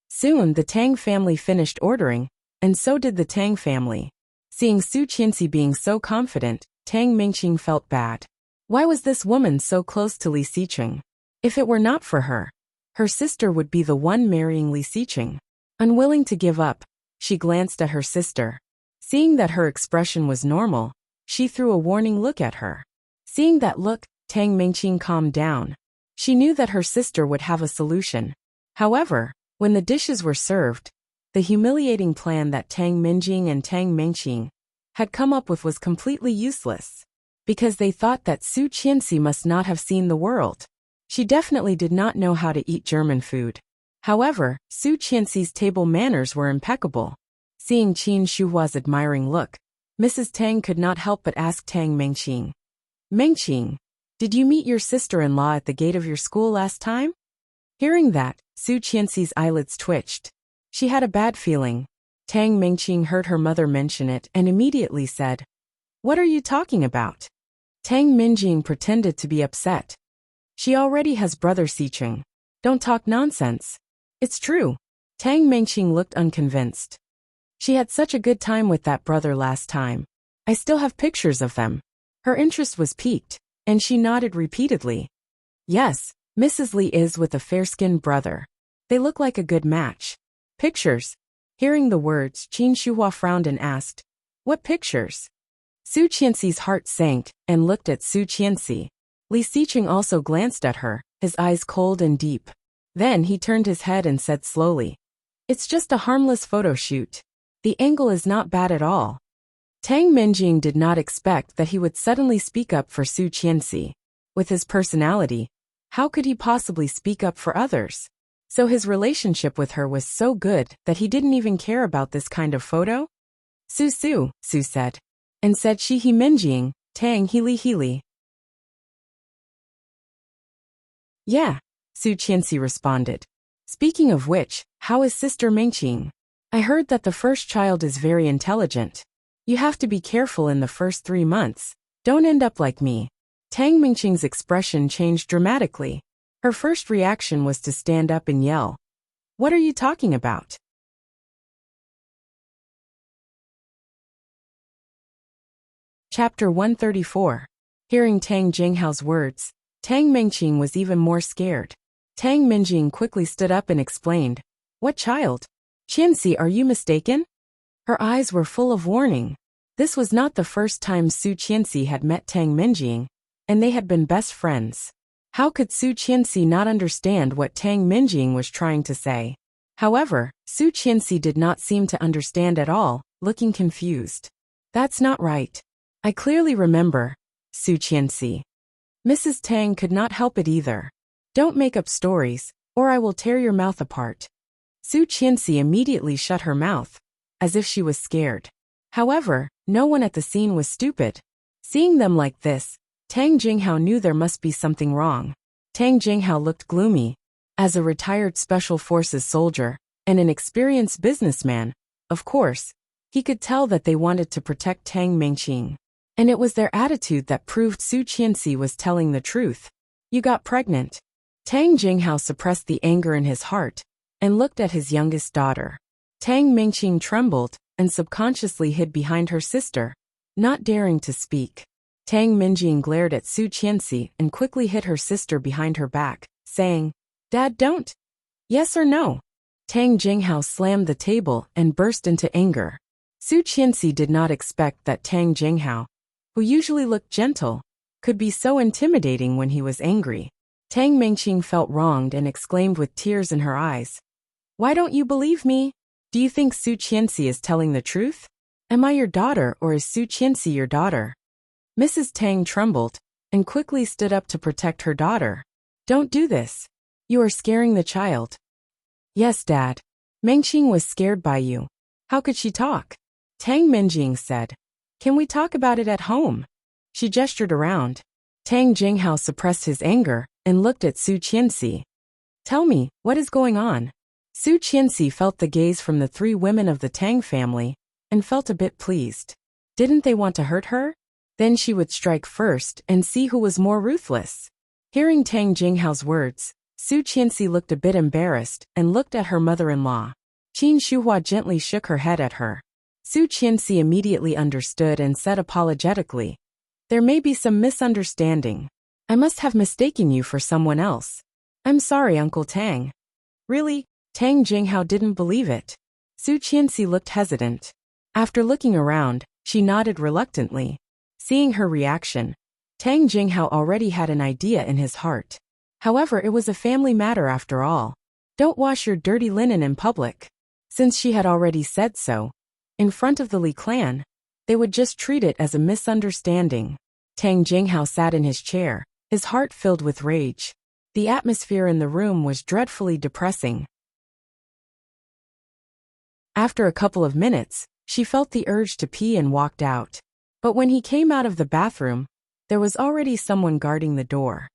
Soon the Tang family finished ordering, and so did the Tang family. Seeing Su Qianxi being so confident, Tang Mingqing felt bad. Why was this woman so close to Li Xiqing? If it were not for her, her sister would be the one marrying Li Xiqing. Unwilling to give up, she glanced at her sister. Seeing that her expression was normal, she threw a warning look at her. Seeing that look, Tang Mingqing calmed down. She knew that her sister would have a solution. However, when the dishes were served, the humiliating plan that Tang Minjing and Tang Mingqing had come up with was completely useless, because they thought that Su Qianxi must not have seen the world. She definitely did not know how to eat German food. However, Su Qianxi's table manners were impeccable. Seeing Qin Shuhua's admiring look, Mrs. Tang could not help but ask Tang Mengqing. Mengqing, did you meet your sister-in-law at the gate of your school last time? Hearing that, Su Qianxi's eyelids twitched. She had a bad feeling. Tang Mengqing heard her mother mention it and immediately said, "What are you talking about?" Tang Minjing pretended to be upset. She already has brother Xicheng. Don't talk nonsense. It's true. Tang Mengqing looked unconvinced. She had such a good time with that brother last time. I still have pictures of them. Her interest was piqued, and she nodded repeatedly. Yes, Mrs. Li is with a fair-skinned brother. They look like a good match. Pictures. Hearing the words, Qin Shuhua frowned and asked, "What pictures?" Su Qianxi's heart sank and looked at Su Qianxi. Li Xicheng also glanced at her, his eyes cold and deep. Then he turned his head and said slowly, "It's just a harmless photo shoot. The angle is not bad at all." Tang Minjing did not expect that he would suddenly speak up for Su Qianxi. With his personality, how could he possibly speak up for others? So his relationship with her was so good that he didn't even care about this kind of photo? Su said. And said she he Minjing, Tang Healy. Yeah, Su Qianxi responded. Speaking of which, how is Sister Mengqing? I heard that the first child is very intelligent. You have to be careful in the first 3 months. Don't end up like me. Tang Mengqing's expression changed dramatically. Her first reaction was to stand up and yell. What are you talking about? Chapter 134. Hearing Tang Jinghao's words, Tang Mengqing was even more scared. Tang Minjing quickly stood up and explained, "What child? Qianxi, are you mistaken?" Her eyes were full of warning. This was not the first time Su Qianxi had met Tang Minjing, and they had been best friends. How could Su Qianxi not understand what Tang Minjing was trying to say? However, Su Qianxi did not seem to understand at all, looking confused. That's not right. I clearly remember, Su Qianxi. Mrs. Tang could not help it either. Don't make up stories, or I will tear your mouth apart. Su Qianxi immediately shut her mouth, as if she was scared. However, no one at the scene was stupid. Seeing them like this, Tang Jinghao knew there must be something wrong. Tang Jinghao looked gloomy. As a retired Special Forces soldier, and an experienced businessman, of course, he could tell that they wanted to protect Tang Mengqing. And it was their attitude that proved Su Qianxi was telling the truth. You got pregnant. Tang Jinghao suppressed the anger in his heart, and looked at his youngest daughter. Tang Mengqing trembled, and subconsciously hid behind her sister, not daring to speak. Tang Minjing glared at Su Qianxi and quickly hit her sister behind her back, saying, "Dad, don't. Yes or no?" Tang Jinghao slammed the table and burst into anger. Su Qianxi did not expect that Tang Jinghao, who usually looked gentle, could be so intimidating when he was angry. Tang Mengqing felt wronged and exclaimed with tears in her eyes, "Why don't you believe me? Do you think Su Qianxi is telling the truth? Am I your daughter or is Su Qianxi your daughter?" Mrs. Tang trembled, and quickly stood up to protect her daughter. "Don't do this. You are scaring the child." "Yes, Dad. Mengqing was scared by you. How could she talk?" Tang Minjing said. "Can we talk about it at home?" She gestured around. Tang Jinghao suppressed his anger and looked at Su Qianxi. "Tell me, what is going on?" Su Qianxi felt the gaze from the 3 women of the Tang family and felt a bit pleased. Didn't they want to hurt her? Then she would strike first and see who was more ruthless. Hearing Tang Jinghao's words, Su Qianxi looked a bit embarrassed and looked at her mother-in-law. Qin Shuhua gently shook her head at her. Su Qianxi immediately understood and said apologetically, "There may be some misunderstanding. I must have mistaken you for someone else. I'm sorry, Uncle Tang." "Really?" Tang Jinghao didn't believe it. Su Qianxi looked hesitant. After looking around, she nodded reluctantly. Seeing her reaction, Tang Jinghao already had an idea in his heart. However, it was a family matter after all. Don't wash your dirty linen in public. Since she had already said so, in front of the Li clan, they would just treat it as a misunderstanding. Tang Jinghao sat in his chair, his heart filled with rage. The atmosphere in the room was dreadfully depressing. After a couple of minutes, she felt the urge to pee and walked out. But when he came out of the bathroom, there was already someone guarding the door.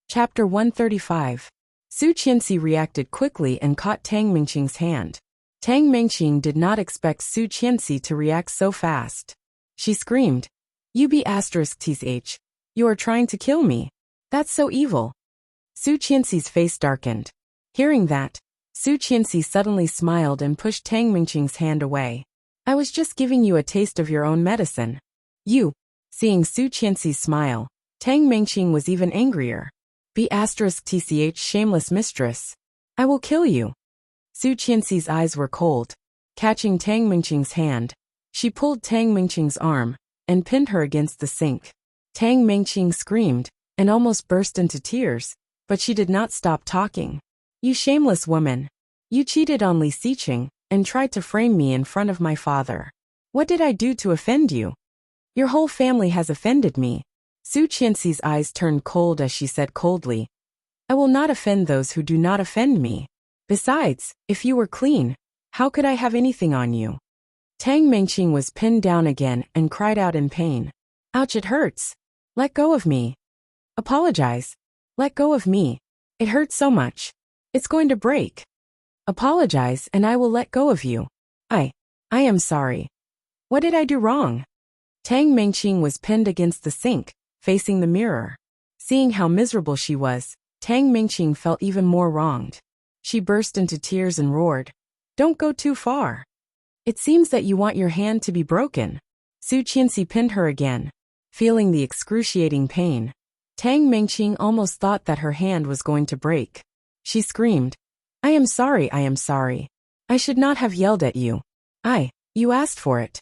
Chapter 135. Su Qianxi reacted quickly and caught Tang Mingqing's hand. Tang Mingqing did not expect Su Qianxi to react so fast. She screamed, "You be*th! You are trying to kill me. That's so evil." Su Qianxi's face darkened. Hearing that, Su Qianxi suddenly smiled and pushed Tang Mingqing's hand away. "I was just giving you a taste of your own medicine." "You." Seeing Su Qianxi's smile, Tang Mingqing was even angrier. "Be*th, shameless mistress. I will kill you." Su Qianxi's eyes were cold. Catching Tang Mingqing's hand, she pulled Tang Mingqing's arm and pinned her against the sink. Tang Mingqing screamed and almost burst into tears, but she did not stop talking. "You shameless woman. You cheated on Li Xiqing and tried to frame me in front of my father. What did I do to offend you? Your whole family has offended me." Su Qianxi's eyes turned cold as she said coldly, "I will not offend those who do not offend me. Besides, if you were clean, how could I have anything on you?" Tang Mingqing was pinned down again and cried out in pain. "Ouch, it hurts. Let go of me. Apologize. Let go of me. It hurts so much. It's going to break. Apologize and I will let go of you. I am sorry. What did I do wrong?" Tang Mingqing was pinned against the sink, facing the mirror. Seeing how miserable she was, Tang Mingqing felt even more wronged. She burst into tears and roared, "Don't go too far. It seems that you want your hand to be broken." Su Qianxi pinned her again. Feeling the excruciating pain, Tang Mingqing almost thought that her hand was going to break. She screamed, I am sorry. I should not have yelled at you. You asked for it."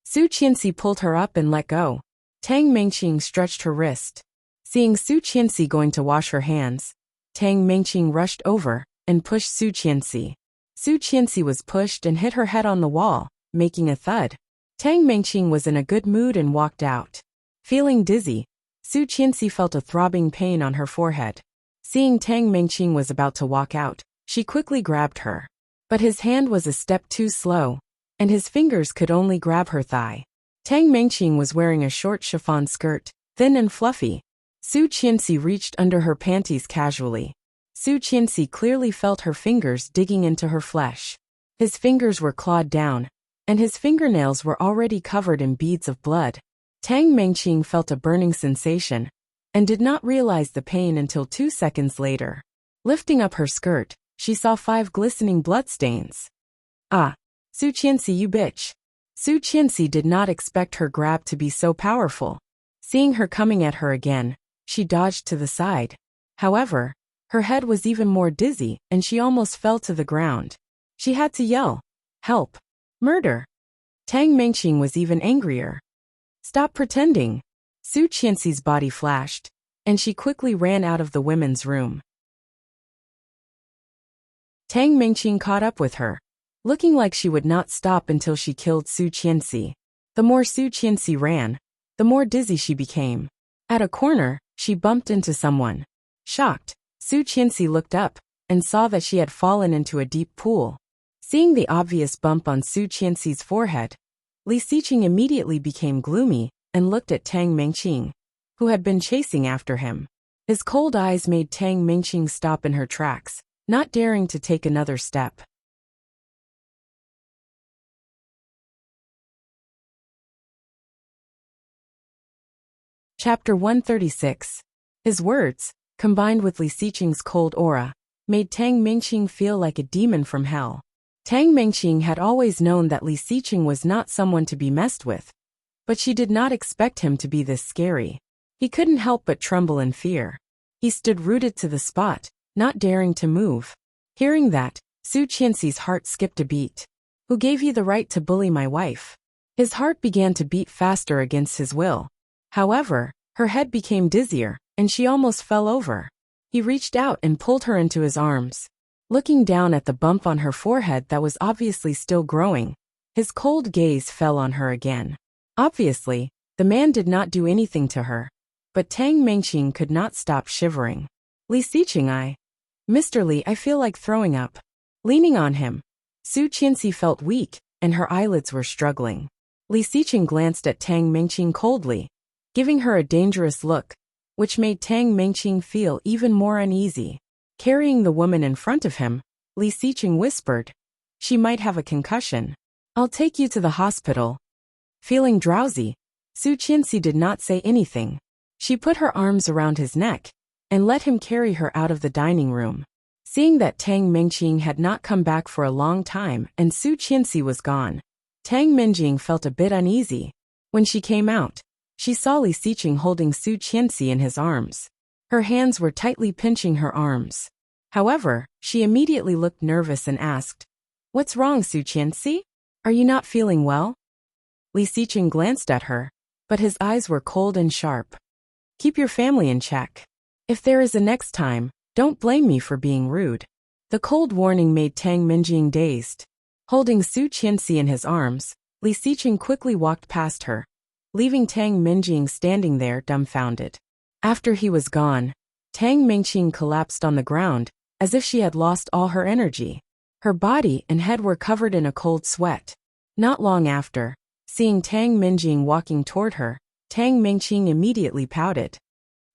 Su Qianxi pulled her up and let go. Tang Mingqing stretched her wrist. Seeing Su Qianxi going to wash her hands, Tang Mingqing rushed over and pushed Su Qianxi. Su Qianxi was pushed and hit her head on the wall, making a thud. Tang Mingqing was in a good mood and walked out. Feeling dizzy, Su Qianxi felt a throbbing pain on her forehead. Seeing Tang Mingqing was about to walk out, she quickly grabbed her. But his hand was a step too slow, and his fingers could only grab her thigh. Tang Mingqing was wearing a short chiffon skirt, thin and fluffy. Su Qianxi reached under her panties casually. Su Qianxi clearly felt her fingers digging into her flesh. His fingers were clawed down, and his fingernails were already covered in beads of blood. Tang Mingqing felt a burning sensation, and did not realize the pain until 2 seconds later. Lifting up her skirt, she saw 5 glistening bloodstains. "Ah, Su Qianxi, you bitch." Su Qianxi did not expect her grab to be so powerful. Seeing her coming at her again, she dodged to the side. However, her head was even more dizzy and she almost fell to the ground. She had to yell, "Help! Murder!" Tang Mingqing was even angrier. "Stop pretending." Su Qianxi's body flashed, and she quickly ran out of the women's room. Tang Mingqing caught up with her, looking like she would not stop until she killed Su Qianxi. The more Su Qianxi ran, the more dizzy she became. At a corner, she bumped into someone. Shocked, Su Qianxi looked up and saw that she had fallen into a deep pool. Seeing the obvious bump on Su Qianxi's forehead, Li Xiqing immediately became gloomy and looked at Tang Mingqing, who had been chasing after him. His cold eyes made Tang Mingqing stop in her tracks, not daring to take another step. Chapter 136. His words, combined with Li Xiqing's cold aura, made Tang Mingqing feel like a demon from hell. Tang Mingqing had always known that Li Xiqing was not someone to be messed with, but she did not expect him to be this scary. He couldn't help but tremble in fear. He stood rooted to the spot, not daring to move. Hearing that, Su Qianxi's heart skipped a beat. "Who gave you the right to bully my wife?" His heart began to beat faster against his will. However, her head became dizzier, and she almost fell over. He reached out and pulled her into his arms. Looking down at the bump on her forehead that was obviously still growing, his cold gaze fell on her again. Obviously, the man did not do anything to her. But Tang Mengqing could not stop shivering. Li Xiqing, Mr. Li, I feel like throwing up. Leaning on him, Su Qianxi felt weak, and her eyelids were struggling. Li Xiqing glanced at Tang Mengqing coldly, giving her a dangerous look, which made Tang Mengqing feel even more uneasy. Carrying the woman in front of him, Li Xiqing whispered, "She might have a concussion. I'll take you to the hospital." Feeling drowsy, Su Qianxi did not say anything. She put her arms around his neck and let him carry her out of the dining room. Seeing that Tang Mengqing had not come back for a long time and Su Qianxi was gone, Tang Mengqing felt a bit uneasy. When she came out, she saw Li Xiqing holding Su Qianxi in his arms. Her hands were tightly pinching her arms. However, she immediately looked nervous and asked, "What's wrong, Su Qianxi? Are you not feeling well?" Li Xiqing glanced at her, but his eyes were cold and sharp. "Keep your family in check. If there is a next time, don't blame me for being rude." The cold warning made Tang Mengqing dazed. Holding Su Qianxi in his arms, Li Xiqing quickly walked past her, leaving Tang Mengqing standing there dumbfounded. After he was gone, Tang Mengqing collapsed on the ground, as if she had lost all her energy. Her body and head were covered in a cold sweat. Not long after, seeing Tang Mengqing walking toward her, Tang Mengqing immediately pouted.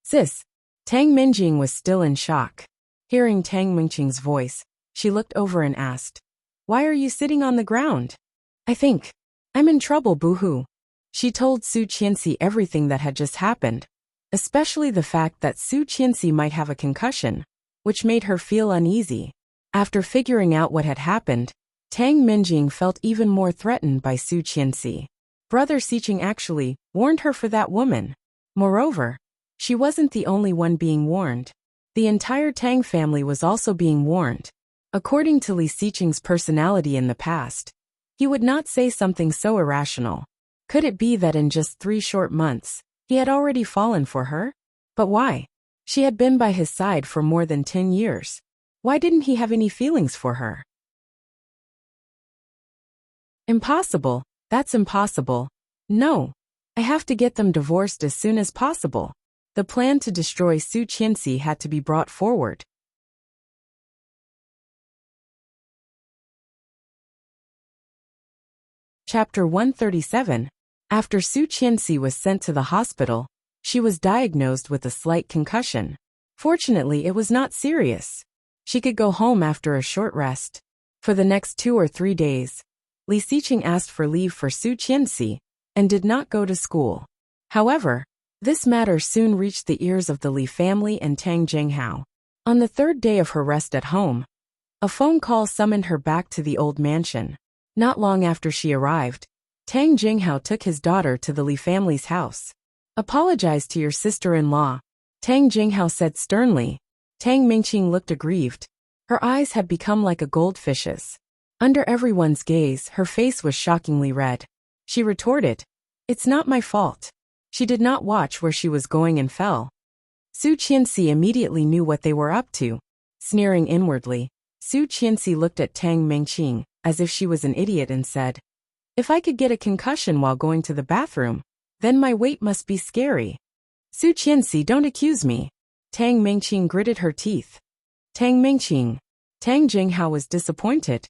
"Sis." Tang Mengqing was still in shock. Hearing Tang Mengqing's voice, she looked over and asked, "Why are you sitting on the ground?" "I think I'm in trouble, boo-hoo." She told Su Qianxi everything that had just happened, especially the fact that Su Qianxi might have a concussion, which made her feel uneasy. After figuring out what had happened, Tang Mengqing felt even more threatened by Su Qianxi. Brother Xiqing actually warned her for that woman. Moreover, she wasn't the only one being warned. The entire Tang family was also being warned. According to Li Xiqing's personality in the past, he would not say something so irrational. Could it be that in just 3 short months, he had already fallen for her? But why? She had been by his side for more than 10 years. Why didn't he have any feelings for her? Impossible. That's impossible. No. I have to get them divorced as soon as possible. The plan to destroy Su Qianxi had to be brought forward. Chapter 137. After Su Qianxi was sent to the hospital, she was diagnosed with a slight concussion. Fortunately, it was not serious. She could go home after a short rest. For the next 2 or 3 days, Li Xiqing asked for leave for Su Qianxi and did not go to school. However, this matter soon reached the ears of the Li family and Tang Jinghao. On the 3rd day of her rest at home, a phone call summoned her back to the old mansion. Not long after she arrived, Tang Jinghao took his daughter to the Li family's house. "Apologize to your sister-in-law," Tang Jinghao said sternly. Tang Mengqing looked aggrieved. Her eyes had become like a goldfish's. Under everyone's gaze, her face was shockingly red. She retorted, "It's not my fault." She did not watch where she was going and fell. Su Qianxi immediately knew what they were up to. Sneering inwardly, Su Qianxi looked at Tang Mengqing as if she was an idiot and said, "If I could get a concussion while going to the bathroom, then my weight must be scary." "Su Qianxi, don't accuse me." Tang Mengqing gritted her teeth. "Tang Mengqing." Tang Jinghao was disappointed.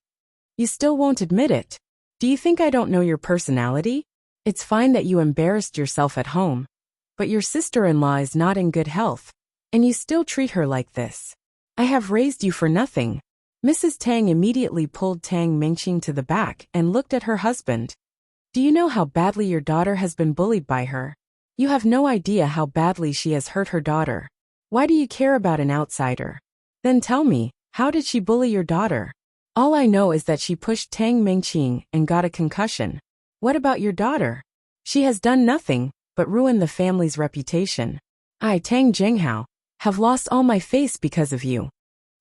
"You still won't admit it. Do you think I don't know your personality? It's fine that you embarrassed yourself at home, but your sister-in-law is not in good health, and you still treat her like this. I have raised you for nothing." Mrs. Tang immediately pulled Tang Mengqing to the back and looked at her husband. "Do you know how badly your daughter has been bullied by her? You have no idea how badly she has hurt her daughter. Why do you care about an outsider? Then tell me, how did she bully your daughter?" "All I know is that she pushed Tang Mengqing and got a concussion." "What about your daughter?" "She has done nothing but ruin the family's reputation. I, Tang Jinghao, have lost all my face because of you."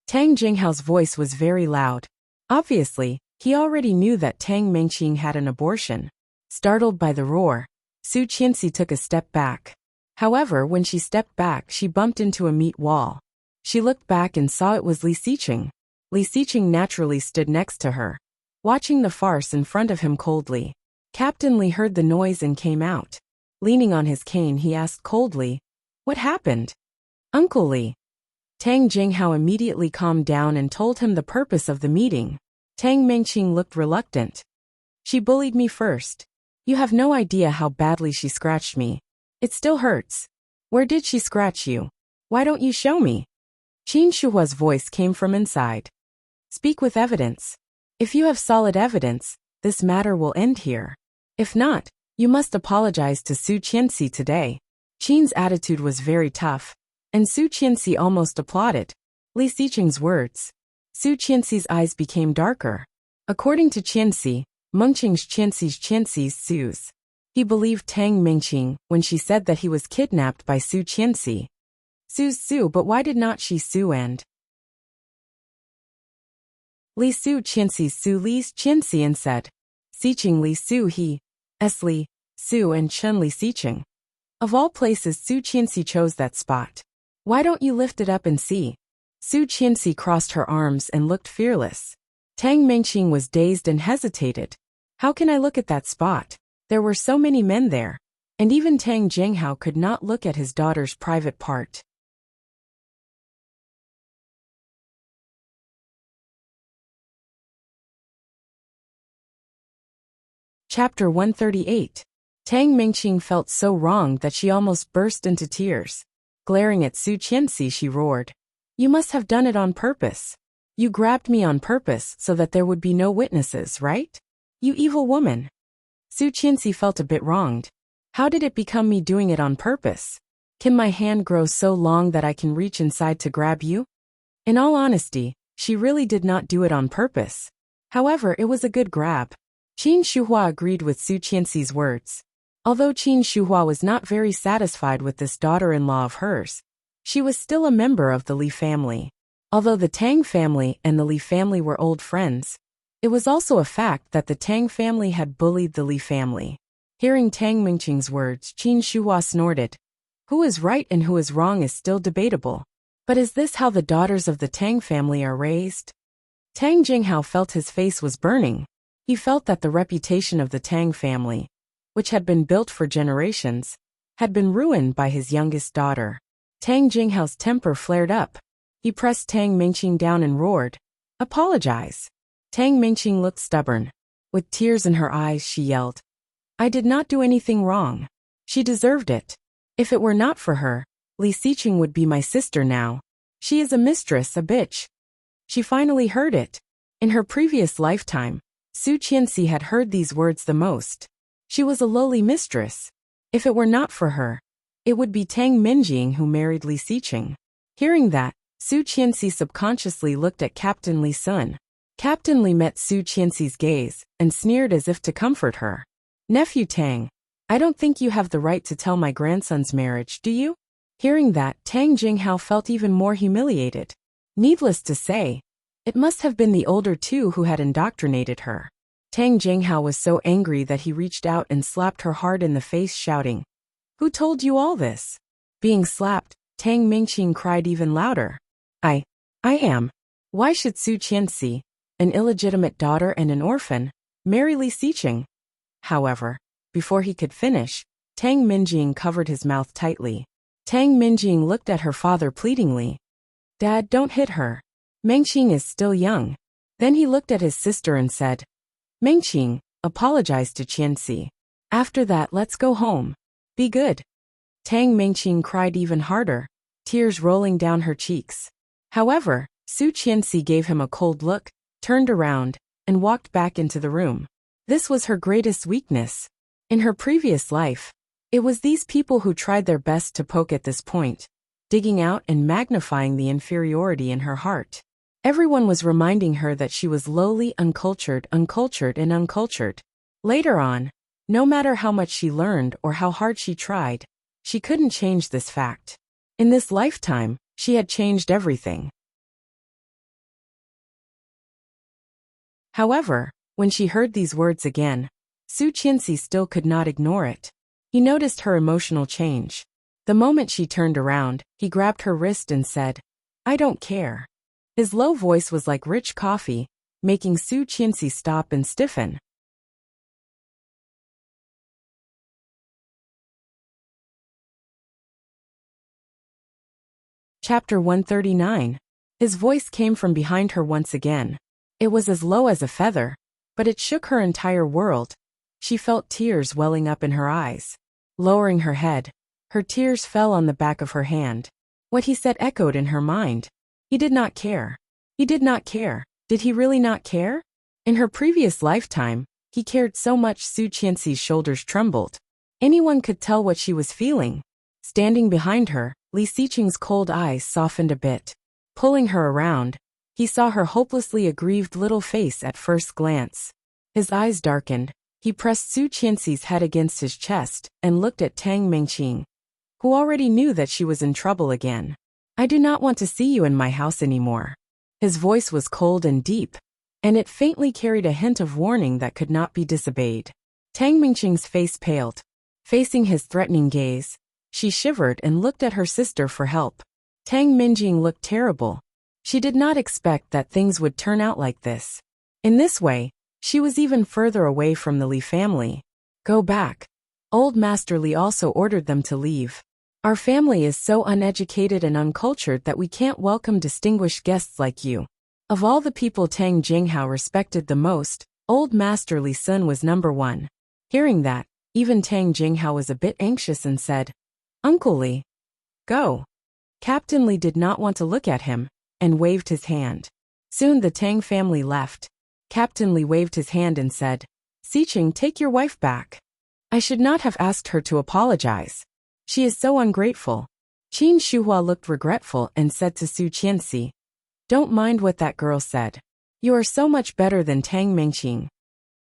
Tang Jinghao's voice was very loud. Obviously, he already knew that Tang Mengqing had an abortion. Startled by the roar, Su Qianxi took a step back. However, when she stepped back, she bumped into a meat wall. She looked back and saw it was Li Xiqing. Li Xiqing naturally stood next to her, watching the farce in front of him coldly. Captain Li heard the noise and came out. Leaning on his cane, he asked coldly, "What happened?" "Uncle Li." Tang Jinghao immediately calmed down and told him the purpose of the meeting. Tang Mengqing looked reluctant. "She bullied me first. You have no idea how badly she scratched me. It still hurts." "Where did she scratch you? Why don't you show me?" Qin Shuhua's voice came from inside. "Speak with evidence. If you have solid evidence, this matter will end here. If not, you must apologize to Su Qianxi today." Qin's attitude was very tough, and Su Qianxi almost applauded Li Xiqing's words. Su Qianxi's eyes became darker. According to Qianxi, Mengqing's Qianxi's Su's. He believed Tang Mengqing when she said that he was kidnapped by Su Qianxi. Su's Su, but why did not she Su and Li Su Qianxi's Su Li's Qianxi and said, "Xiqing Li Su he, S Li, Su and Chen Li Xiqing." Of all places, Su Qianxi chose that spot. "Why don't you lift it up and see?" Su Qianxi crossed her arms and looked fearless. Tang Mengqing was dazed and hesitated. "How can I look at that spot? There were so many men there." And even Tang Jinghao could not look at his daughter's private part. Chapter 138. Tang Mengqing felt so wrong that she almost burst into tears. Glaring at Su Qianxi, she roared, "You must have done it on purpose. You grabbed me on purpose so that there would be no witnesses, right? You evil woman." Su Qianxi felt a bit wronged. "How did it become me doing it on purpose? Can my hand grow so long that I can reach inside to grab you?" In all honesty, she really did not do it on purpose. However, it was a good grab. Qin Shuhua agreed with Su Qianxi's words. Although Qin Shuhua was not very satisfied with this daughter-in-law of hers, she was still a member of the Li family. Although the Tang family and the Li family were old friends, it was also a fact that the Tang family had bullied the Li family. Hearing Tang Mengqing's words, Qin Shuhua snorted. Who is right and who is wrong is still debatable. But is this how the daughters of the Tang family are raised? Tang Jinghao felt his face was burning. He felt that the reputation of the Tang family, which had been built for generations, had been ruined by his youngest daughter. Tang Jinghao's temper flared up. He pressed Tang Mengqing down and roared, "Apologize." Tang Mengqing looked stubborn. With tears in her eyes, she yelled, "I did not do anything wrong. She deserved it. If it were not for her, Li Xiqing would be my sister now. She is a mistress, a bitch." She finally heard it. In her previous lifetime, Su Qianxi had heard these words the most. She was a lowly mistress. If it were not for her, it would be Tang Minjing who married Li Xiqing. Hearing that, Su Qianxi subconsciously looked at Captain Li Sun. Captain Li met Su Qianxi's gaze and sneered as if to comfort her. "Nephew Tang, I don't think you have the right to tell my grandson's marriage, do you?" Hearing that, Tang Jinghao felt even more humiliated. Needless to say, it must have been the older two who had indoctrinated her. Tang Jinghao was so angry that he reached out and slapped her hard in the face, shouting, "Who told you all this?" Being slapped, Tang Mengqing cried even louder. I am. Why should Su Qianxi, an illegitimate daughter and an orphan, marry Li Xiqing?" However, before he could finish, Tang Minjing covered his mouth tightly. Tang Minjing looked at her father pleadingly. "Dad, don't hit her. Mengqing is still young." Then he looked at his sister and said, "Mengqing, apologize to Qianxi. After that, let's go home. Be good." Tang Mengqing cried even harder, tears rolling down her cheeks. However, Su Qianxi gave him a cold look, turned around, and walked back into the room. This was her greatest weakness. In her previous life, it was these people who tried their best to poke at this point, digging out and magnifying the inferiority in her heart. Everyone was reminding her that she was lowly, uncultured, and uncultured. Later on, no matter how much she learned or how hard she tried, she couldn't change this fact. In this lifetime, she had changed everything. However, when she heard these words again, Su Qianxi still could not ignore it. He noticed her emotional change. The moment she turned around, he grabbed her wrist and said, "I don't care." His low voice was like rich coffee, making Su Qianxi stop and stiffen. Chapter 139. His voice came from behind her once again. It was as low as a feather, but it shook her entire world. She felt tears welling up in her eyes. Lowering her head, her tears fell on the back of her hand. What he said echoed in her mind. He did not care. He did not care. Did he really not care? In her previous lifetime, he cared so much Su Qianxi's shoulders trembled. Anyone could tell what she was feeling. Standing behind her, Li Xiqing's cold eyes softened a bit. Pulling her around, he saw her hopelessly aggrieved little face at first glance. His eyes darkened. He pressed Su Qianxi's head against his chest and looked at Tang Mingqing, who already knew that she was in trouble again. I do not want to see you in my house anymore. His voice was cold and deep, and it faintly carried a hint of warning that could not be disobeyed. Tang Mingqing's face paled. Facing his threatening gaze, she shivered and looked at her sister for help. Tang Mingqing looked terrible. She did not expect that things would turn out like this. In this way, she was even further away from the Li family. Go back. Old Master Li also ordered them to leave. Our family is so uneducated and uncultured that we can't welcome distinguished guests like you. Of all the people Tang Jinghao respected the most, Old Master Li Sun was number one. Hearing that, even Tang Jinghao was a bit anxious and said, Uncle Li, go. Captain Li did not want to look at him, and waved his hand. Soon the Tang family left. Captain Li waved his hand and said, Xiqing, take your wife back. I should not have asked her to apologize. She is so ungrateful. Qin Shuhua looked regretful and said to Su Qianxi, Don't mind what that girl said. You are so much better than Tang Mingqing.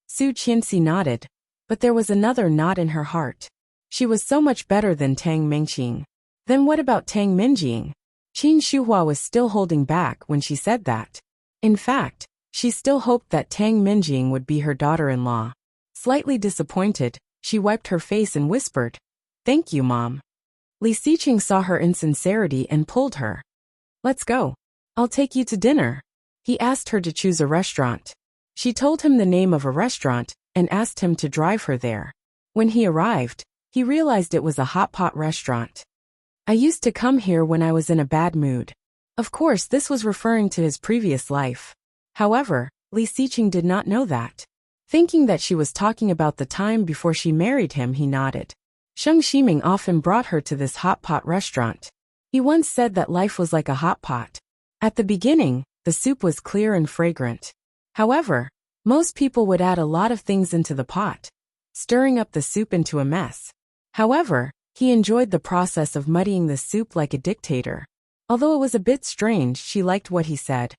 Su Qianxi nodded, but there was another knot in her heart. She was so much better than Tang Mingqing. Then what about Tang Minjing? Qin Shuhua was still holding back when she said that. In fact, she still hoped that Tang Minjing would be her daughter-in-law. Slightly disappointed, she wiped her face and whispered, Thank you, Mom. Li Xiqing saw her insincerity and pulled her. Let's go. I'll take you to dinner. He asked her to choose a restaurant. She told him the name of a restaurant and asked him to drive her there. When he arrived, he realized it was a hot pot restaurant. I used to come here when I was in a bad mood. Of course, this was referring to his previous life. However, Li Xiqing did not know that. Thinking that she was talking about the time before she married him, he nodded. Sheng Ximing often brought her to this hot pot restaurant. He once said that life was like a hot pot. At the beginning, the soup was clear and fragrant. However, most people would add a lot of things into the pot, stirring up the soup into a mess. However, he enjoyed the process of muddying the soup like a dictator. Although it was a bit strange, she liked what he said.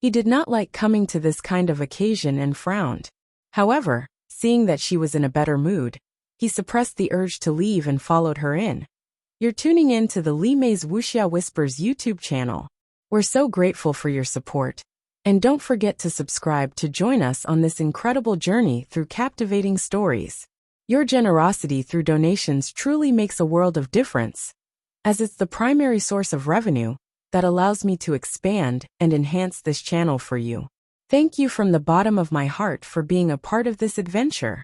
He did not like coming to this kind of occasion and frowned. However, seeing that she was in a better mood, he suppressed the urge to leave and followed her in. You're tuning in to the Li Mei's Wuxia Whispers YouTube channel. We're so grateful for your support. And don't forget to subscribe to join us on this incredible journey through captivating stories. Your generosity through donations truly makes a world of difference, as it's the primary source of revenue that allows me to expand and enhance this channel for you. Thank you from the bottom of my heart for being a part of this adventure.